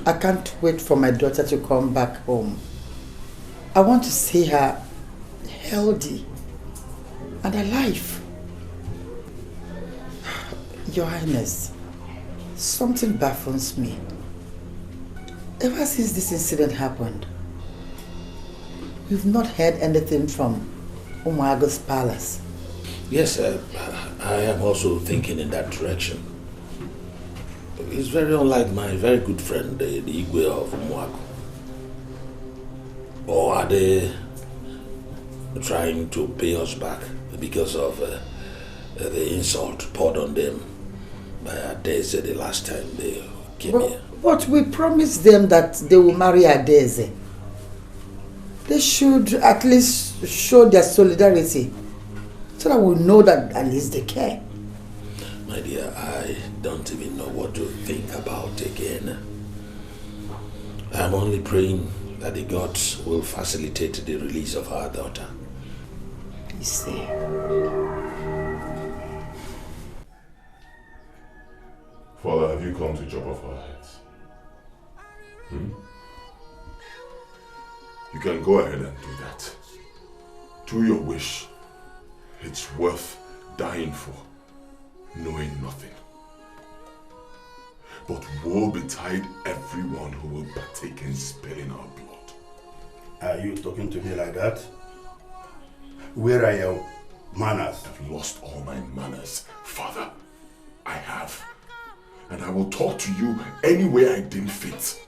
I can't wait for my daughter to come back home. I want to see her healthy and alive. Your Highness, something baffles me. Ever since this incident happened, we've not heard anything from Umuago's palace. Yes, I am also thinking in that direction. It's very unlike my very good friend, the Igwe of Umuago. Or are they trying to pay us back because of the insult poured on them by Adeze the last time they came here? But we promised them that they will marry Adeze. They should at least show their solidarity so that we know that at least they care. My dear, I don't even know what to think about again. I'm only praying that the gods will facilitate the release of our daughter. You see. Father, have you come to chop off our heads? You can go ahead and do that. Do your wish. It's worth dying for, knowing nothing. But woe betide everyone who will partake in spilling our blood. Are you talking to me like that? Where are your manners? I've lost all my manners, Father. I have. And I will talk to you any way I deem fit.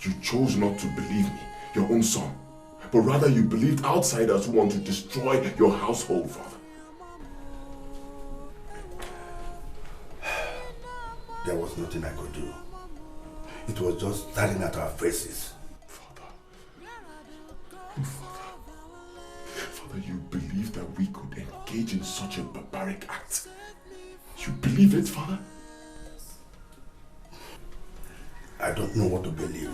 You chose not to believe me, your own son, but rather you believed outsiders who want to destroy your household, Father. There was nothing I could do. It was just staring at our faces. Father, you believe that we could engage in such a barbaric act? You believe it, Father? I don't know what to believe.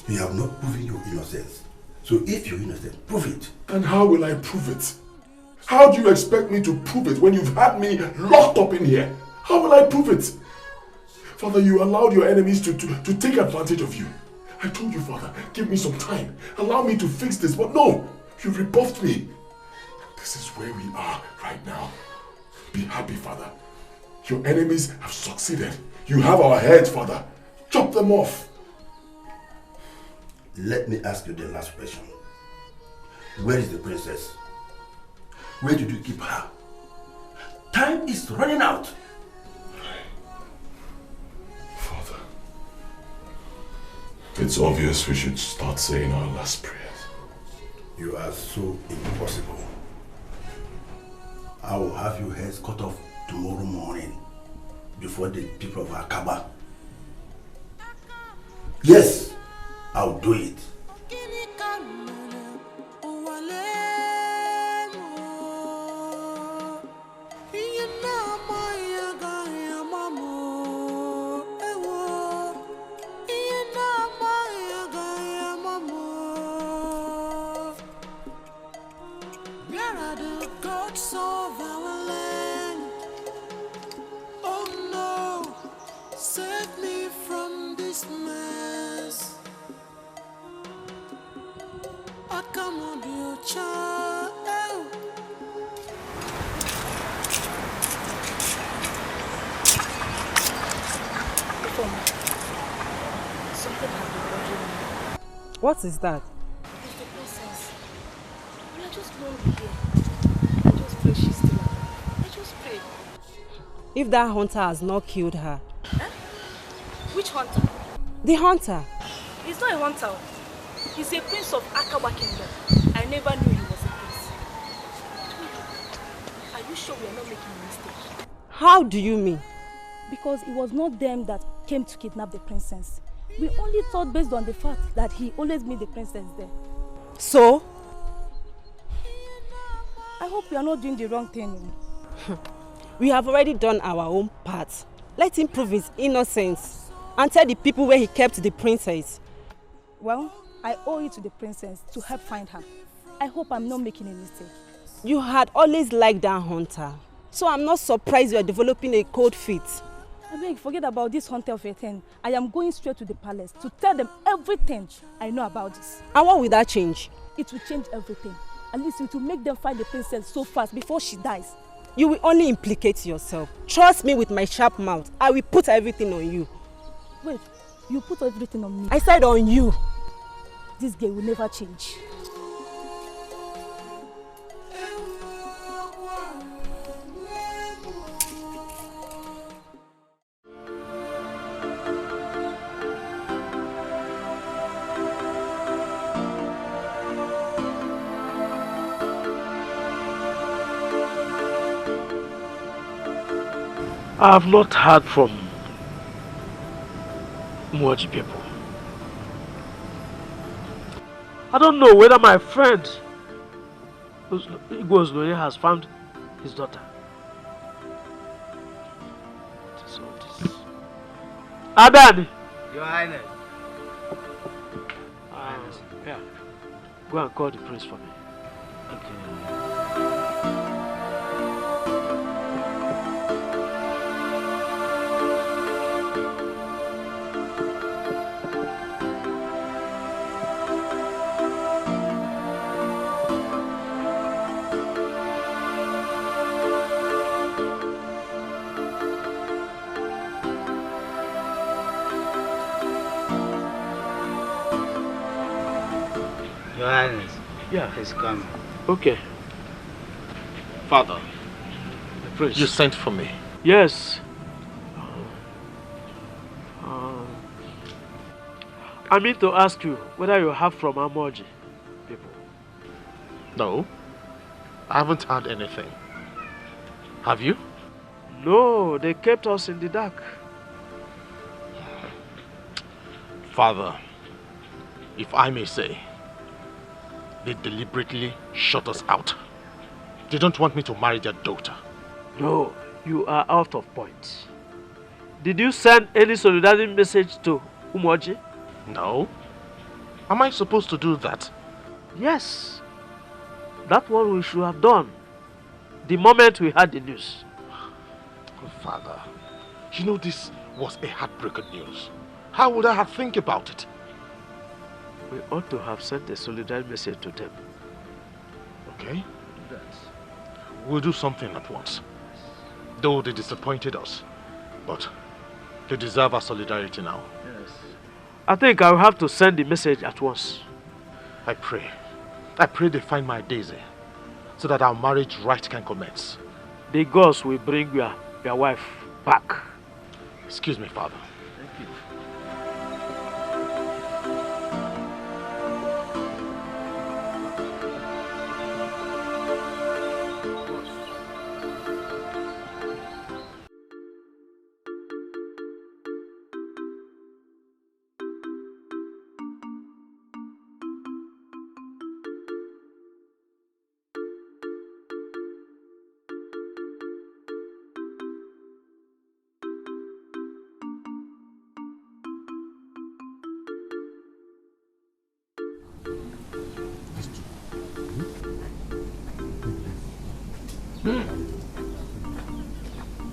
You have not proven your innocence. So if you're innocent, prove it. And how will I prove it? How do you expect me to prove it when you've had me locked up in here? How will I prove it? Father, you allowed your enemies to take advantage of you. I told you, Father, give me some time. Allow me to fix this, but no, you rebuffed me. This is where we are right now. Be happy, Father. Your enemies have succeeded. You have our heads, Father. Chop them off. Let me ask you the last question. Where is the princess? Where did you keep her? Time is running out. Father, it's obvious we should start saying our last prayers. You are so impossible. I will have your heads cut off tomorrow morning before the people of Akaba. Yes, I'll do it. What is that? It's the princess. We are just lonely here. I just pray she's still alive. I just pray. If that hunter has not killed her. Huh? Which hunter? The hunter. He's not a hunter. He's a prince of Akawa Kingdom. I never knew he was a prince. Are you sure we are not making a mistake? How do you mean? Because it was not them that came to kidnap the princess. We only thought based on the fact that he always meet the princess there. So? I hope we are not doing the wrong thing. We have already done our own part. Let him prove his innocence and tell the people where he kept the princess. Well, I owe it to the princess to help find her. I hope I'm not making a mistake. You had always liked that hunter. So I'm not surprised you are developing a cold feet. I beg, forget about this hunter of a thing. I am going straight to the palace to tell them everything I know about this. And what will that change? It will change everything. At least it will make them find the princess so fast before she dies. You will only implicate yourself. Trust me with my sharp mouth. I will put everything on you. Wait, you put everything on me? I said on you. This girl will never change. I have not heard from much people. I don't know whether my friend Igwe has found his daughter. What is all this? Adani! Your Highness. Yeah. Go and call the prince for me. Okay. Your Highness. Yeah. He's coming. Okay. Father, The prince. you sent for me. Yes. I mean to ask you whether you have from Amoji people. No, I haven't heard anything. Have you? No, they kept us in the dark. Father, if I may say, they deliberately shut us out. They don't want me to marry their daughter. No, you are out of point. Did you send any solidarity message to Umoji? No. Am I supposed to do that? Yes. That's what we should have done the moment we had the news. Father, you know this was a heartbreaking news. How would I have think about it? We ought to have sent a solidarity message to them. Okay? We'll do something at once. Though they disappointed us, but they deserve our solidarity now. Yes. I think I'll have to send the message at once. I pray they find my Daisy, so that our marriage rite can commence. The gods will bring your wife back. Excuse me, Father. Thank you.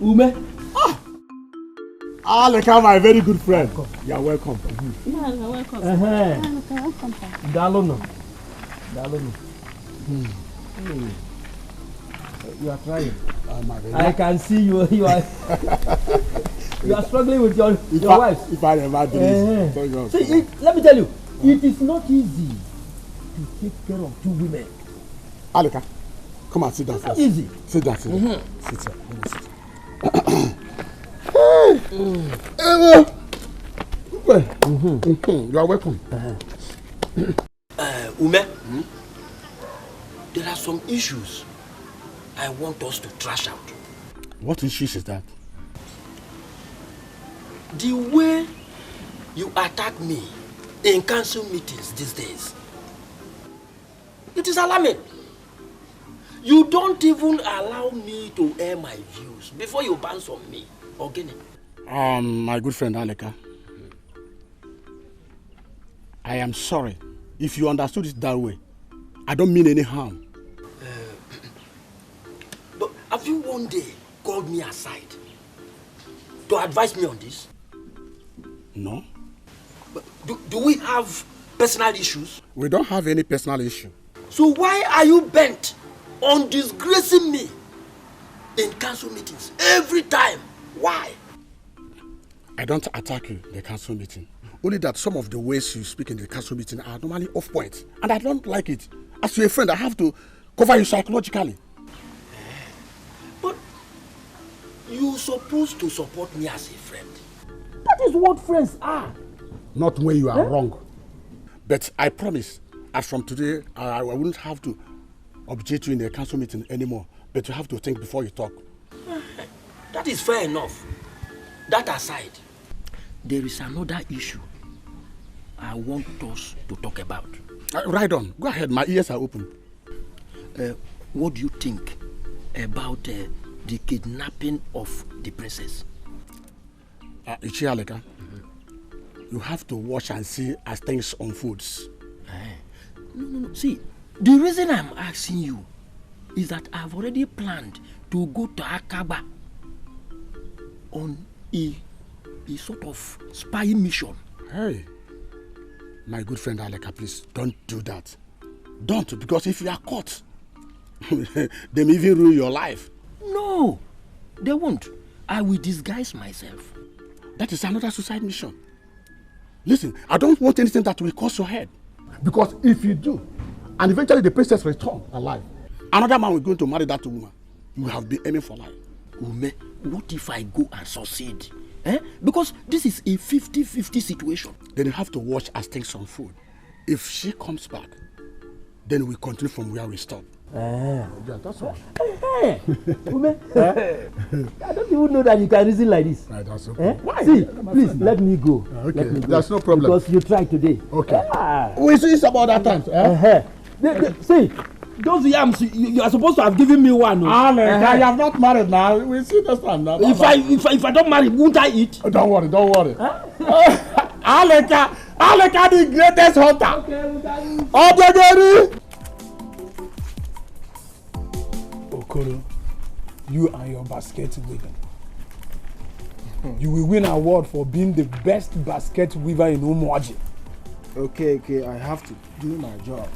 Ume. Aleka, my very good friend. You are welcome. Yeah, you're welcome. Welcome. Dalono. You are trying. I can see you. You are struggling with your wife. If I never do this, See, let me tell you, it is not easy to take care of two women. Aleka, come and sit down first. Easy. Sit down. Sit down. Sit down. Let me sit. You are welcome. Ume, there are some issues I want us to trash out. What issues is that? The way you attack me in council meetings these days, it is alarming. You don't even allow me to air my views before you bounce on me. Ogene. My good friend Aleka, I am sorry if you understood it that way. I don't mean any harm. But have you one day called me aside to advise me on this? No. But do we have personal issues? We don't have any personal issue. So why are you bent on disgracing me in council meetings every time? Why? I don't attack you in the council meeting. Only that some of the ways you speak in the council meeting are normally off point. And I don't like it. As your friend, I have to cover you psychologically. But you're supposed to support me as a friend. That is what friends are. Not when you are wrong. But I promise, as from today, I wouldn't have to object you in the council meeting anymore. But you have to think before you talk. That is fair enough. That aside, there is another issue I want us to talk about. Right on. Go ahead. My ears are open. What do you think about the kidnapping of the princess? Ichialeka, you have to watch and see as things unfolds. No. See, the reason I'm asking you is that I've already planned to go to Akaba on a sort of spying mission. Hey, my good friend Aleka, please don't do that. Don't, because if you are caught, they may even ruin your life. No, they won't. I will disguise myself. That is another suicide mission. Listen, I don't want anything that will cost your head. Because if you do, and eventually the princess returns alive, another man will go to marry that woman. You have been aiming for life. Ume, what if I go and succeed? Because this is a 50-50 situation. Then you have to watch as things unfold. If she comes back, then we continue from where we stop. Yeah, that's all. Hey, Ume, I don't even know that you can reason like this. Right, that's okay. Why? See, please, let me go. Okay, let me go. That's no problem. Because you tried today. Okay. We see it's about that time. See, those yams, you are supposed to have given me one. I am not married now. We see this time now. If I don't marry, won't I eat? Oh, don't worry. Aleka, the greatest hunter. Okay. Okoro, you and your basket weaving. You will win an award for being the best basket weaver in Umuaji. Okay, I have to do my job.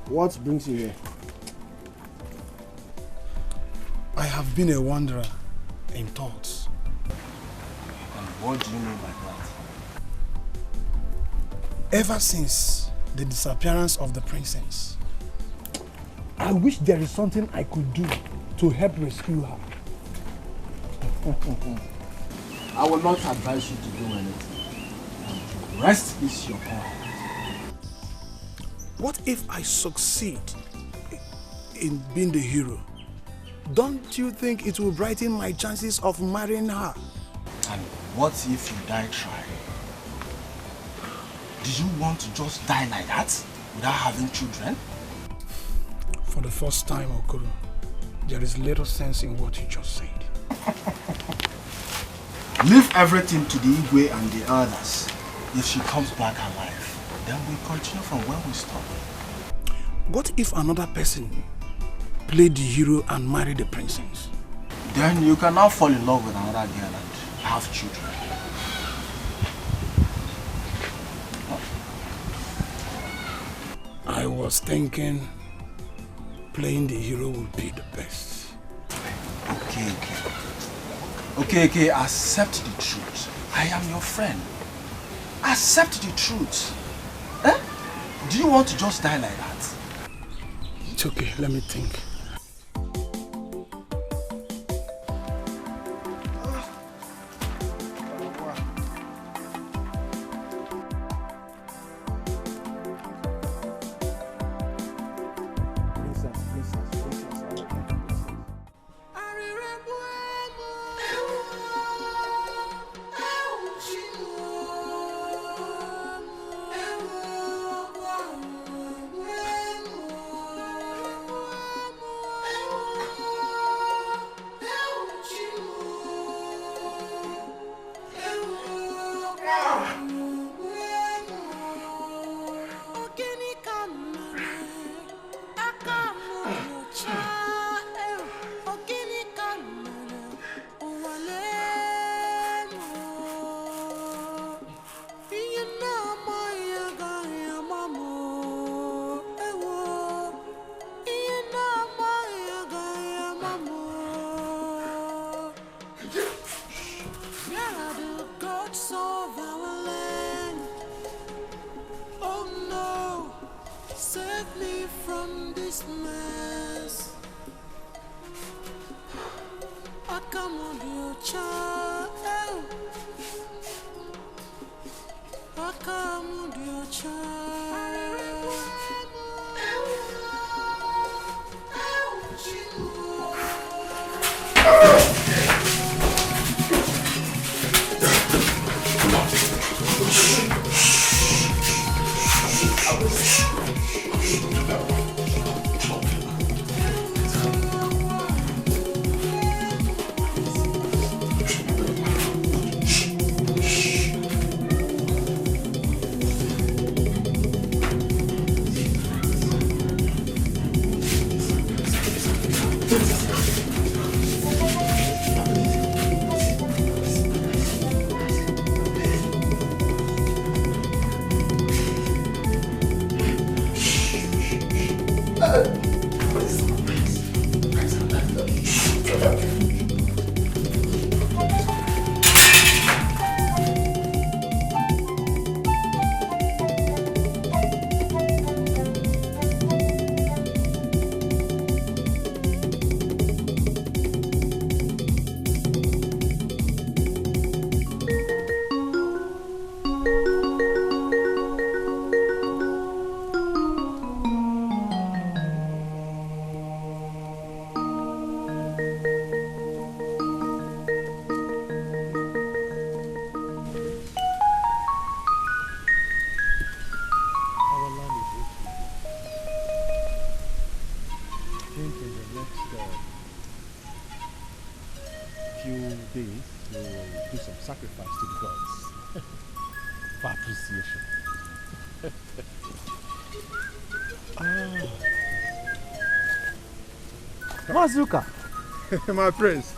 What brings you here? I have been a wanderer in thoughts. And what do you mean by that? Ever since the disappearance of the princess, I wish there is something I could do to help rescue her. I will not advise you to do anything. The rest is your call. What if I succeed in being the hero? Don't you think it will brighten my chances of marrying her? And what if you die trying? Do you want to just die like that without having children? For the first time, Okoro, there is little sense in what you just said. Leave everything to the Igwe and the others. If she comes back alive, then we continue from where we stopped. What if another person played the hero and married the princess? Then you can now fall in love with another girl and have children. I was thinking playing the hero would be the best. Okay, accept the truth. I am your friend. Accept the truth. Do you want to just die like that? It's okay, let me think. gods of our land. Oh no, save me from this mess. I come on your child. I come on your child. Mazuka. My prince.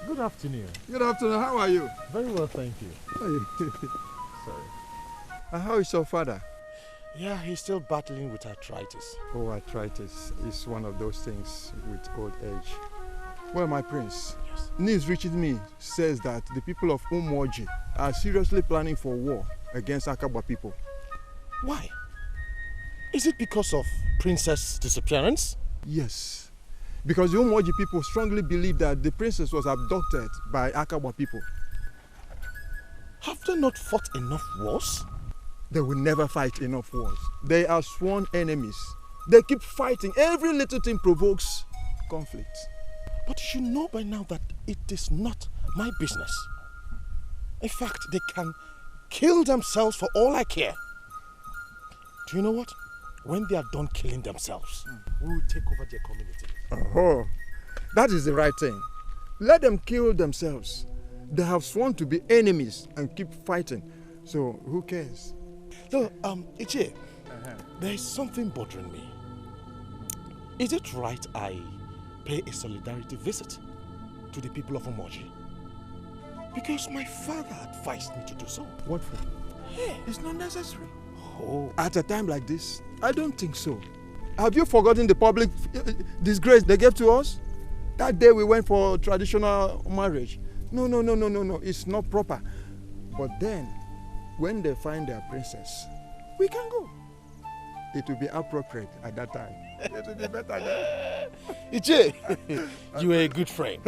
Good afternoon. Good afternoon. How are you? Very well, thank you. Sorry. How is your father? Yeah, he's still battling with arthritis. Oh, arthritis is one of those things with old age. Well, my prince, news reaching me says that the people of Umoji are seriously planning for war against Akaba people. Why? Is it because of Princess' disappearance? Yes. Because the Umoji people strongly believe that the princess was abducted by Akaba people. Have they not fought enough wars? They will never fight enough wars. They are sworn enemies. They keep fighting. Every little thing provokes conflict. But you know by now that it is not my business. In fact, they can kill themselves for all I care. Do you know what? When they are done killing themselves, we will take over their community. Oh, that is the right thing. Let them kill themselves. They have sworn to be enemies and keep fighting. So who cares? So, Ichie, there is something bothering me. Is it right I pay a solidarity visit to the people of Umoji? Because my father advised me to do so. What for? Yeah. It's not necessary. Oh. At a time like this, I don't think so. Have you forgotten the public disgrace they gave to us? That day we went for traditional marriage. No. It's not proper. But then, when they find their princess, we can go. It will be appropriate at that time. It will be better then. Ichie, you are a good friend.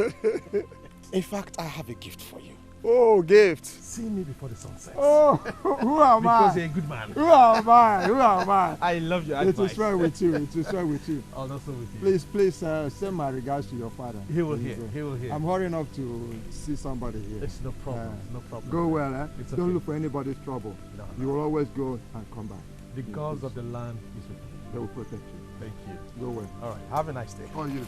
In fact, I have a gift for you. Oh, gift. See me before the sun sets. Oh, who am I? Because you're a good man. Who am I? I love your advice. advice. It is well with you. I'll also with you. Please send my regards to your father. He will hear. I'm hurrying up to see somebody here. It's no problem. No problem. Go well, eh? It's okay. Don't look for anybody's trouble. No. You will always go and come back. The gods of the land is with you. They will protect you. Thank you. Go well. All right. Have a nice day. Oh, you too.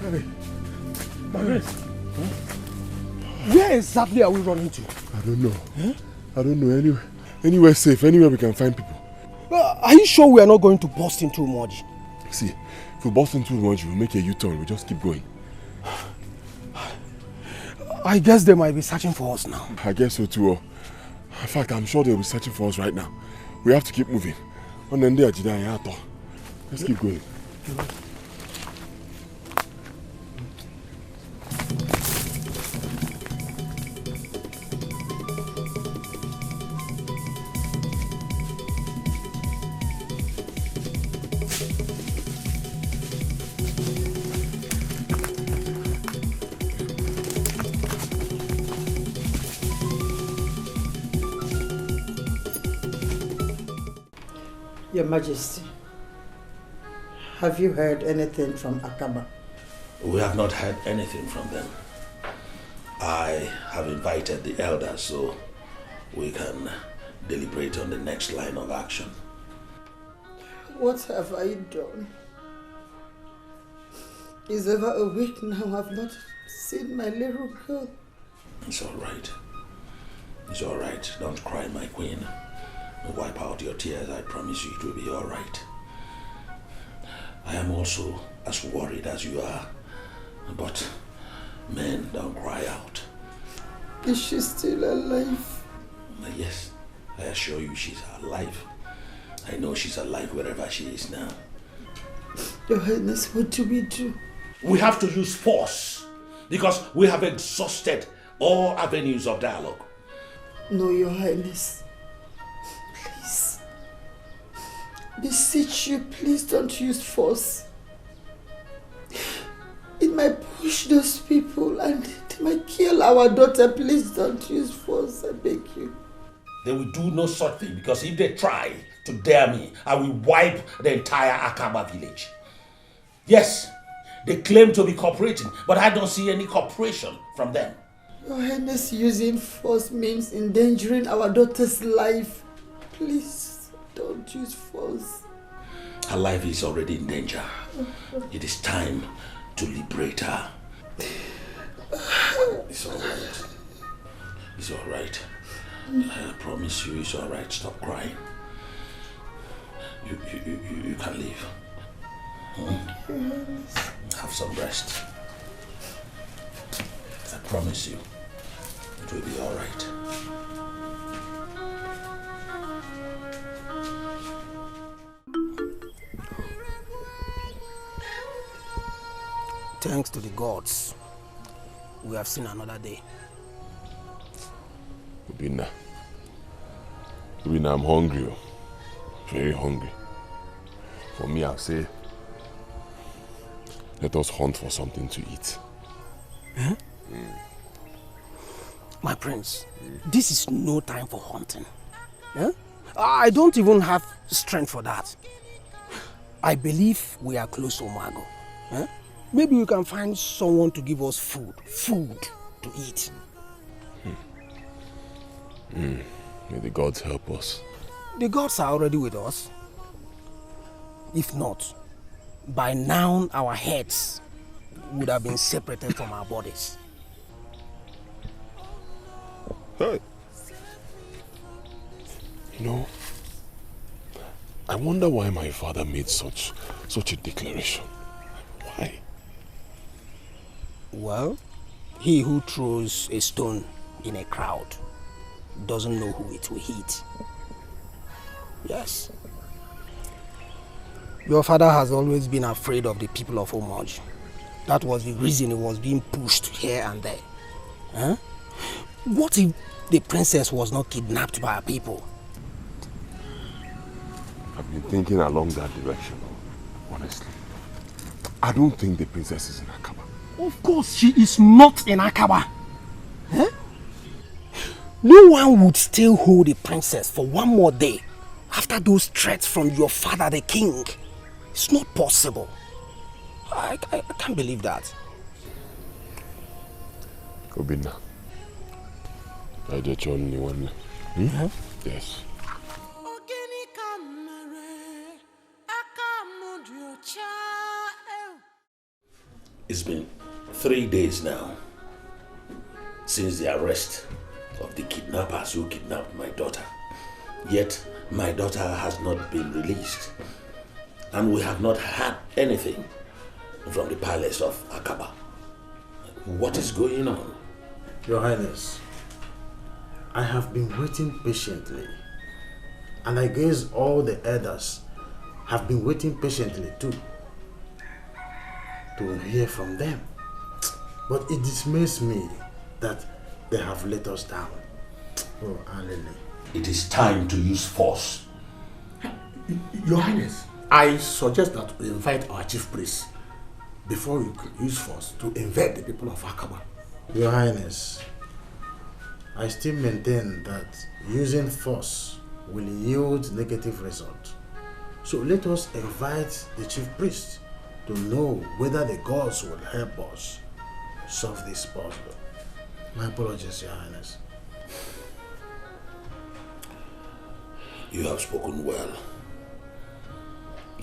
Hey, Margaret, where exactly are we running to? I don't know. Huh? I don't know. Anywhere safe, anywhere we can find people. Are you sure we are not going to burst into Umoji? See, if we bust into much, we'll make a U-turn. We'll just keep going. I guess they might be searching for us now. I guess so too. In fact, I'm sure they'll be searching for us right now. We have to keep moving. Let's keep going. Your Majesty, have you heard anything from Akaba? We have not heard anything from them. I have invited the elders so we can deliberate on the next line of action. What have I done? It's over a week now I've not seen my little girl. It's all right. It's all right. Don't cry, my queen. Wipe out your tears. I promise you it will be all right. I am also as worried as you are. But men don't cry out. Is she still alive? Yes, I assure you she's alive. I know she's alive wherever she is now. Your Highness, what do we do? We have to use force because we have exhausted all avenues of dialogue. No, Your Highness. Please. Beseech you, please don't use force. It might push those people and they might kill our daughter. Please don't use force, I beg you. They will do no such thing because if they try to dare me, I will wipe the entire Akaba village. Yes, they claim to be cooperating, but I don't see any cooperation from them. Your Highness, using force means endangering our daughter's life. Please don't use force. Her life is already in danger. It is time to liberate her. It's all right. It's all right. I promise you it's all right. Stop crying. You can leave. Have some rest. I promise you it will be all right. Thanks to the gods, we have seen another day. Obina, I'm hungry. Very hungry. For me, I'll say, let us hunt for something to eat. Huh? My prince, this is no time for hunting. Huh? I don't even have strength for that. I believe we are close to Omago. Huh? Maybe we can find someone to give us food to eat. May the gods help us. The gods are already with us. If not, by now our heads would have been separated from our bodies. Hey. You know, I wonder why my father made such a declaration. Why? Well, he who throws a stone in a crowd doesn't know who it will hit. Yes. Your father has always been afraid of the people of Omoj. That was the reason he was being pushed here and there. Huh? What if the princess was not kidnapped by our people? I've been thinking along that direction, honestly. I don't think the princess is in Akaba. Of course she is not in Akaba. Huh? No one would still hold the princess for one more day after those threats from your father, the king. It's not possible. I can't believe that. Obina, I just only one. Huh? Yes. It's been 3 days now since the arrest of the kidnappers who kidnapped my daughter. Yet my daughter has not been released. and we have not heard anything from the palace of Akaba. What is going on? Your Highness, I have been waiting patiently, and I guess all the elders have been waiting patiently too, to hear from them. But it dismays me that they have let us down. Oh, Alele. It is time to use force. Your Highness, I suggest that we invite our chief priest before we could use force to invade the people of Akaba. Your Highness, I still maintain that using force will yield negative results. So let us invite the chief priest to know whether the gods will help us solve this puzzle. My apologies, Your Highness. You have spoken well.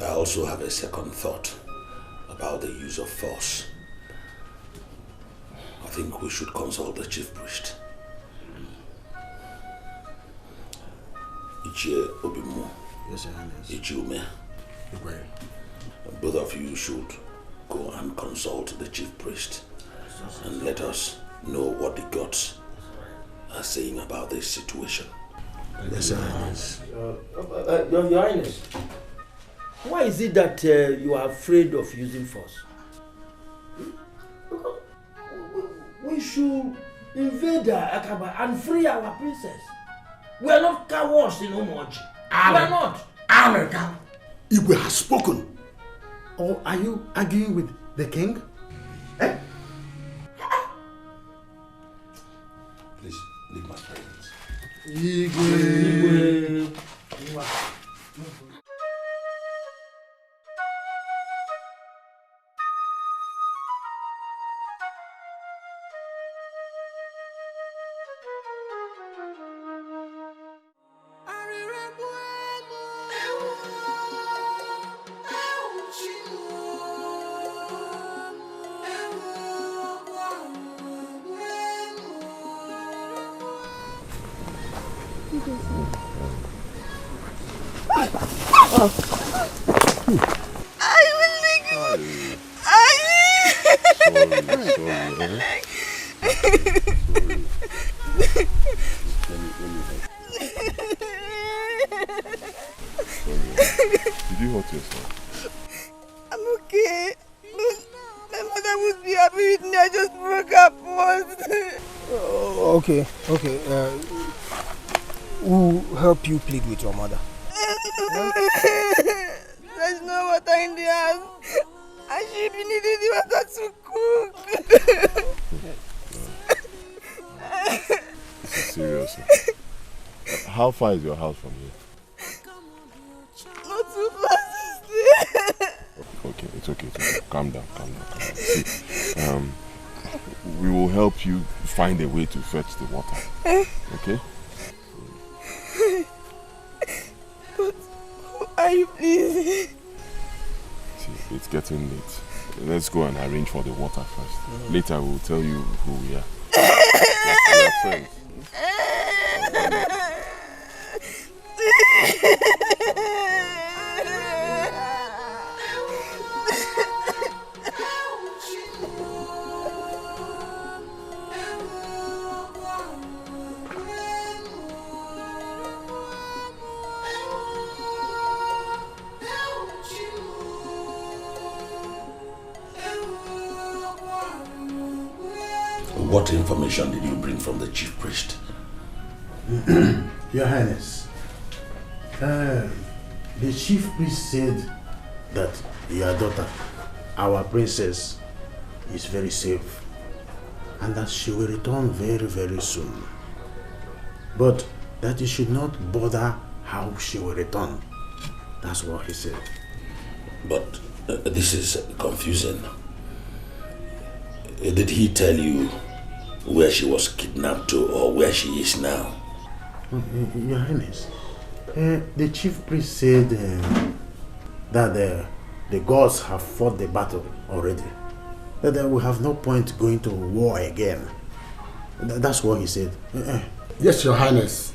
I also have a second thought about the use of force. I think we should consult the chief priest. Ichie Obimu. Yes, Your Highness. Ichiume. Both of you should go and consult the chief priest and let us know what the gods are saying about this situation. Yes, Your Highness. Your Highness, why is it that you are afraid of using force? We should invade Akaba and free our princess. We are not cowards in Umoji. We are not. America, Igwe has spoken. Or are you arguing with the king? Please leave my presence. Igwe. Did you hurt yourself? I'm okay. My mother would be happy with me. I just broke up once. Okay. We'll help you plead with your mother. There's no water in the house. I should be needing the water to cook. This is serious. How far is your house from here? Not too far. Okay, it's okay. Calm down. See, we will help you find a way to fetch the water. Okay? But who are you, please? See, it's getting late. Let's go and arrange for the water first. Later we'll tell you who we are. We are friends. What information did you bring from the chief priest? Your Highness, the chief priest said that your daughter, our princess, is very safe and that she will return very, very soon. But that you should not bother how she will return. That's what he said. But this is confusing. Did he tell you where she was kidnapped to or where she is now? Your Highness, the chief priest said that the gods have fought the battle already. That there will have no point going to war again. That's what he said. Yes, Your Highness.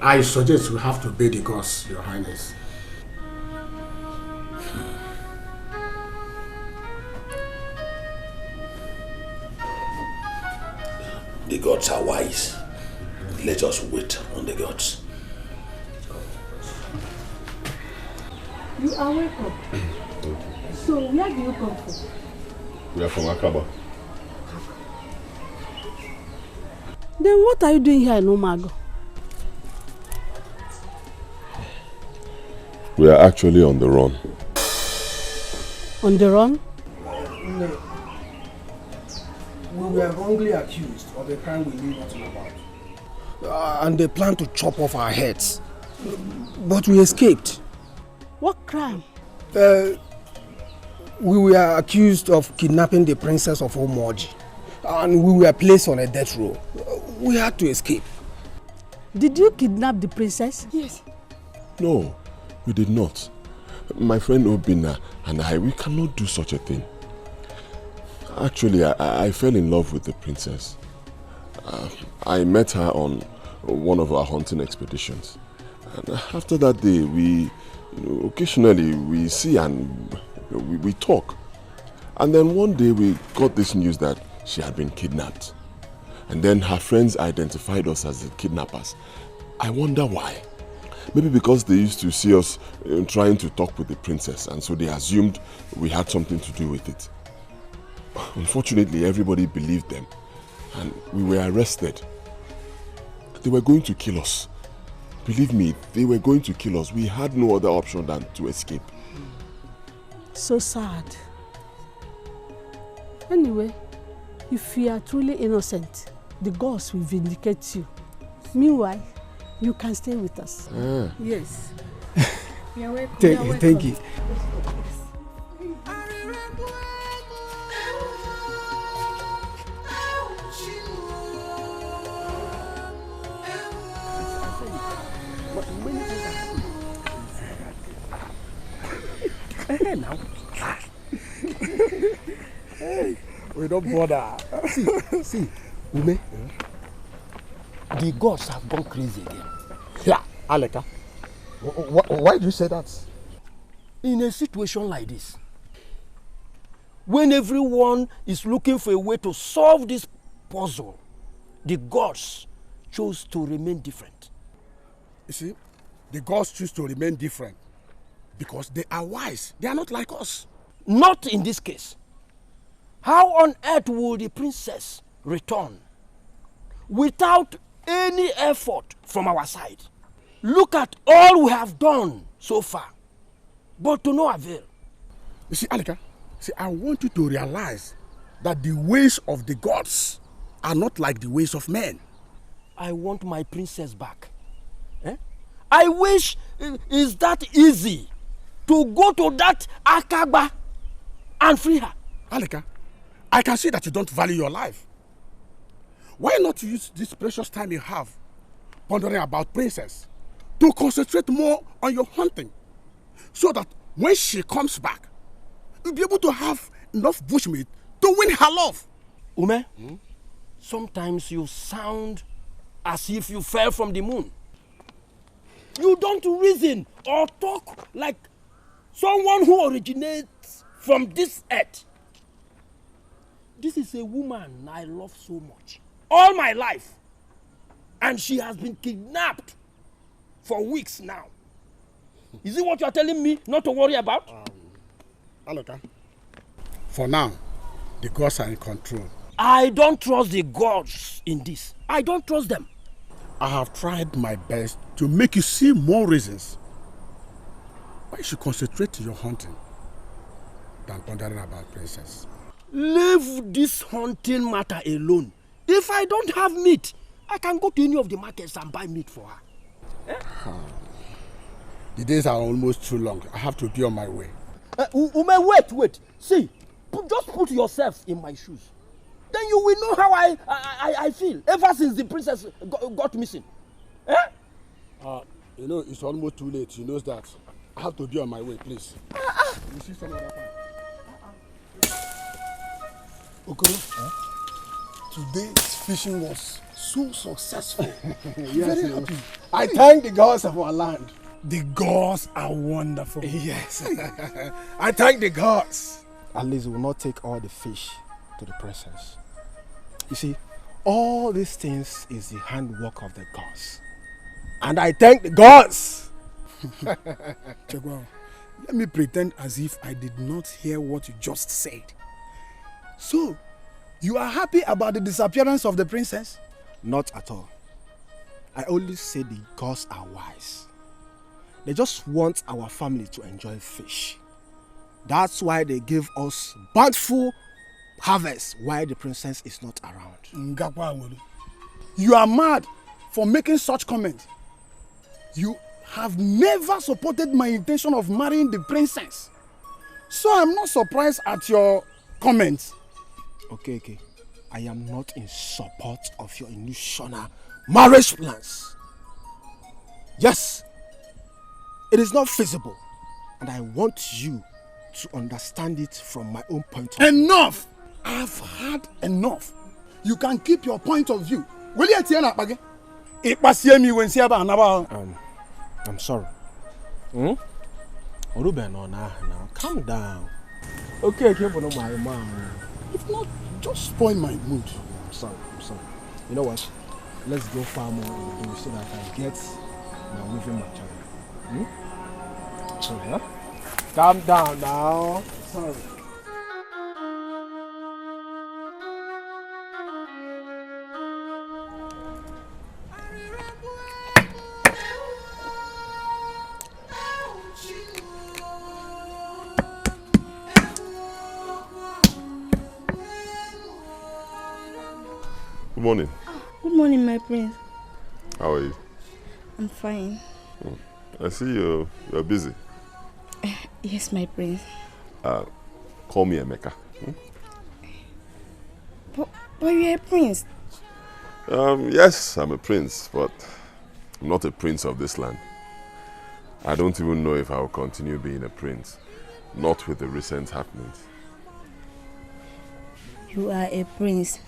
I suggest we have to obey the gods, Your Highness. The gods are wise. Let us wait on the gods. You are welcome. So, where do you come from? We are from Akaba. Then what are you doing here in Umago? We are actually on the run. On the run? No. We were wrongly accused of a crime we knew nothing about. And they planned to chop off our heads. But we escaped. What crime? We were accused of kidnapping the princess of Omoji. And we were placed on a death row. We had to escape. Did you kidnap the princess? Yes. No, we did not. My friend Obina and I, we cannot do such a thing. Actually, I fell in love with the princess. I met her on one of our hunting expeditions. And after that day, occasionally we see and we talk. And then one day we got this news that she had been kidnapped. And then her friends identified us as the kidnappers. I wonder why. Maybe because they used to see us trying to talk with the princess, and so they assumed we had something to do with it. Unfortunately, everybody believed them, and we were arrested. They were going to kill us. Believe me, they were going to kill us. We had no other option than to escape. So sad. Anyway, if you are truly innocent, the gods will vindicate you. Meanwhile, you can stay with us. Yes. You're welcome. Thank you. Hey, now. Hey, we don't bother. See, Ume, the gods have gone crazy again. Yeah, Aleka. Why do you say that? In a situation like this, when everyone is looking for a way to solve this puzzle, the gods chose to remain different. You see, the gods choose to remain different because they are wise. They are not like us. Not in this case. How on earth will the princess return without any effort from our side? Look at all we have done so far, but to no avail. You see, Alika, I want you to realize that the ways of the gods are not like the ways of men. I want my princess back. I wish it's that easy to go to that Akaba and free her. Alika, I can see that you don't value your life. Why not use this precious time you have pondering about Princess to concentrate more on your hunting so that when she comes back, you'll be able to have enough bushmeat to win her love? Ume, sometimes you sound as if you fell from the moon. You don't reason or talk like someone who originates from this earth. This is a woman I love so much, all my life, and she has been kidnapped for weeks now. Is it what you are telling me not to worry about? Alika, for now, the gods are in control. I don't trust the gods in this. I don't trust them. I have tried my best to make you see more reasons why you should concentrate on your hunting than pondering about Princess. Leave this hunting matter alone. If I don't have meat, I can go to any of the markets and buy meat for her. The days are almost too long. I have to be on my way. Ume, wait. See, just put yourself in my shoes. Then you will know how I feel ever since the princess got missing. It's almost too late. She knows that. I have to be on my way, please. You see some other time. Okoro, today's fishing was so successful. Yes, Very happy. I thank the gods of our land. The gods are wonderful. Yes. I thank the gods. At least we will not take all the fish to the princess. You see, All these things is the handwork of the gods. And I thank the gods. Chegwa, let me pretend as if I did not hear what you just said. So, you are happy about the disappearance of the princess? Not at all. I only say the gods are wise. They just want our family to enjoy fish. That's why they give us bountiful harvest while the princess is not around. You are mad for making such comments. You have never supported my intention of marrying the princess. So I'm not surprised at your comments. Okay. I am not in support of your illusional marriage plans. Yes, it is not feasible. And I want you to understand it from my own point of view. Enough! I've had enough. You can keep your point of view. Will you tell me? I'm sorry. Ruben, now, calm down. Okay, for my mom. If not, just spoil my mood. I'm sorry. You know what? Let's go far more so that I get my moving my child. So, huh? Calm down now. Sorry. Good morning. Good morning, my prince. How are you? I'm fine. I see you're busy. Yes, my prince. Call me Emeka. But you're a prince. Yes, I'm a prince, but I'm not a prince of this land. I don't even know if I'll continue being a prince, not with the recent happenings. You are a prince,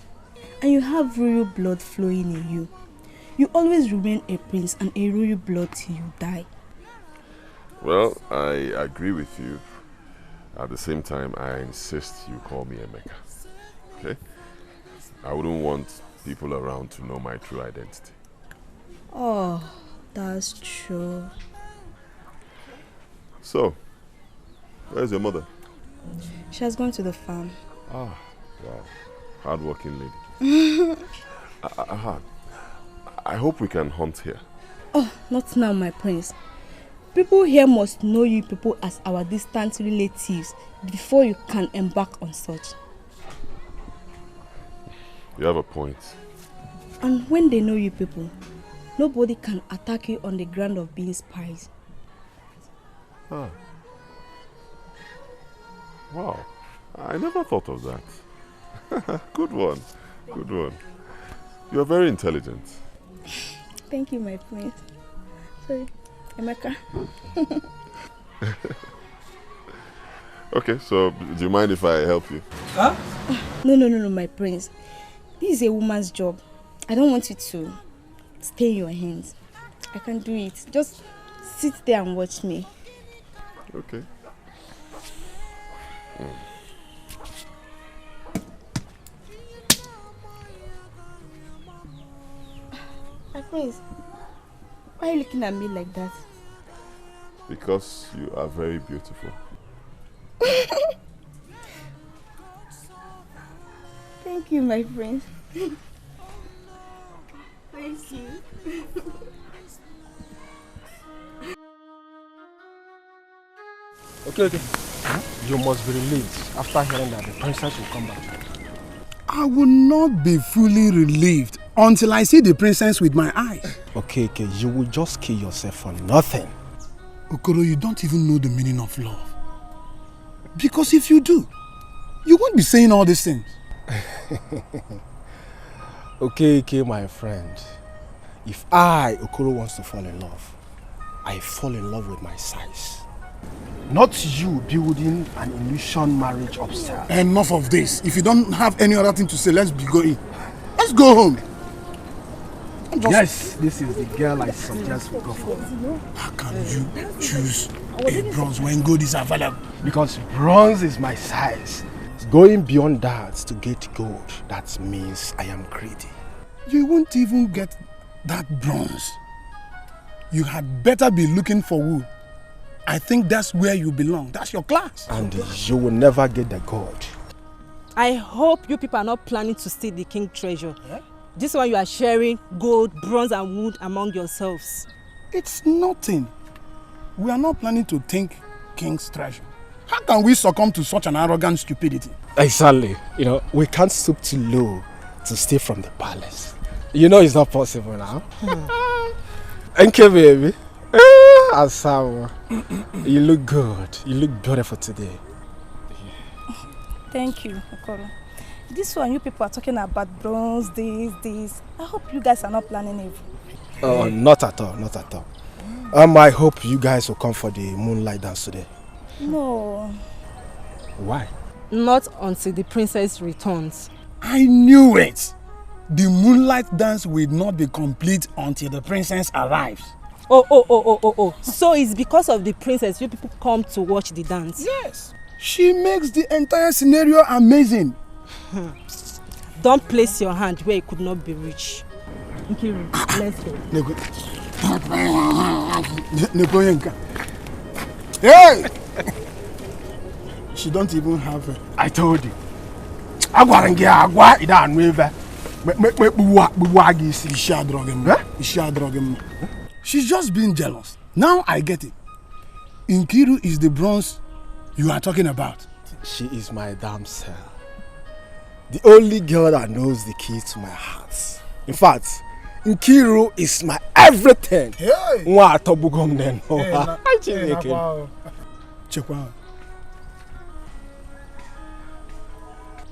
and you have royal blood flowing in you. You always remain a prince and a royal blood till you die. Well, I agree with you. At the same time, I insist you call me Emeka. Okay? I wouldn't want people around to know my true identity. Oh, that's true. So, where's your mother? She has gone to the farm. Ah, wow. Hard-working lady. I hope we can hunt here. Oh, not now, my prince. People here must know you people as our distant relatives before you can embark on such. You have a point. And when they know you people, nobody can attack you on the ground of being spies. Ah. Wow. I never thought of that. Good one. Good one. You are very intelligent. Thank you, my prince. Sorry, Emeka. Okay, so do you mind if I help you? Huh? No, my prince. This is a woman's job. I don't want you to stay in your hands. I can't do it. Just sit there and watch me. Okay. My prince, why are you looking at me like that? Because you are very beautiful. Thank you, my prince. Thank you. Okay. You must be relieved after hearing that the princess will come back. I will not be fully relieved until I see the princess with my eyes. Okay, you will just kill yourself for nothing. Okoro, you don't even know the meaning of love. Because if you do, you won't be saying all these things. Okay, my friend. If I, Okoro, wants to fall in love, I fall in love with my size. Not you building an illusion marriage upstairs. Enough of this. If you don't have any other thing to say, let's be going. Let's go home. Yes, this is the girl I suggest we go for. How can you choose a bronze when gold is available? Because bronze is my size. Going beyond that to get gold, that means I am greedy. You won't even get that bronze. You had better be looking for wood. I think that's where you belong. That's your class. And you will never get the gold. I hope you people are not planning to steal the king treasure. Yeah? This one you are sharing gold, bronze and wood among yourselves. It's nothing. We are not planning to take king's treasure. How can we succumb to such an arrogant stupidity? Exactly. You know, we can't stoop too low to steal from the palace. You know it's not possible now. Thank you, baby. Asawa, you look good. You look beautiful today. Thank you, Okoro. This one you people are talking about bronze, this. I hope you guys are not planning evil. Oh, not at all, not at all. I hope you guys will come for the moonlight dance today. No. Why? Not until the princess returns. I knew it. The moonlight dance will not be complete until the princess arrives. Oh. So it's because of the princess you people come to watch the dance? Yes. She makes the entire scenario amazing. Don't place your hand where it could not be reached. Nkiru, let's go. Hey! She don't even have it. I told you. She's just being jealous. Now I get it. Nkiru is the bronze you are talking about. She is my damsel. The only girl that knows the key to my heart. In fact, Nkiru is my everything. Hey!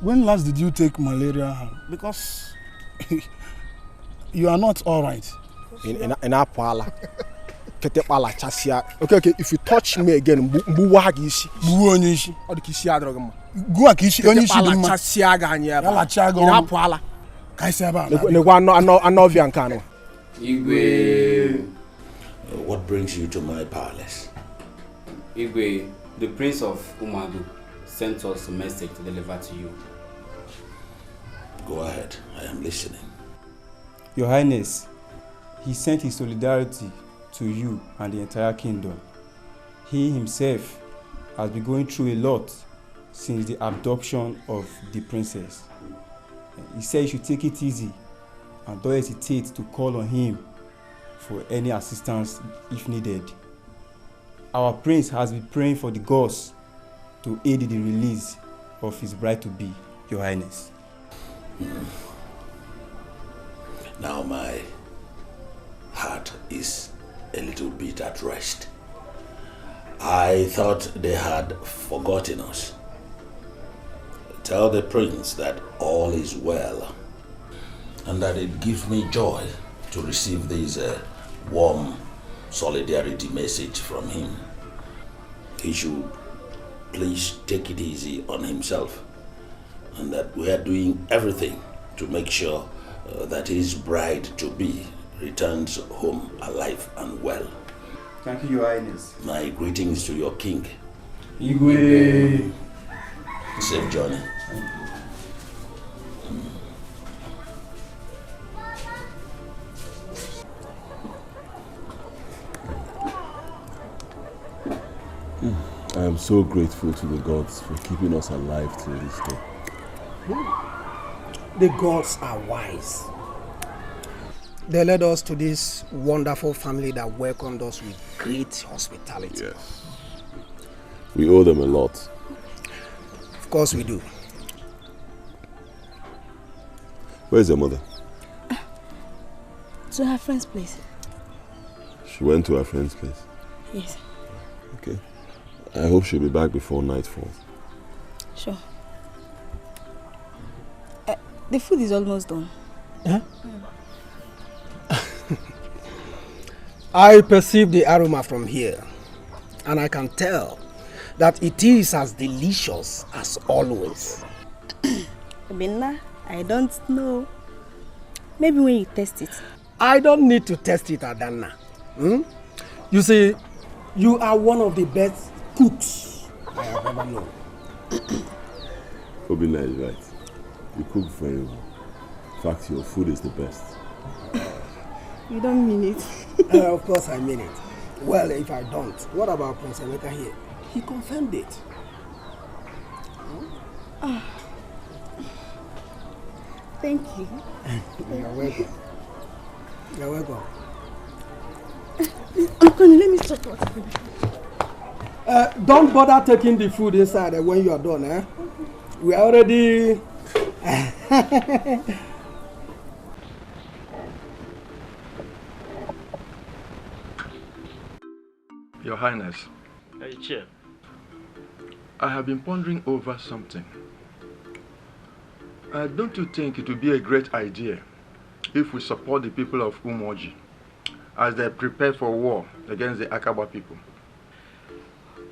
When last did you take malaria? Because you are not all right. In Apala. Okay, if you touch me again, Buwagishi. Buwonishi. Or the Kisiadrogam. Guakishi, Onishi, in Apala. Kaisaba. Igwe. What brings you to my palace? Igwe, the Prince of Umagu sent us a message to deliver to you. Go ahead, I am listening. Your Highness, he sent his solidarity to you and the entire kingdom. He himself has been going through a lot since the abduction of the princess. He said you should take it easy and don't hesitate to call on him for any assistance if needed. Our prince has been praying for the gods to aid in the release of his bride-to-be, Your Highness. Now my heart is a little bit at rest. I thought they had forgotten us. Tell the prince that all is well and that it gives me joy to receive this warm solidarity message from him. He should please take it easy on himself and that we are doing everything to make sure that his bride-to-be returns home alive and well. Thank you, Your Highness. My greetings to your king. Igwe. Safe journey. I am so grateful to the gods for keeping us alive till this day. The gods are wise. They led us to this wonderful family that welcomed us with great hospitality. Yes. We owe them a lot. Of course we do. Where's your mother? To her friend's place. She went to her friend's place? Yes. Okay. I hope she'll be back before night falls. Sure. The food is almost done. Huh? I perceive the aroma from here, and I can tell that it is as delicious as always. Benna, I don't know. Maybe when you test it. I don't need to test it, Adanna. You see, you are one of the best cooks I have ever known. Obina is right. You cook very well. fact, your food is the best. You don't mean it. Of course I mean it. Well, if I don't, what about Prince Emeka here? He confirmed it. Thank you. You're welcome. You're welcome. Uncle, let me stop what. Don't bother taking the food inside when you are done, eh? We are already... Your Highness. Hey, Chair. I have been pondering over something. Don't you think it would be a great idea if we support the people of Umoji as they prepare for war against the Akaba people?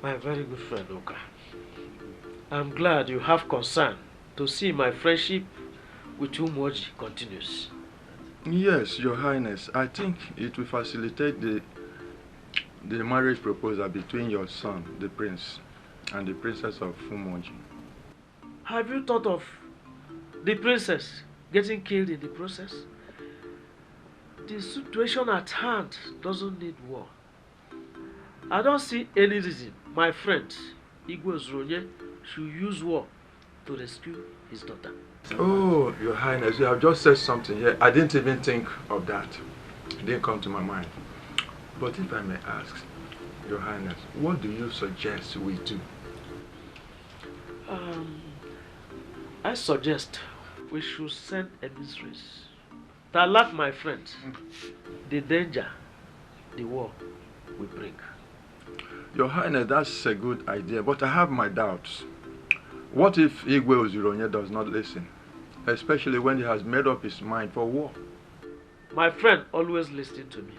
My very good friend, Oka. I'm glad you have concern to see my friendship with Umoji continues. Yes, Your Highness. I think it will facilitate the marriage proposal between your son, the prince, and the princess of Umoji. Have you thought of the princess getting killed in the process? The situation at hand doesn't need war. I don't see any reason my friend Igwe Zronye should use war to rescue his daughter. Oh, Your Highness, you have just said something here. I didn't even think of that. It didn't come to my mind. But if I may ask, Your Highness, what do you suggest we do? I suggest we should send emissaries to alert my friend the danger the war will bring. Your Highness, that's a good idea, but I have my doubts. What if Igwe Ozironye does not listen, especially when he has made up his mind for war? My friend always listens to me.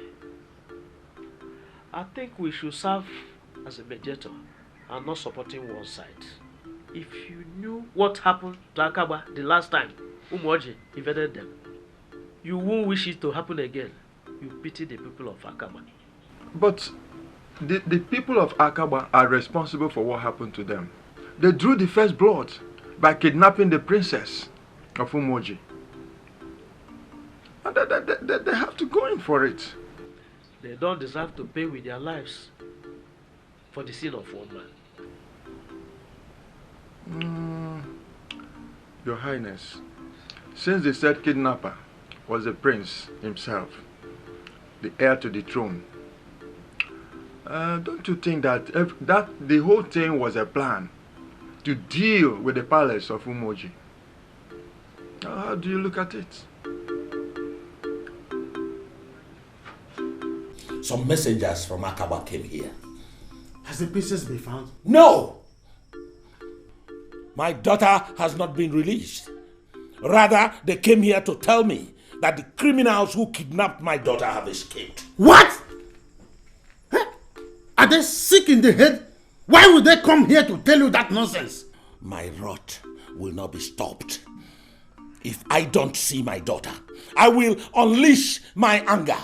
I think we should serve as a mediator and not supporting one side. If you knew what happened to Akaba the last time Umoji invaded them, you won't wish it to happen again. You pity the people of Akaba. But the people of Akaba are responsible for what happened to them. They drew the first blood by kidnapping the princess of Umoji. And they have to go in for it. They don't deserve to pay with their lives for the sin of one man. Your Highness, since the said kidnapper was the prince himself, the heir to the throne, don't you think that the whole thing was a plan to deal with the palace of Umoji? How do you look at it? Some messengers from Akaba came here. Has the princess been found? No! My daughter has not been released. Rather, they came here to tell me that the criminals who kidnapped my daughter have escaped. What? Are they sick in the head? Why would they come here to tell you that nonsense? My wrath will not be stopped. If I don't see my daughter, I will unleash my anger.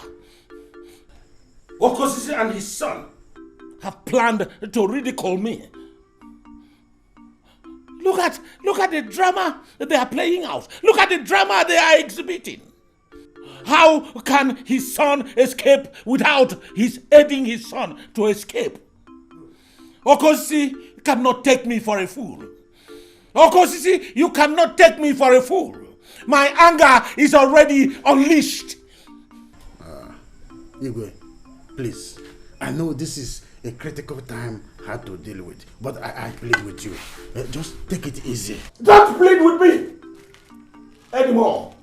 Okosisi and his son have planned to ridicule me. Look at the drama they are playing out. Look at the drama they are exhibiting. How can his son escape without his aiding his son to escape? Okosisi cannot take me for a fool. Okosisi, you cannot take me for a fool. My anger is already unleashed. Igwe, please. I know this is a critical time hard to deal with, but I plead with you. Just take it easy. Don't plead with me anymore.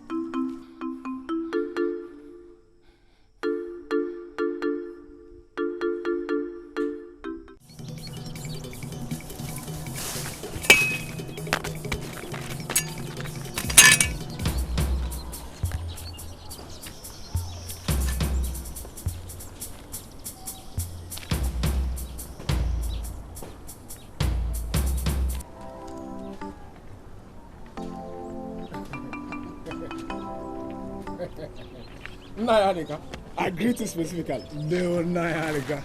Naija, I greet you specifically. No, Naija.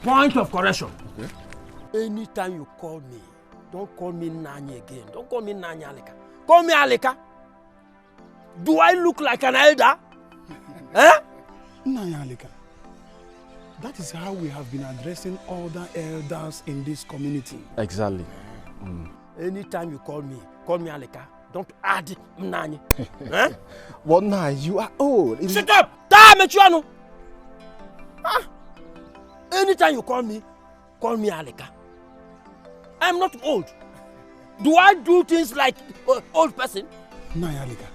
Point of correction. Okay. Anytime you call me, Don't call me Nanya again. Don't call me Nanya Alika. Call me Alika. Do I look like an elder? Eh? Nanya Alika. That is how we have been addressing other elders in this community. Exactly. Anytime you call me Alika. Don't add Nanya. Eh? What now? You are old. Shut up! Anytime you call me Alika. I'm not old. Do I do things like old person? Nanya Alika.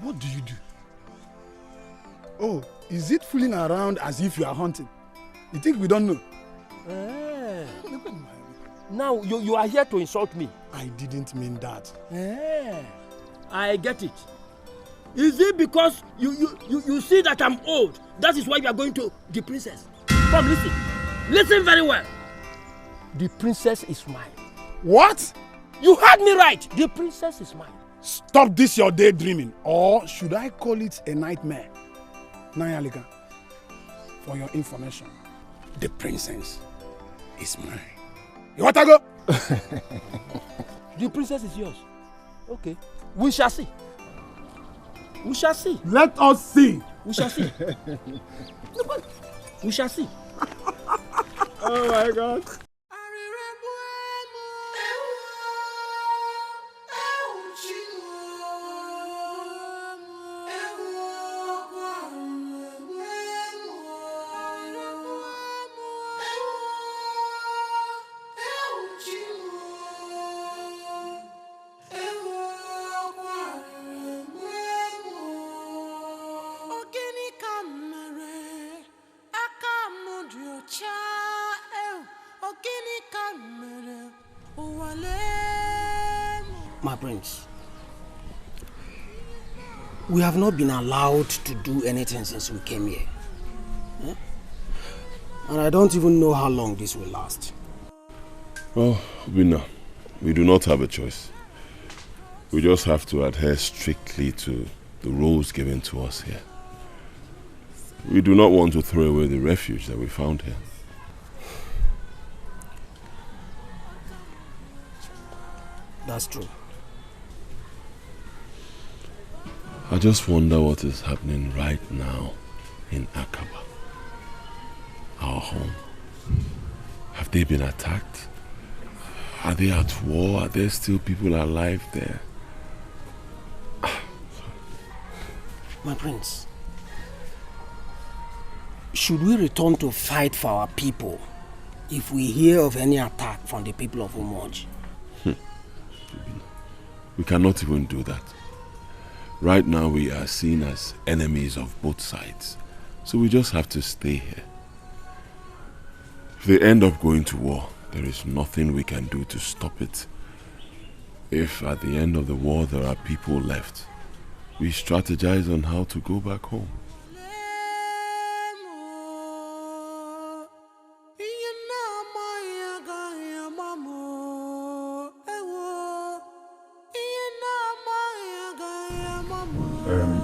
What do you do? Oh, is it fooling around as if you are hunting? You think we don't know? Now you are here to insult me. I didn't mean that. I get it. Is it because you see that I'm old? That is why you are going to the princess. Come listen. Listen very well. The princess is mine. What? You heard me right. The princess is mine. Stop this your daydreaming. Or should I call it a nightmare? Nanya Alika, for your information, the princess is mine. You want to go? The princess is yours. Okay. We shall see. We shall see. Let us see. We shall see. We shall see. Oh my God. My prince, we have not been allowed to do anything since we came here. And I don't even know how long this will last. Well, Winner, we do not have a choice. We just have to adhere strictly to the rules given to us here. We do not want to throw away the refuge that we found here. That's true. I just wonder what is happening right now in Akaba, our home. Have they been attacked? Are they at war? Are there still people alive there? My prince, should we return to fight for our people if we hear of any attack from the people of Umoji? We cannot even do that. Right now we are seen as enemies of both sides. So we just have to stay here. If they end up going to war, there is nothing we can do to stop it. If at the end of the war there are people left, we strategize on how to go back home.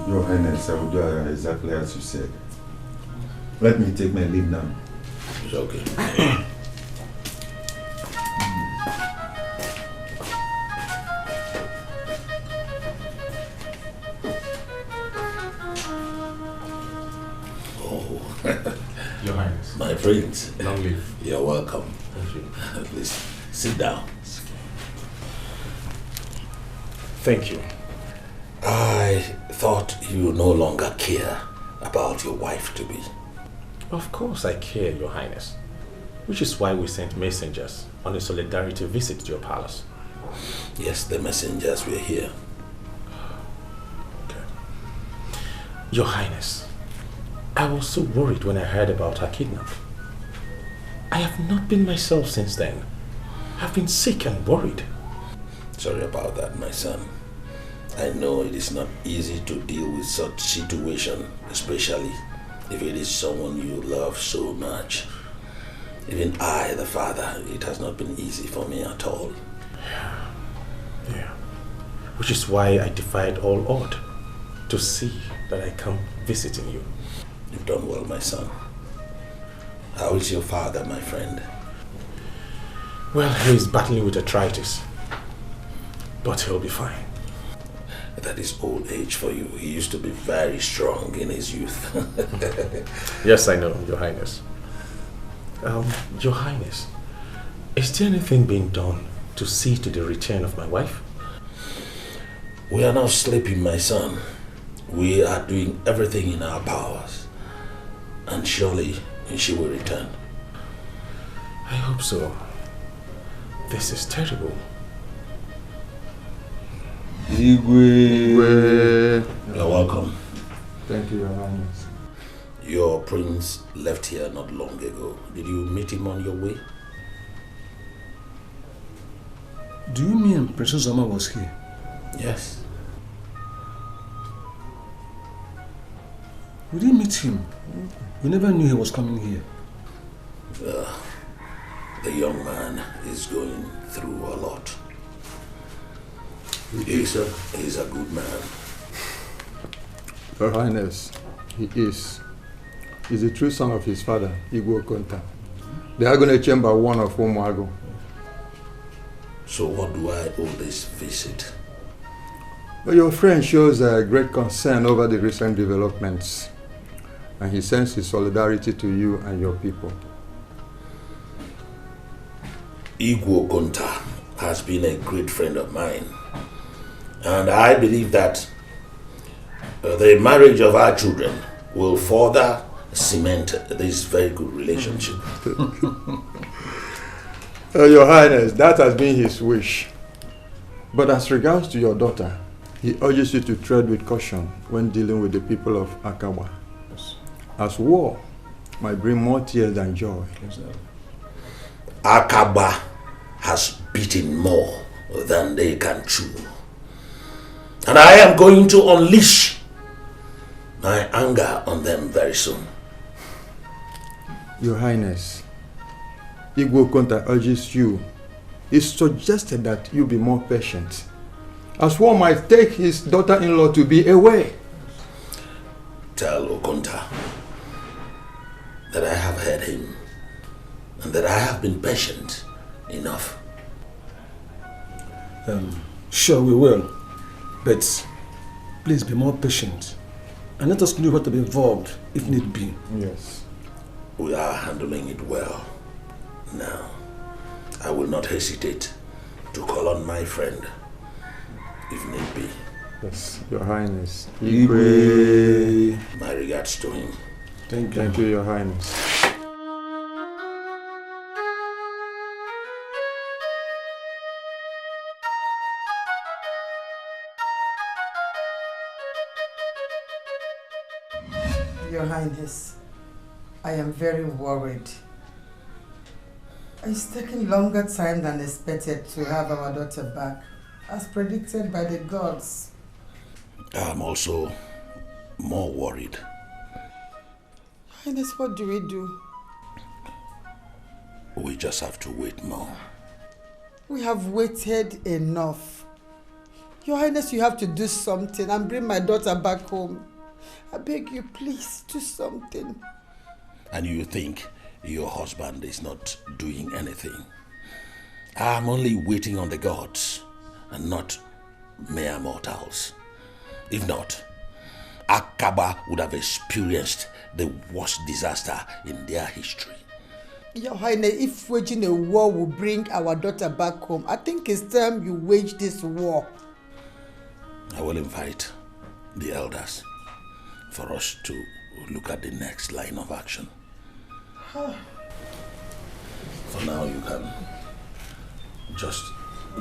Your Highness, I will do exactly as you said. Let me take my leave now. It's okay. Oh, Your Highness. My prince. Long live. You're welcome. Thank you. Please, sit down. Thank you. I thought you no longer care about your wife-to-be. Of course I care, Your Highness. Which is why we sent messengers on a solidarity visit to your palace. Yes, the messengers were here. Okay. Your Highness, I was so worried when I heard about her kidnapping. I have not been myself since then. I've been sick and worried. Sorry about that, my son. I know it is not easy to deal with such situation, especially if it is someone you love so much. Even I, the father, it has not been easy for me at all. Yeah. Which is why I defied all odds to see that I come visiting you. You've done well, my son. How is your father, my friend? Well, he's battling with arthritis. But he'll be fine. That is old age for you. He used to be very strong in his youth. Yes, I know, Your Highness. Your Highness, is there anything being done to see to the return of my wife? We are not sleeping, my son. We are doing everything in our powers. And surely she will return. I hope so. This is terrible. Igwe. You're welcome. Thank you, Your Highness. Your prince left here not long ago. Did you meet him on your way? Do you mean Princess Zama was here? Yes. We didn't meet him. We never knew he was coming here. The young man is going through a lot. He's a good man. Your Highness, he is. He's the true son of his father, Igwe Konta. The Agone Chamber one of Umuago. So what do I owe this visit? Well, your friend shows a great concern over the recent developments, and he sends his solidarity to you and your people. Igwe Konta has been a great friend of mine, and I believe that the marriage of our children will further cement this very good relationship. Your Highness, that has been his wish. But as regards to your daughter, he urges you to tread with caution when dealing with the people of Akaba, as war might bring more tears than joy. Akaba has beaten more than they can chew. And I am going to unleash my anger on them very soon. Your Highness, Igwe Konta urges you. He suggested that you be more patient, as one might take his daughter-in-law to be away. Tell Okonta that I have heard him and that I have been patient enough. Sure, we will. But please be more patient. And let us know what to be involved if need be. Yes. We are handling it well. Now, I will not hesitate to call on my friend if need be. Yes, Your Highness. Igwe. My regards to him. Thank you, Your Highness. Your Highness, I am very worried. It's taking longer time than expected to have our daughter back, as predicted by the gods. I'm also more worried. Highness, what do we do? We just have to wait more. We have waited enough. Your Highness, you have to do something and bring my daughter back home. I beg you, please, do something. And you think your husband is not doing anything? I'm only waiting on the gods and not mere mortals. If not, Akaba would have experienced the worst disaster in their history. Your Highness, if waging a war will bring our daughter back home, I think it's time you wage this war. I will invite the elders for us to look at the next line of action. For now, you can just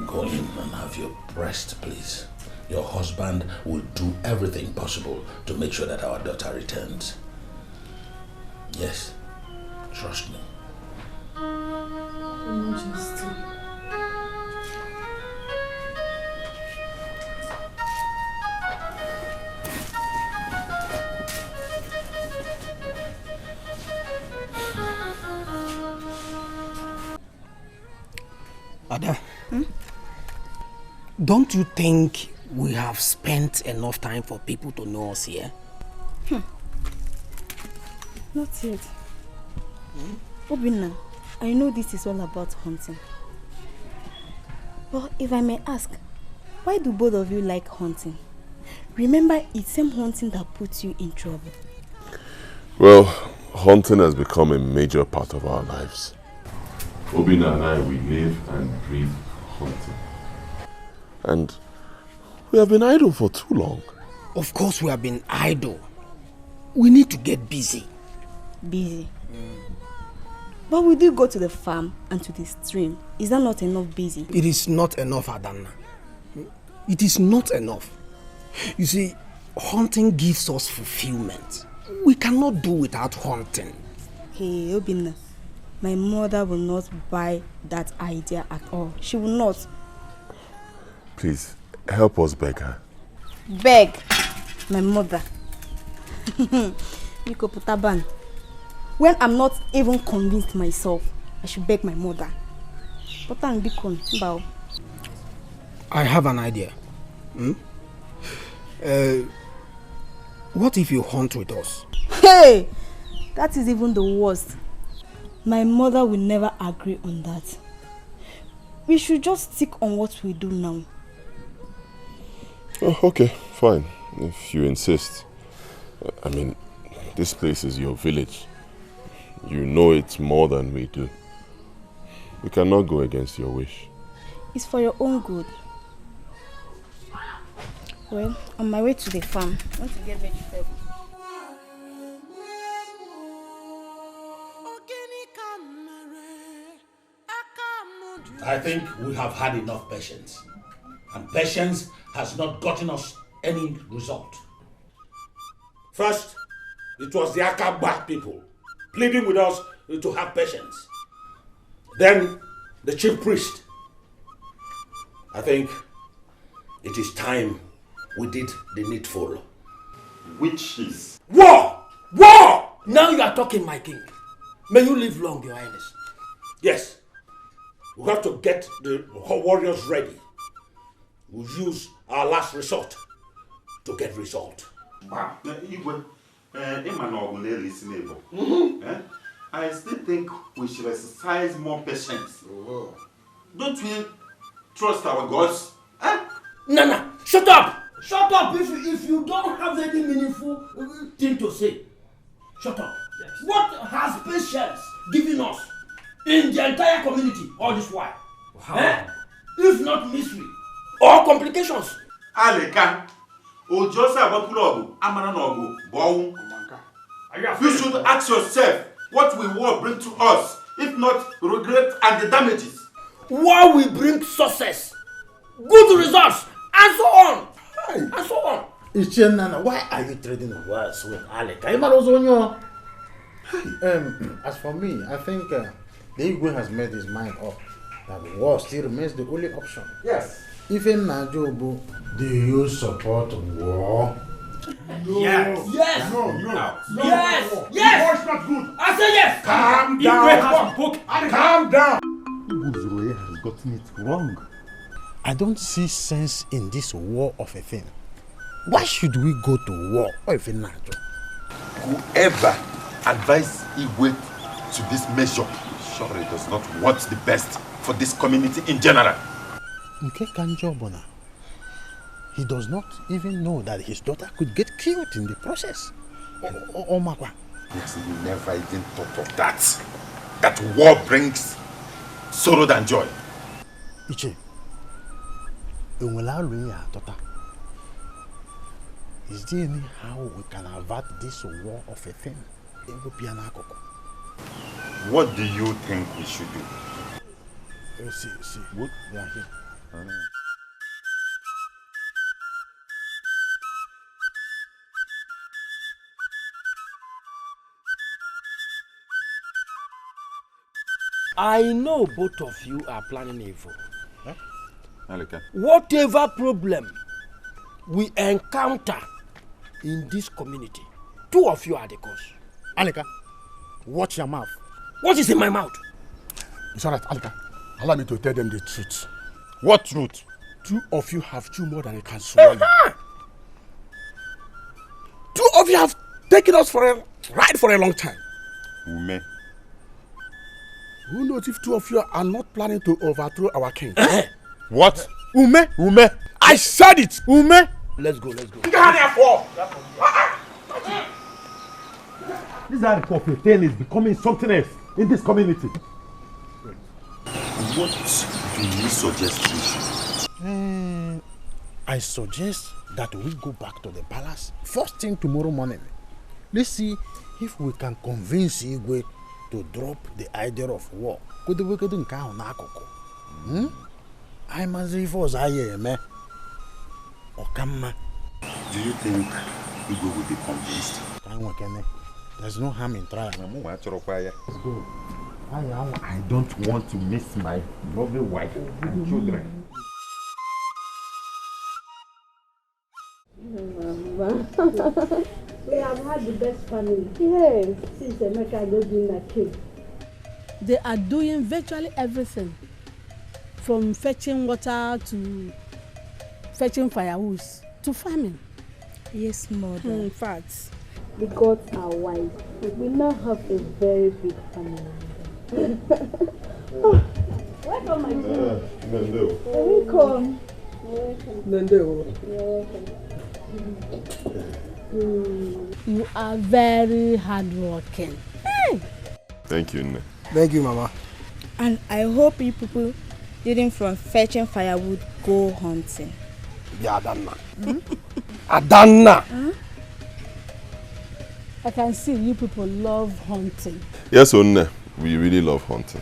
go in and have your rest, please. Your husband will do everything possible to make sure that our daughter returns. Yes, trust me. Majesty. Ada, don't you think we have spent enough time for people to know us here? Not yet. Obinna, I know this is all about hunting. Well, if I may ask, why do both of you like hunting? Remember, it's same hunting that puts you in trouble. Well, hunting has become a major part of our lives. Obina and I, we live and breathe hunting. And we have been idle for too long. Of course we have been idle. We need to get busy. Busy? But we do go to the farm and to the stream. Is that not enough busy? It is not enough, Adanna. It is not enough. You see, hunting gives us fulfillment. We cannot do without hunting. Hey, Obina, my mother will not buy that idea at all. She will not. Please, help us beg her. Beg? My mother. Miko Putaban. When I'm not even convinced myself, I should beg my mother. Potan Bikon, bow. I have an idea. What if you hunt with us? Hey! That is even the worst. My mother will never agree on that. We should just stick on what we do now. Oh, okay, fine. If you insist. I mean, this place is your village. You know it more than we do. We cannot go against your wish. It's for your own good. Well, on my way to the farm, I want to get vegetables. I think we have had enough patience. And patience has not gotten us any result. First, it was the Akaba people pleading with us to have patience. Then, the chief priest. I think it is time we did the needful. Which is? War! War! Now you are talking, my king. May you live long, your highness. Yes. We have to get the warriors ready. We'll use our last resort to get result. I still think we should exercise more patience. Don't we trust our gods? Nana, shut up! Shut up if you don't have any meaningful thing to say. Shut up. Yes. What has patience given us in the entire community all this while? If not misery or complications. Aleka, Ojosa Bakulogu, Amananogu, Bow. You should ask yourself what will war bring to us, if not regret and the damages. War will bring success, good results, and so on. And so on. Ichenana, why are you trading words with Alec? As for me, I think the Igwe has made his mind up that war still remains the only option. Yes. Even Najobu, do you support war? No. Yes. Yes. No. Yes. No. Yes. War is not good. I say yes. Calm down. Calm down. Igwe has gotten it wrong. I don't see sense in this war of a thing. Why should we go to war or even Najo? Whoever advised Igwe to this measure surely does not want the best for this community in general. Nke Kanjobona, he does not even know that his daughter could get killed in the process. Oh, Makwa. Yes, he never even thought of that. That war brings sorrow than joy. Iche, is there any how we can avert this war of a thing? What do you think we should do? See, what? They are here. I know both of you are planning evil. Huh? Whatever problem we encounter in this community, two of you are the cause. Alika, watch your mouth. What is in my mouth? It's alright, Alika. Allow me to tell them the truth. What truth? Two of you have chewed more than you can swallow. Two of you have taken us for a ride for a long time. Ume. Who knows if two of you are not planning to overthrow our king? What? Ume? Ume? I said it! Ume? Let's go, let's go. This Harry tale is becoming something else in this community. What do you suggest we should? I suggest that we go back to the palace first thing tomorrow morning. Let's see if we can convince Igwe to drop the idea of war. I'm as if I was man. Okama. Do you think Igwe will be convinced? There's no harm in trying. Let's go. I don't want to miss my lovely wife and children. We have had the best family. Yes, since Emeka got being a king. They are doing virtually everything, from fetching water to fetching firewood to farming. Yes, mother. In fact, the gods are wise. We now have a very big family. Oh, welcome, my dear. Nando. Welcome. Nando. You are very hardworking. Hey. Thank you, Nne. Thank you, Mama. And I hope you people didn't from fetching firewood go hunting. Yeah, Adanna. Adanna! I can see you people love hunting. Yes, Nne. We really love hunting.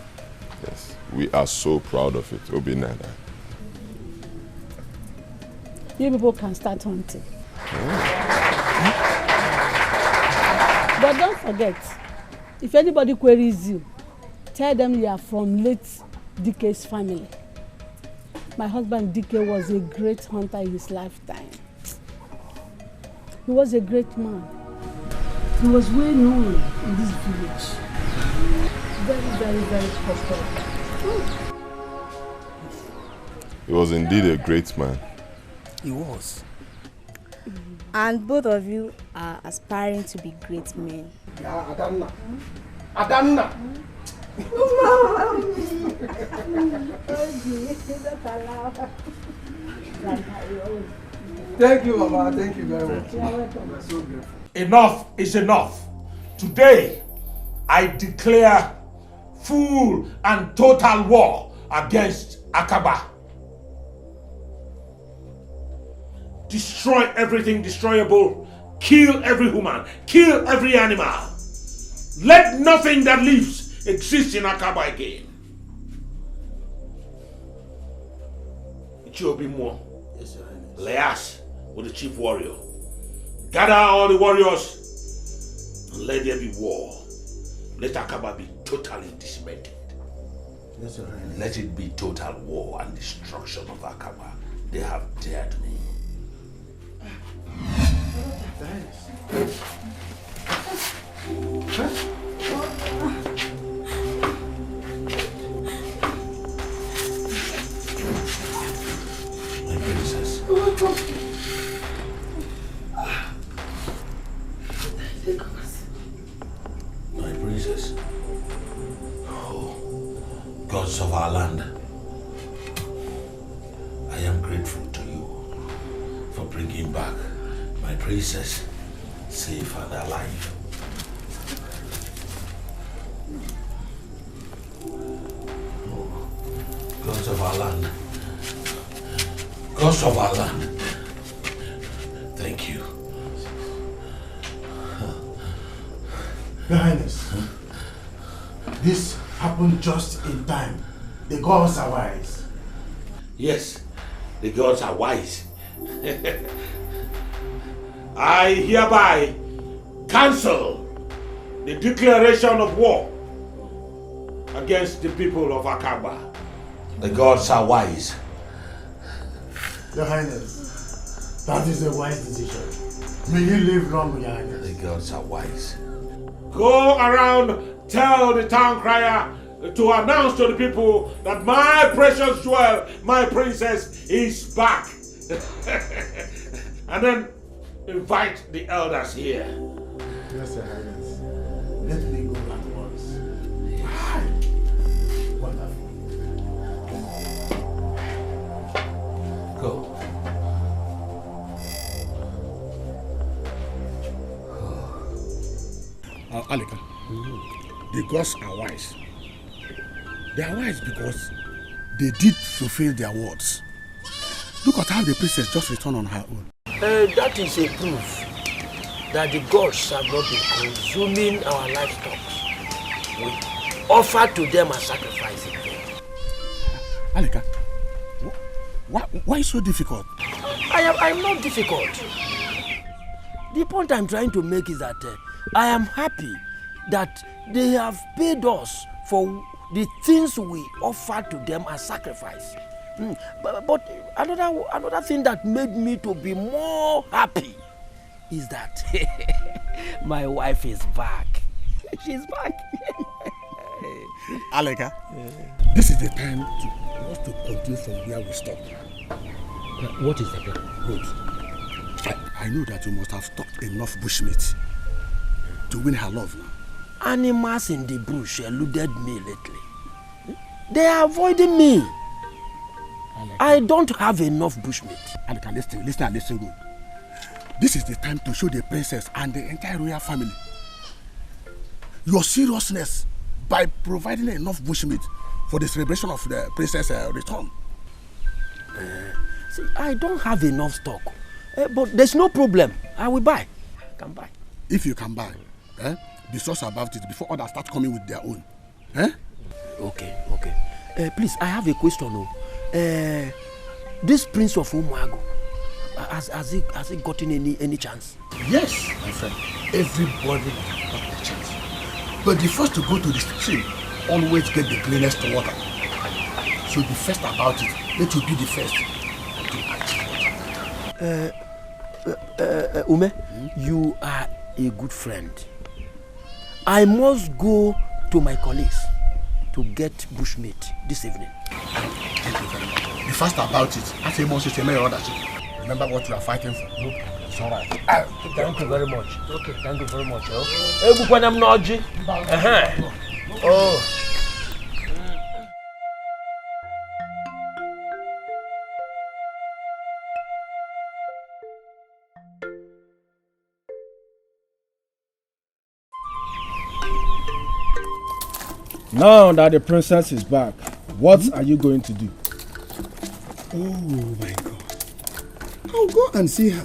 Yes. We are so proud of it. Obinada. You people can start hunting. But don't forget, if anybody queries you, tell them you are from late Dike's family. My husband Dike was a great hunter in his lifetime. He was a great man. He was well known in this village. Very, very, very prosperous. He was indeed a great man. He was. And both of you are aspiring to be great men. Yeah, Adanna. Adanna! Thank you, Mama. Thank you very much. So grateful. Enough is enough. Today, I declare full and total war against Akaba. Destroy everything destroyable, kill every human, kill every animal. Let nothing that lives exist in Akaba again. It will be more. Yes, Your Highness. Leas with the chief warrior. Gather all the warriors and let there be war. Let Akaba be totally dismantled. Yes, Your Highness. Let it be total war and destruction of Akaba. They have dared me. My princess. My princess. Oh, gods of our land. I am grateful to you for bringing back my princess safe and alive. Oh, gods of our land. Gods of our land. Thank you. Your Highness, this happened just in time. The gods are wise. Yes, the gods are wise. I hereby cancel the declaration of war against the people of Akaba. The gods are wise. Your Highness, that is a wise decision. May you live long, Your Highness. The gods are wise. Go around, tell the town crier to announce to the people that my precious jewel, my princess, is back. And then invite the elders here. Yes, Your Highness. Let me go at once. Wonderful. Alika, the gods are wise. They are wise because they did fulfill their words. Look at how the princess just returned on her own. That is a proof that the gods have not been consuming our livestock. We offer to them a sacrifice in vain. Alika, why so difficult? I'm not difficult. The point I'm trying to make is that I am happy that they have paid us for the things we offer to them as sacrifice. But another thing that made me to be more happy is that my wife is back. She's back. Alika, this is the time for us to continue from where we stopped. What is the plan? Good. I know that you must have stocked enough bushmeat to win her love now. Animals in the bush eluded me lately. They are avoiding me. I don't have enough bushmeat. Alika, listen good. This is the time to show the princess and the entire royal family your seriousness by providing enough bushmeat for the celebration of the princess' return. See, I don't have enough stock, but there's no problem. I will buy. I can buy. If you can buy, be sus about it before others start coming with their own. Okay. Please, I have a question. This Prince of Umago, has he gotten any chance? Yes, my friend. Everybody has got a chance. But the first to go to the stream always get the cleanest water. So be first about it. Let you be the first. Ume, you are a good friend. I must go to my colleagues to get bushmeat this evening. Thank you very much. Be fast about it. Remember what you are fighting for. Okay. It's all right. Thank you very much. Okay, thank you very much. Oh. Now that the princess is back, what are you going to do? Oh my God. I'll go and see her.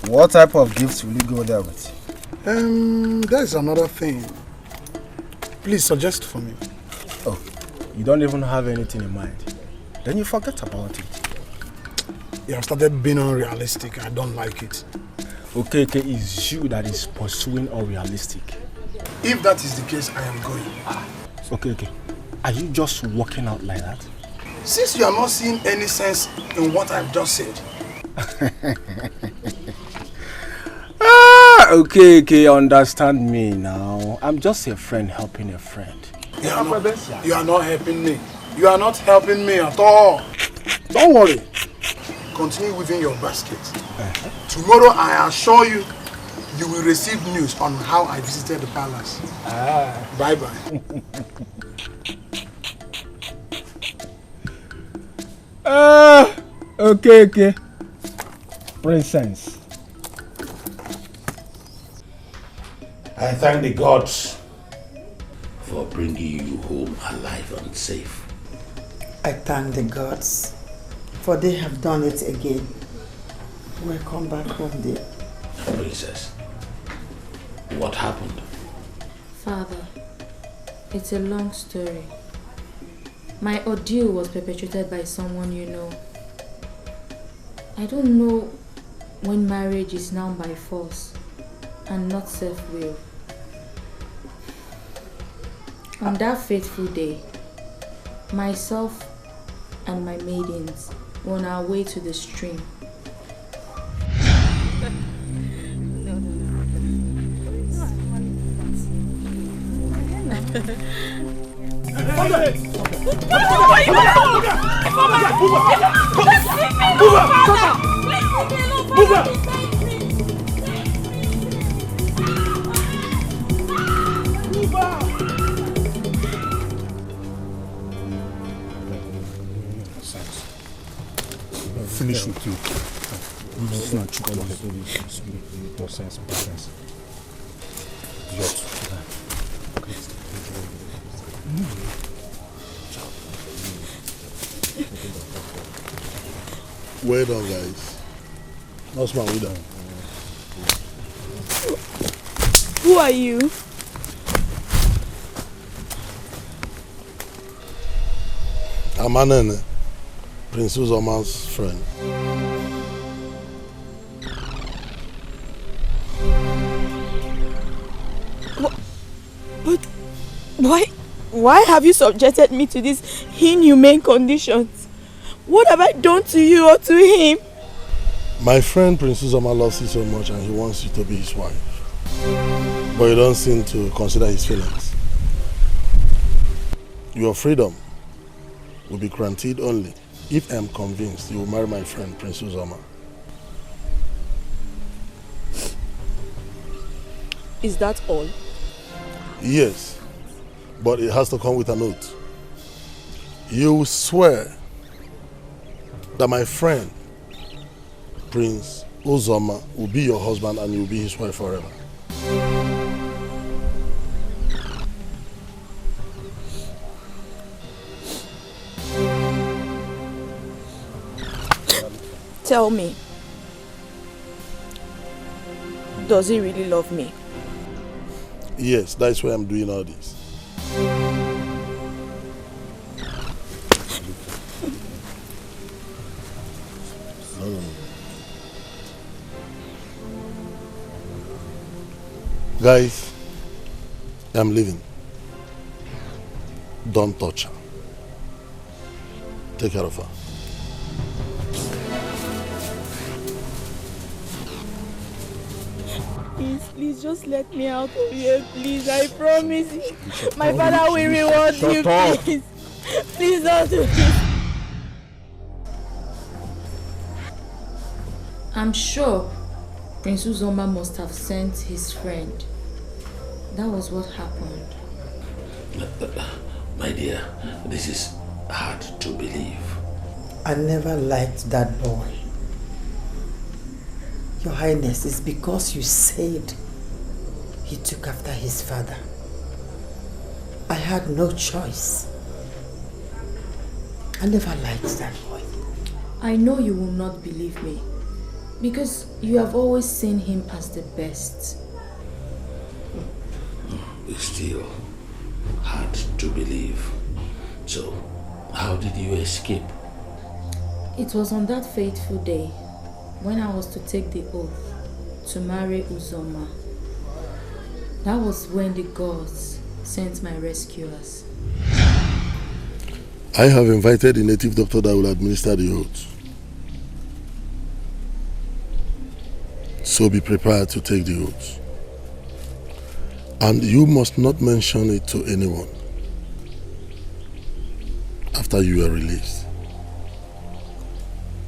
What type of gifts will you go there with? There's another thing. Please suggest for me. Oh, you don't even have anything in mind. Then you forget about it. You have started being unrealistic. I don't like it. Okay, it's you that is pursuing unrealistic. If that is the case, I am going. Okay. Are you just walking out like that? Since you are not seeing any sense in what I've just said. Okay, understand me now. I'm just a friend helping a friend. You are not helping me. You are not helping me at all. Don't worry. Continue within your basket. Tomorrow, I assure you, you will receive news on how I visited the palace. Bye-bye. Okay. Princess. I thank the gods for bringing you home alive and safe. I thank the gods for they have done it again. Welcome back home, dear. Princess, what happened? Father, it's a long story. My ordeal was perpetrated by someone you know. I don't know when marriage is now by force and not self-will. On that fateful day, myself and my maidens were on our way to the stream. Finish with you. It's not true. Nonsense. Well done, guys. That's my way down. Who are you? I'm Anene, Princess-2024's friend. But why have you subjected me to these inhumane conditions? What have I done to you or to him? My friend Princess-2024 loves you so much and he wants you to be his wife. But you don't seem to consider his feelings. Your freedom will be granted only if I am convinced you will marry my friend Princess-2024. Is that all? Yes, but it has to come with an oath. You swear that my friend Prince Uzoma will be your husband and you will be his wife forever. Tell me, does he really love me? Yes, that's why I'm doing all this. No. Guys, I'm leaving. Don't touch her. Take care of her. Please just let me out of here, please. I promise you. My father will reward you, please. Please don't do this. I'm sure Prince Uzoma must have sent his friend. That was what happened. My dear, this is hard to believe. I never liked that boy. Your Highness, it's because you said he took after his father. I had no choice. I never liked that boy. I know you will not believe me because you have always seen him as the best. It's still hard to believe. So, how did you escape? It was on that fateful day when I was to take the oath to marry Uzoma. That was when the gods sent my rescuers. I have invited a native doctor that will administer the oath. So be prepared to take the oath. And you must not mention it to anyone after you are released.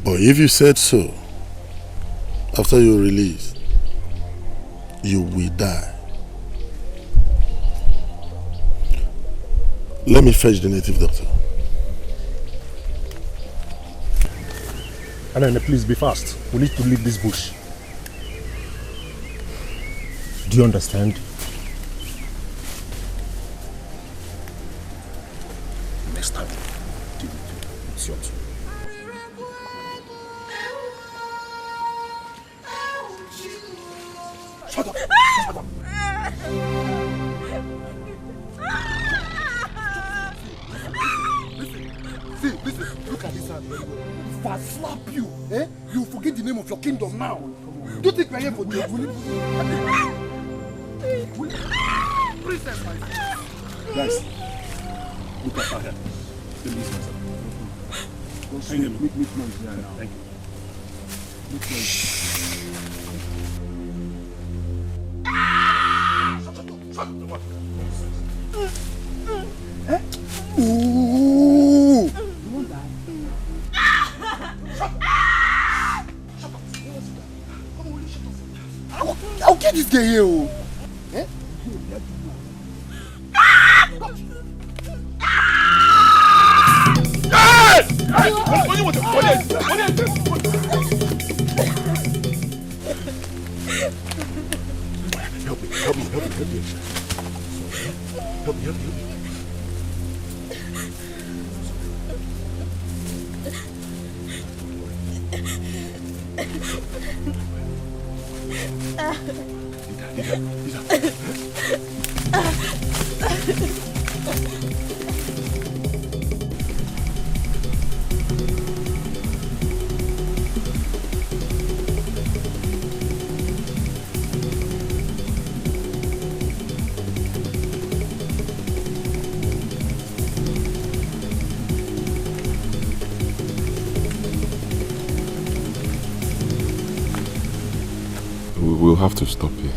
But if you said so, after you're released, you will die. Let me fetch the native doctor. Anene, please be fast. We need to leave this bush. Do you understand? Next time, it's yours. Shut up! Shut up! Listen, look at this hand. If I slap you, you forget the name of your kingdom now. Do you think we're here for the Princess, my friend. Guys, look at her head. Don't lose myself. Don't make noise here now. Thank you. Make noise. Ooh! You won't die. I'll get this guy here. Eh? Hey! Help you. Help me, help you. We'll have to stop here.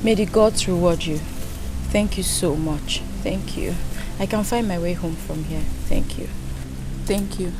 May the gods reward you. Thank you so much. Thank you. I can find my way home from here. Thank you. Thank you.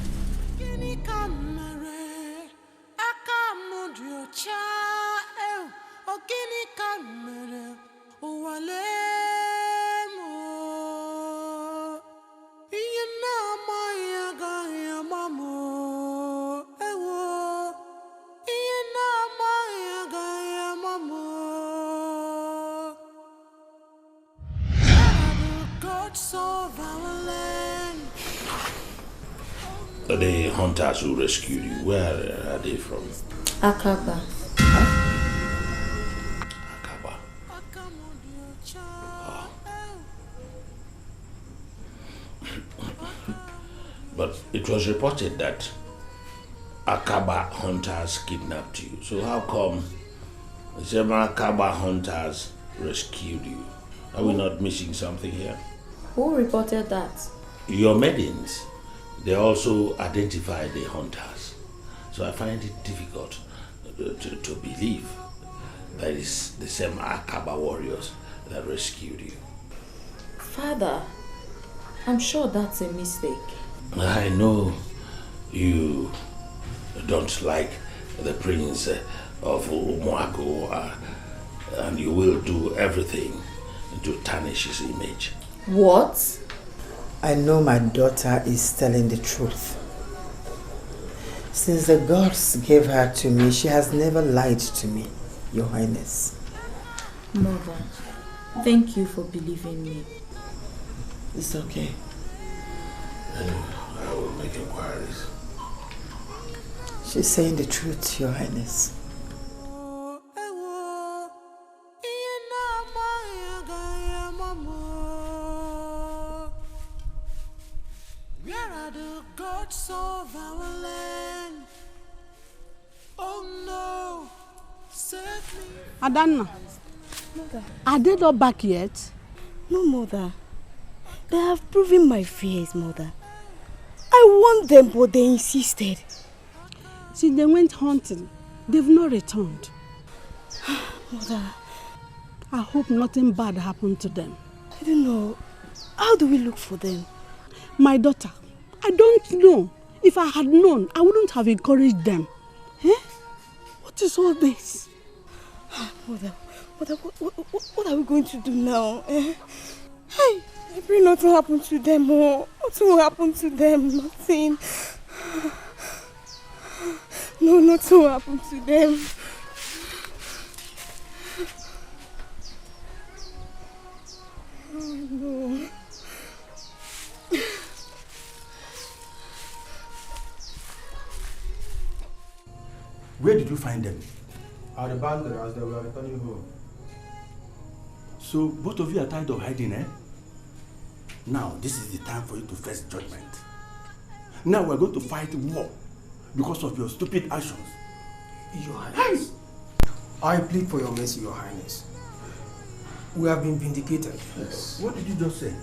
The hunters who rescued you, where are they from? Akaba. Akaba. Oh. But it was reported that Akaba hunters kidnapped you. So how come the same Akaba hunters rescued you? Are we not missing something here? Who reported that? Your maidens. They also identify the hunters. So I find it difficult to believe that it's the same Akaba warriors that rescued you. Father, I'm sure that's a mistake. I know you don't like the prince of Umuago, and you will do everything to tarnish his image. What? I know my daughter is telling the truth. Since the gods gave her to me, she has never lied to me, Your Highness. Mother, thank you for believing me. It's okay. I will make inquiries. She's saying the truth, Your Highness. Of our land. Oh no, save me. Adanna, Mother. Are they not back yet? No, Mother. They have proven my fears, Mother. I warned them, but they insisted. Since they went hunting, they've not returned. Mother. I hope nothing bad happened to them. I don't know. How do we look for them? My daughter, I don't know. If I had known, I wouldn't have encouraged them. Eh? What is all this? Mother, what are we going to do now? Eh? Hey, I pray nothing will happen to them. Oh. Nothing will happen to them. Nothing. No, nothing will happen to them. Oh, no. Where did you find them? At the boundary as they were returning home. So both of you are tired of hiding, eh? Now, this is the time for you to face judgment. Now we're going to fight war because of your stupid actions. Your Highness, I plead for your mercy, Your Highness. We have been vindicated. Yes. What did you just say?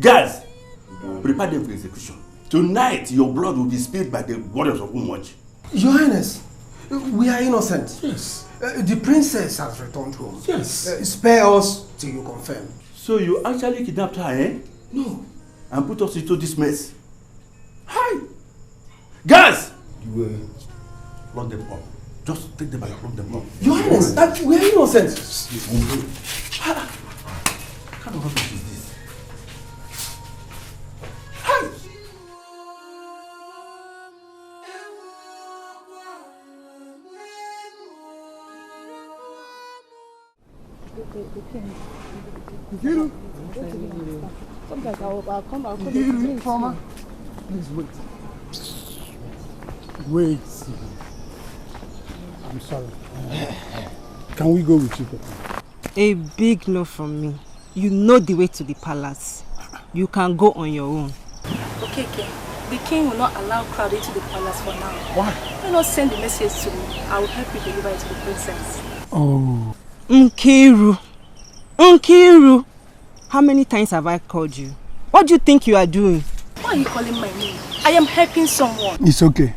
Guys, prepare them for execution. Tonight, your blood will be spilled by the warriors of Umuaji. Your Highness, we are innocent. Yes. The princess has returned home. Yes. Spare us till you confirm. So you actually kidnapped her, eh? No. And put us into this mess. Hi! Guys! You will lock them up. Just take them and lock them up. Your Highness, we are innocent. What kind of rubbish is this? Hi! Nkiru. Sometimes I'll come. Nkiru, Mama. Please wait. Wait. I'm sorry. Can we go with you, Papa? A big no from me. You know the way to the palace. You can go on your own. Okay. The king will not allow crowd into the palace for now. Why? Why not send the message to me? I will help you deliver it to the princess. Oh. Nkiru. How many times have I called you? What do you think you are doing? Why are you calling my name? I am helping someone. It's okay.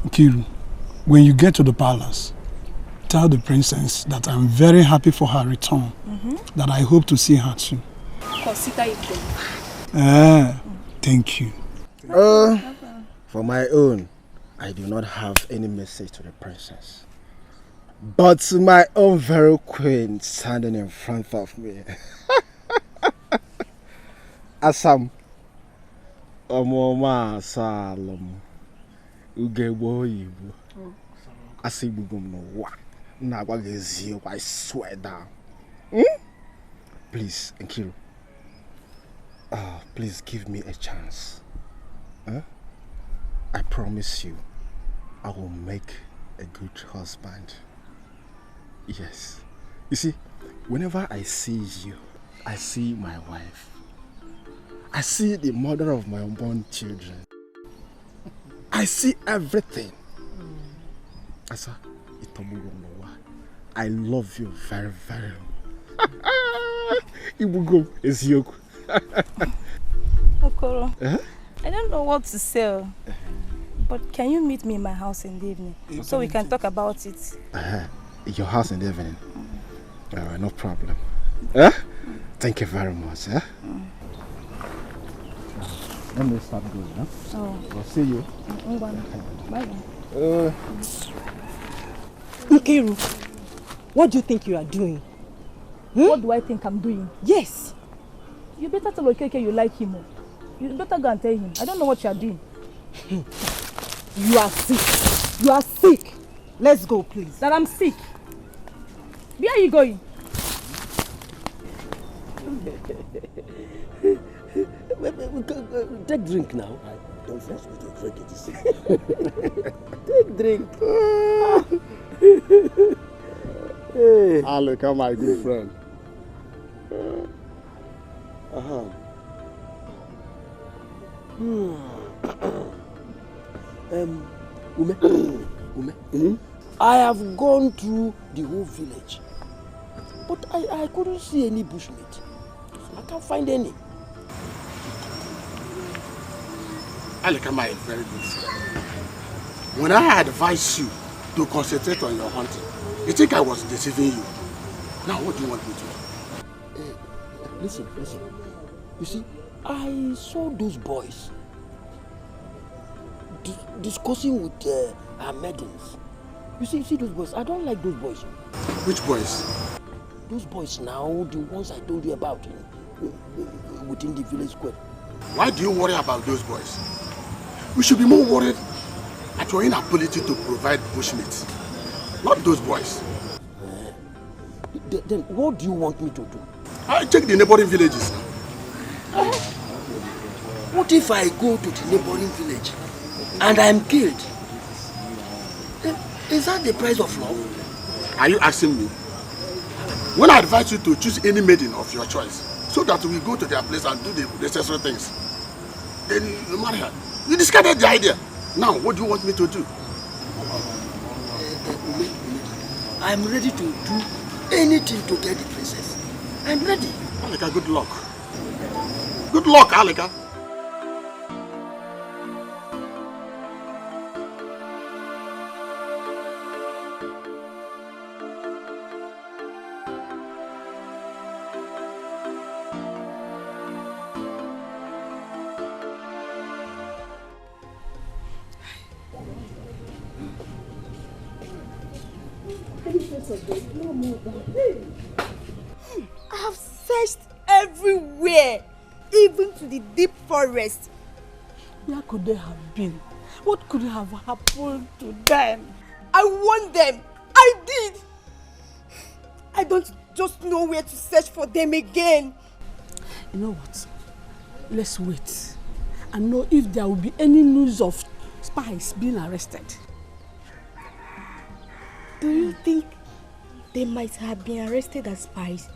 Nkiru, when you get to the palace, tell the princess that I'm very happy for her return. That I hope to see her soon. Consider it done. Thank you. For my own, I do not have any message to the princess. But to my own very queen standing in front of me. Asam. Omoma Salom. Ugebo Yibu. Asibugum no wa. Nagwagezi, I swear down. Please, Nkiru. Please give me a chance. I promise you, I will make a good husband. Yes. You see, whenever I see you, I see my wife. I see the mother of my unborn children. I see everything. Asa, I love you very, very much. Ibugum is yoku. Okoro, I don't know what to say, but can you meet me in my house in the evening so we can talk about it? Your house in the evening? No problem. Thank you very much. Let me start going. I'll see you. Bye. Nkiru, what do you think you are doing? What do I think I'm doing? Yes. You better tell Okeke you like him. You better go and tell him. I don't know what you are doing. You are sick. Let's go, please. That I'm sick. Where are you going? Take drink now. Don't force me to drink it. Take drink. Hey. Alika, my good friend. Ume, I have gone through the whole village, but I couldn't see any bushmeat. I can't find any. Alikama is very good. When I advised you to concentrate on your hunting, you think I was deceiving you. Now what do you want me to do? Listen. You see, I saw those boys discussing with our maidens. You see those boys? I don't like those boys. Which boys? Those boys now, the ones I told you about within the village square. Why do you worry about those boys? We should be more worried at your inability to provide bushmeat, not those boys. Then what do you want me to do? I'll check the neighboring villages. What if I go to the neighboring village and I'm killed? Is that the price of love? Are you asking me? When I advise you to choose any maiden of your choice, so that we go to their place and do the necessary things, then you marry her. You discarded the idea. Now, what do you want me to do? I'm ready to do anything to get the princess. I'm ready. Alika, good luck. Good luck, Alika. I have searched everywhere, even to the deep forest. Where could they have been? What could have happened to them? I warned them. I did. I don't just know where to search for them again. You know what? Let's wait and know if there will be any news of spies being arrested. Do you think they might have been arrested as spies?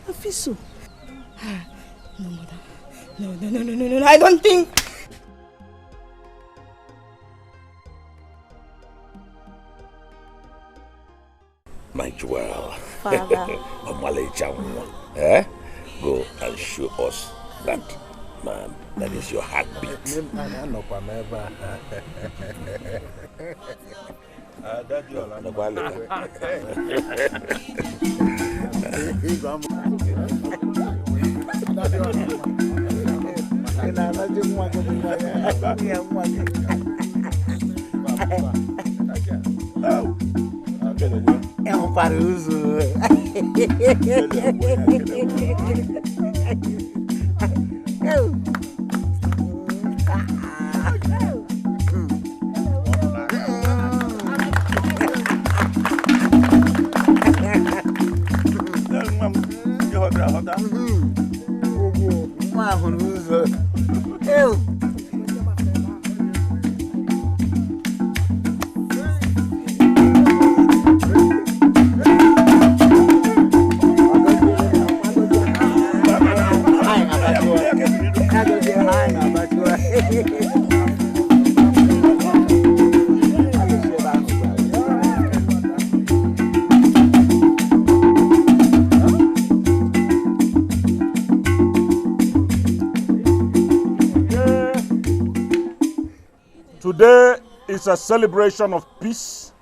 I feel so. No, mother. No, I don't think. My jewel. Father. Go and show us that man. That is your heartbeat. É um paruso. Today is a celebration of peace.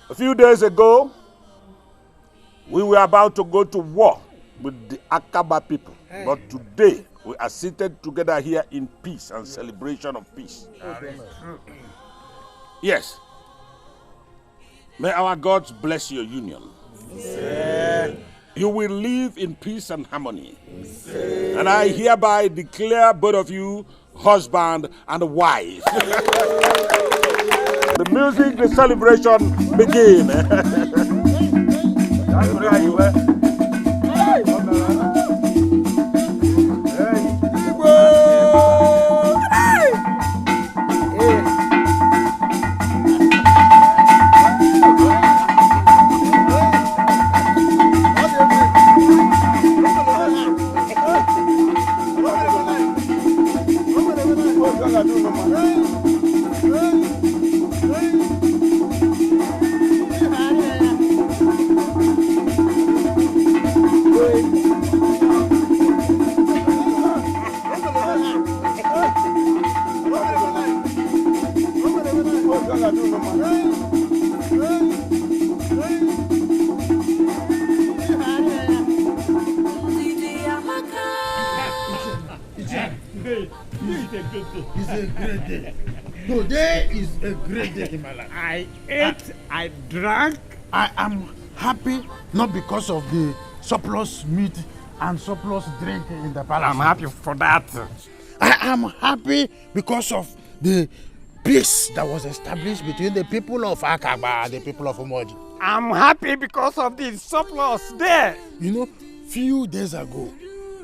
A few days ago, we were about to go to war with the Akaba people. But today, we are seated together here in peace and celebration of peace. Yes. May our gods bless your union. You will live in peace and harmony. And I hereby declare both of you husband and wife. The music, the celebration begin. Today is a great day in my life. I ate, I drank. I am happy not because of the surplus meat and surplus drink in the palace. I'm happy for that. I am happy because of the peace that was established between the people of Akaba and the people of Umoji. I'm happy because of the surplus there. You know, few days ago,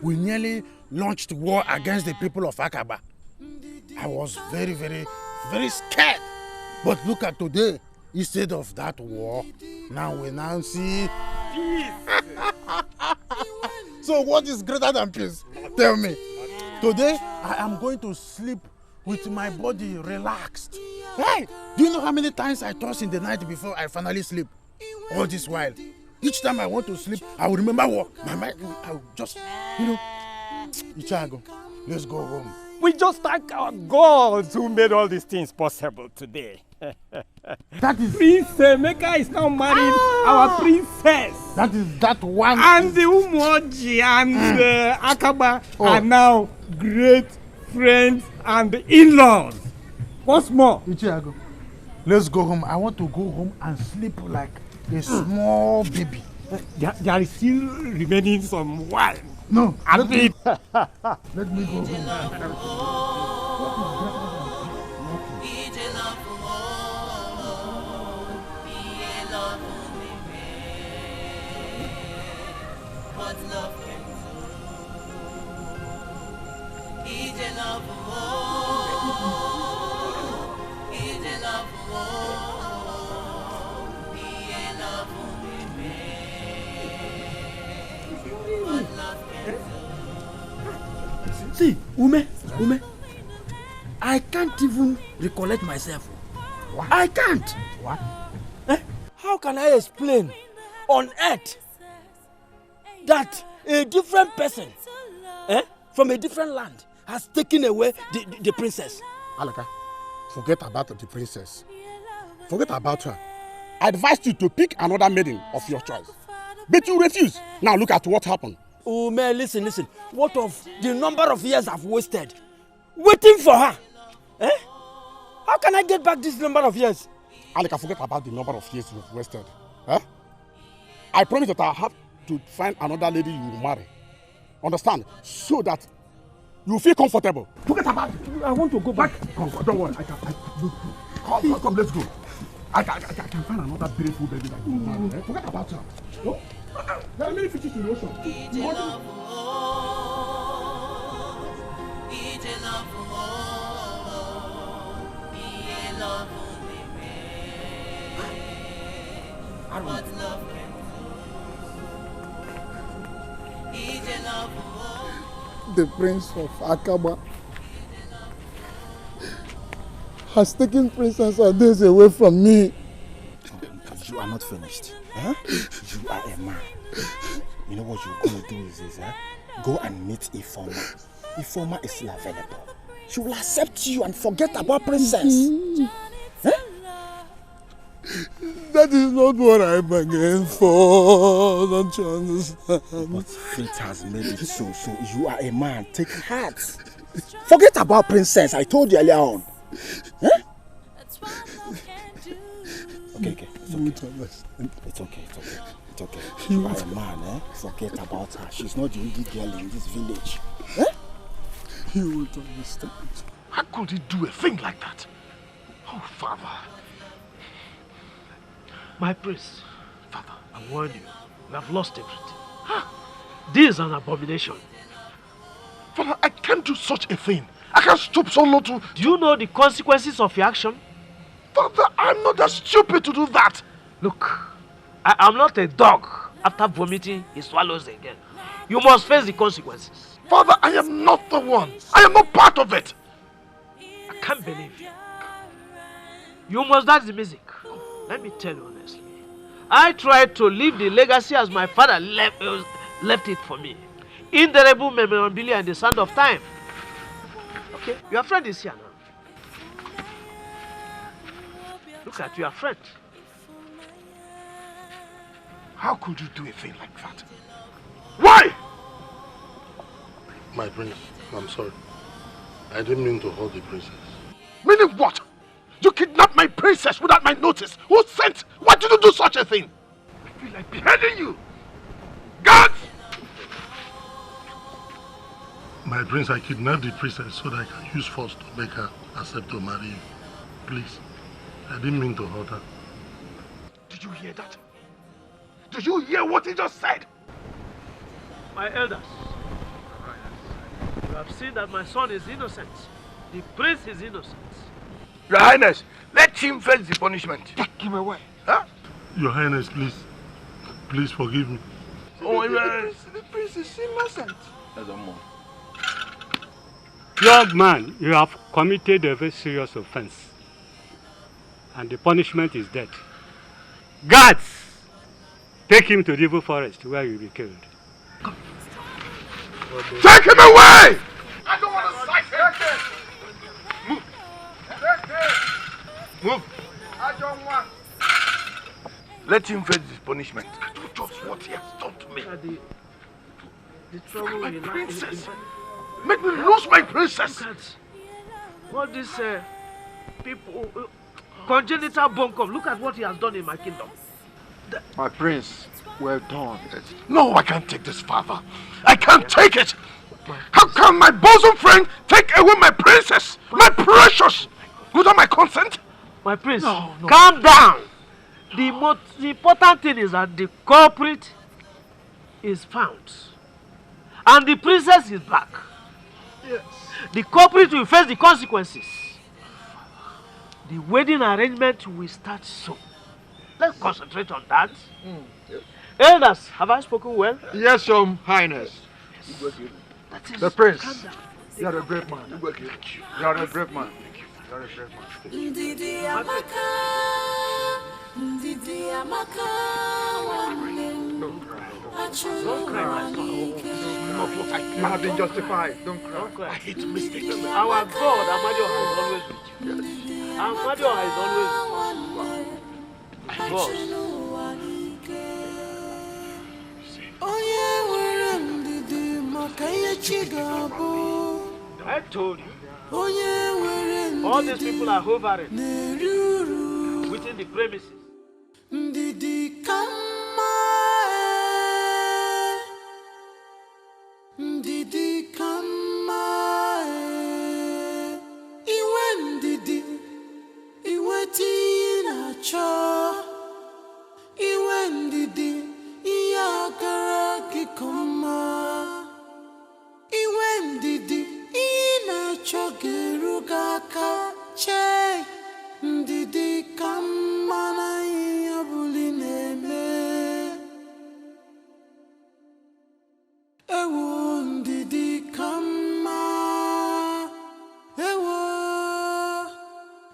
we nearly launched war against the people of Akaba. I was very, very, very scared. But look at today. Instead of that war, now we now see peace. So what is greater than peace? Tell me. Today, I am going to sleep with my body relaxed. Hey, do you know how many times I toss in the night before I finally sleep? All this while. Each time I want to sleep, I will remember what my mind, I will just, Ichago, let's go home. We just thank our gods who made all these things possible today. That is Prince Emeka is now marrying our princess. That is that one. And the Umoji and the Akaba are now great friends and in-laws. What's more? Ichiago, let's go home. I want to go home and sleep like a small baby. There is still remaining some wine. No, let me go home. what love can do. It's a love, oh, it's a love, oh, it's a love, what love can do. See, Ume, I can't even recollect myself. What? I can't. What? How can I explain on earth that a different person from a different land has taken away the princess? Alaka, forget about the princess. Forget about her. I advised you to pick another maiden of your choice. But you refuse. Now look at what happened. Oh man, listen. What of the number of years I've wasted waiting for her? How can I get back this number of years? Alaka, forget about the number of years you've wasted. I promise that I have to find another lady you will marry. Understand? So that you feel comfortable. Forget about it. I want to go back. Come, don't worry. Come, let's go. I can find another beautiful baby that you will marry. Forget about her. No? There are many fishes in the ocean. The Prince of Akaba has taken Princess Ades away from me. You are not finished. You are a man. You know what you're going to do is this, go and meet Ifoma. Ifoma is still available. She will accept you and forget about Princess. That is not what I bargained for. Don't you understand? But fate has made it so. So you are a man. Take heart. Forget about Princess. I told you earlier on. Okay. It's okay. You are a man, Forget about her. She's not the only girl in this village. You won't understand. How could he do a thing like that? Oh, Father. My prince, Father, I warn you, you have lost everything. This is an abomination. Father, I can't do such a thing. I can't stoop so low to... Do you know the consequences of your action? Father, I'm not that stupid to do that. Look, I am not a dog. After vomiting, he swallows again. You must face the consequences. Father, I am not the one. I am not part of it. I can't believe you. You must dance the music. Let me tell you honestly. I tried to leave the legacy as my father left it for me. Indelible memorabilia in the sand of time. Okay, your friend is here now. Look at your friend. How could you do a thing like that? Why? My prince, I'm sorry. I didn't mean to hurt the princess. Meaning what? You kidnapped my princess without my notice. Who sent? Why did you do such a thing? I feel like beheading you. Guards! My prince, I kidnapped the princess so that I can use force to make her accept to marry you. Please, I didn't mean to hurt her. Did you hear that? Did you hear what he just said? My elders, you have seen that my son is innocent. The prince is innocent. Your Highness, let him face the punishment. Take him away. Your Highness, please forgive me. Oh, the prince is innocent. Young man, you have committed a very serious offense. And the punishment is death. Guards! Take him to the evil forest where he will be killed. Take him away! I don't want to sight him! Move! Move! I don't want. Let him face his punishment. I do just what he has done to me. The trouble my will princess. Make me lose my princess. Look at all these people, congenital bunkum. Look at what he has done in my kingdom. My prince, well done. No, I can't take this, father. I can't take it. How can my bosom friend take away my princess, my precious, without my consent? My prince, calm down. The most important thing is that the culprit is found. And the princess is back. Yes. The culprit will face the consequences. The wedding arrangement will start soon. Let's concentrate on that. Yes. Elders, have I spoken well? Yes, Your Highness. That is, The prince. calm down. You are a brave man. You are a brave man. You are a brave man. Ndidi amaka, ndidi amaka, Don't cry. Don't cry. You have been justified. Don't cry. Don't cry. I hate mistakes. Our God, Amadioha, is always with you. Amadioha is always with you. My God. I told you. All these people are hovering within the premises. Ndidi kama, ndidi kama, iwe ndidi, iwe tinacho, iwe ndidi, iyagara kikoma, iwe ndidi, inacho gerugaka che, ndidi kama na iyabuli neme, ewo ndidi kama, ewo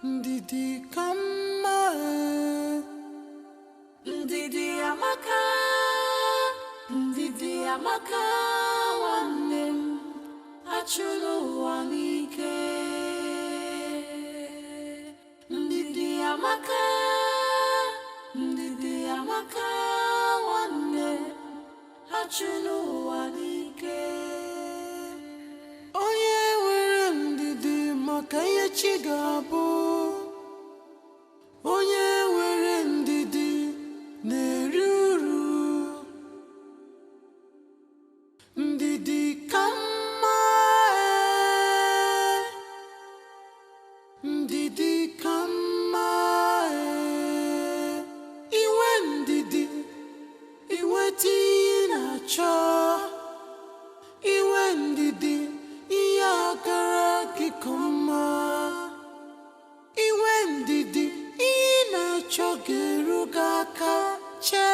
ndidi kama, ndidi amaka, ndidi amaka, wanem achulu wanike. Ndidi amaka, ndidi amaka, wanem achulu wanike. Onye were ndidi maka ihe chi ga-abụ. Onye were ndidi na-eri uru. Ndidi ka mma, ndidi ka mma, iwe ndidi, iwe tinye na-achọ, iwe ndidi, ihe agara gị ka mma, iwe ndidi, ihe na-achọ ga-eru gị aka che.